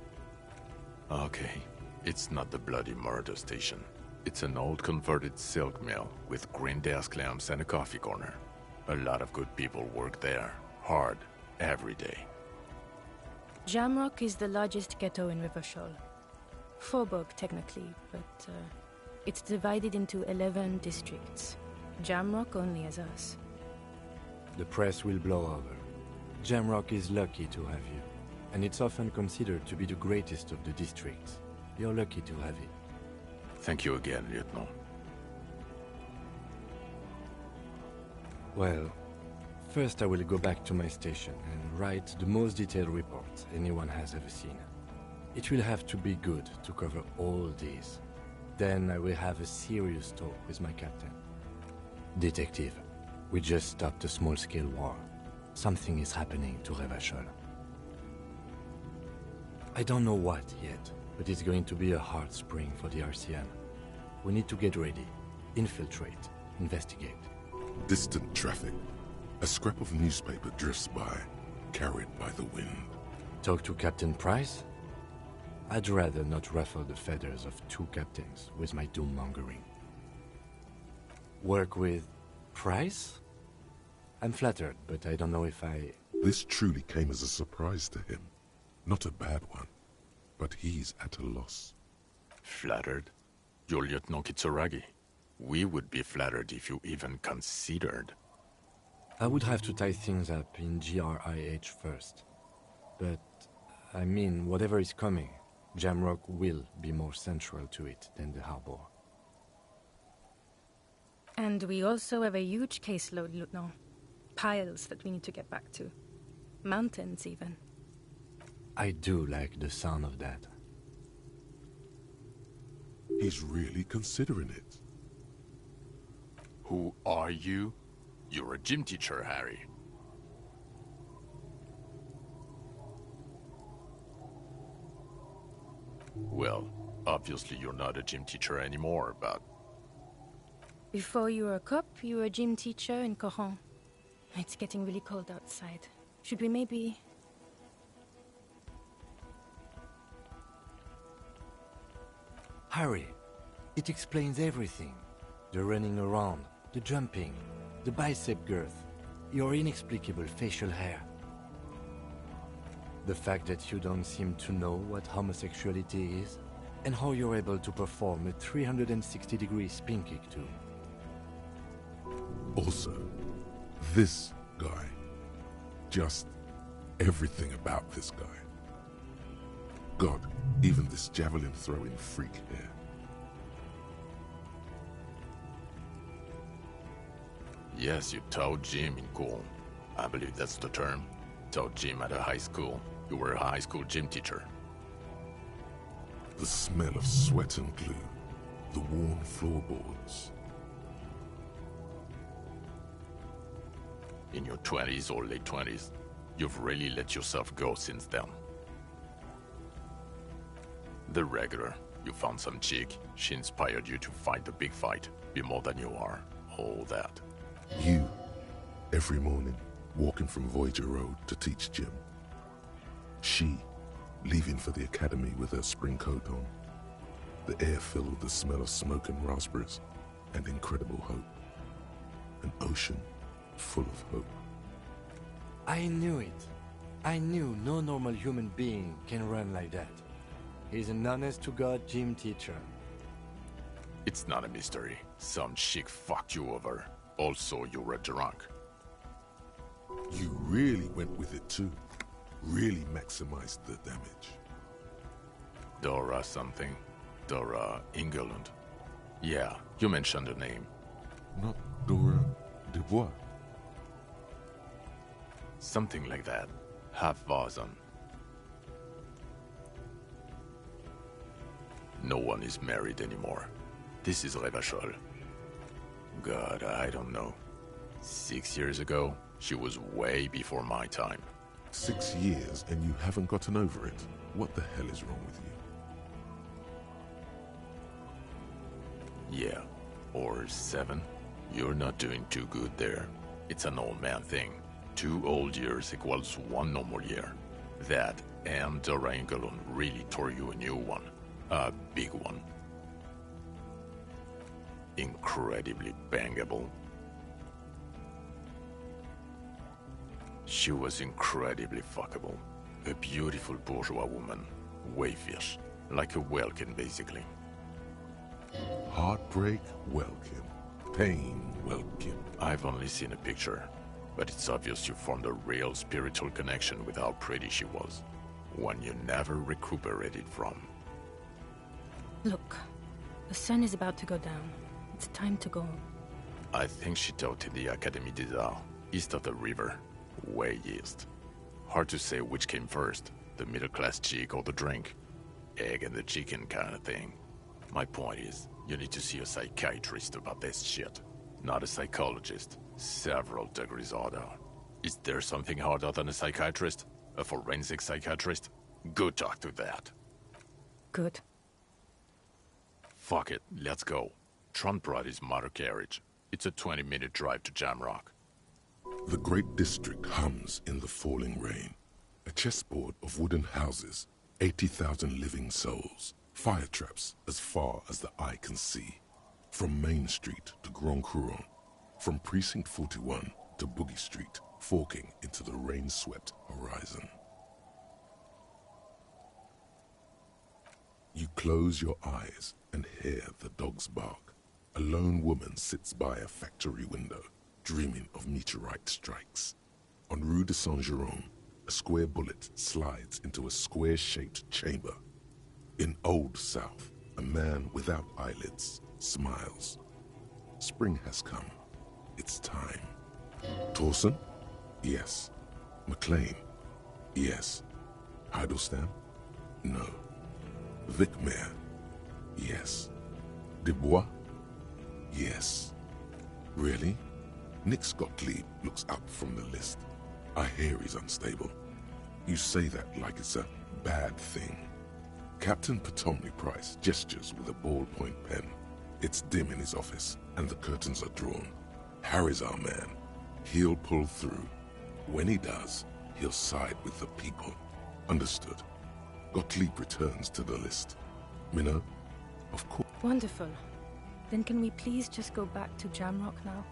Okay, it's not the bloody murder station. It's an old converted silk mill with green desk lamps and a coffee corner. A lot of good people work there, hard, every day.
Jamrock is the largest ghetto in Rivachol. Faubourg, technically, but it's divided into 11 districts. Jamrock only has us.
The press will blow over. Jamrock is lucky to have you, and it's often considered to be the greatest of the districts. You're lucky to have it.
Thank you again, Lieutenant.
Well, first I will go back to my station and write the most detailed report anyone has ever seen. It will have to be good to cover all these. Then I will have a serious talk with my captain. Detective, we just stopped a small-scale war. Something is happening to Revachol. I don't know what yet, but it's going to be a hard spring for the RCM. We need to get ready, infiltrate, investigate.
Distant traffic. A scrap of newspaper drifts by, carried by the wind.
Talk to Captain Price? I'd rather not ruffle the feathers of two captains with my doom-mongering. Work with Price? I'm flattered, but I don't know if I...
This truly came as a surprise to him. Not a bad one, but he's at a loss.
Flattered? You're Lieutenant Kitsuragi. We would be flattered if you even considered.
I would have to tie things up in GRIH first. But, I mean, whatever is coming, Jamrock will be more central to it than the harbor.
And we also have a huge caseload, Lieutenant. Piles that we need to get back to. Mountains, even.
I do like the sound of that.
He's really considering it.
Who are you? You're a gym teacher, Harry. Well, obviously you're not a gym teacher anymore, but...
Before you were a cop, you were a gym teacher in Coron. It's getting really cold outside. Should we maybe...
Harry, it explains everything. The running around, the jumping, the bicep girth, your inexplicable facial hair. The fact that you don't seem to know what homosexuality is, and how you're able to perform a 360-degree spin kick too.
Also, this guy. Just everything about this guy. God, even this javelin-throwing freak here.
Yes, you taught gym in Cool. I believe that's the term. Taught gym at a high school. You were a high school gym teacher.
The smell of sweat and glue. The worn floorboards.
In your 20s or late 20s, you've really let yourself go since then. The regular. You found some chick. She inspired you to fight the big fight. Be more than you are. All that.
You, every morning, walking from Voyager Road to teach gym. She, leaving for the academy with her spring coat on. The air filled with the smell of smoke and raspberries, and incredible hope. An ocean full of hope.
I knew it. I knew no normal human being can run like that. He's an honest-to-God gym teacher.
It's not a mystery. Some chick fucked you over. Also, you were drunk.
You really went with it too. Really maximized the damage.
Dora something. Dora Engelund. Yeah, you mentioned her name.
Not Dora Dubois.
Something like that. Half Vazan. No one is married anymore. This is Revachol. God, I don't know. 6 years ago, she was way before my time.
6 years and you haven't gotten over it. What the hell is wrong with you?
Yeah, or 7. You're not doing too good there. It's an old man thing. 2 old years equals 1 normal year. That and Dora Engelund really tore you a new one. A big one. Incredibly bangable. She was incredibly fuckable. A beautiful bourgeois woman. Wayfish. Like a Welkin, basically.
Heartbreak, Welkin. Pain, Welkin.
I've only seen a picture, but it's obvious you formed a real spiritual connection with how pretty she was. One you never recuperated from.
Look, the sun is about to go down. It's time to go.
I think she taught in the Académie des Arts, east of the river. Way east. Hard to say which came first, the middle-class chick or the drink. Egg and the chicken kind of thing. My point is, you need to see a psychiatrist about this shit. Not a psychologist. Several degrees harder. Is there something harder than a psychiatrist? A forensic psychiatrist? Go talk to that.
Good.
Fuck it, let's go. Tron brought his motor carriage. It's a 20-minute drive to Jamrock.
The great district hums in the falling rain. A chessboard of wooden houses, 80,000 living souls, fire traps as far as the eye can see. From Main Street to Grand Couronne, from Precinct 41 to Boogie Street, forking into the rain-swept horizon. You close your eyes and hear the dogs bark. A lone woman sits by a factory window, dreaming of meteorite strikes. On Rue de Saint-Jérôme, a square bullet slides into a square-shaped chamber. In Old South, a man without eyelids smiles. Spring has come. It's time. Torsen? Yes. McLean? Yes. Heidelstein? No. Vicmair? Yes. Dubois? Yes. Really? Nick Gottlieb looks up from the list. I hear he's unstable. You say that like it's a bad thing. Captain Potomny Price gestures with a ballpoint pen. It's dim in his office, and the curtains are drawn. Harry's our man. He'll pull through. When he does, he'll side with the people. Understood. Gottlieb returns to the list. Minnow? Of course.
Wonderful. Then can we please just go back to Jamrock now?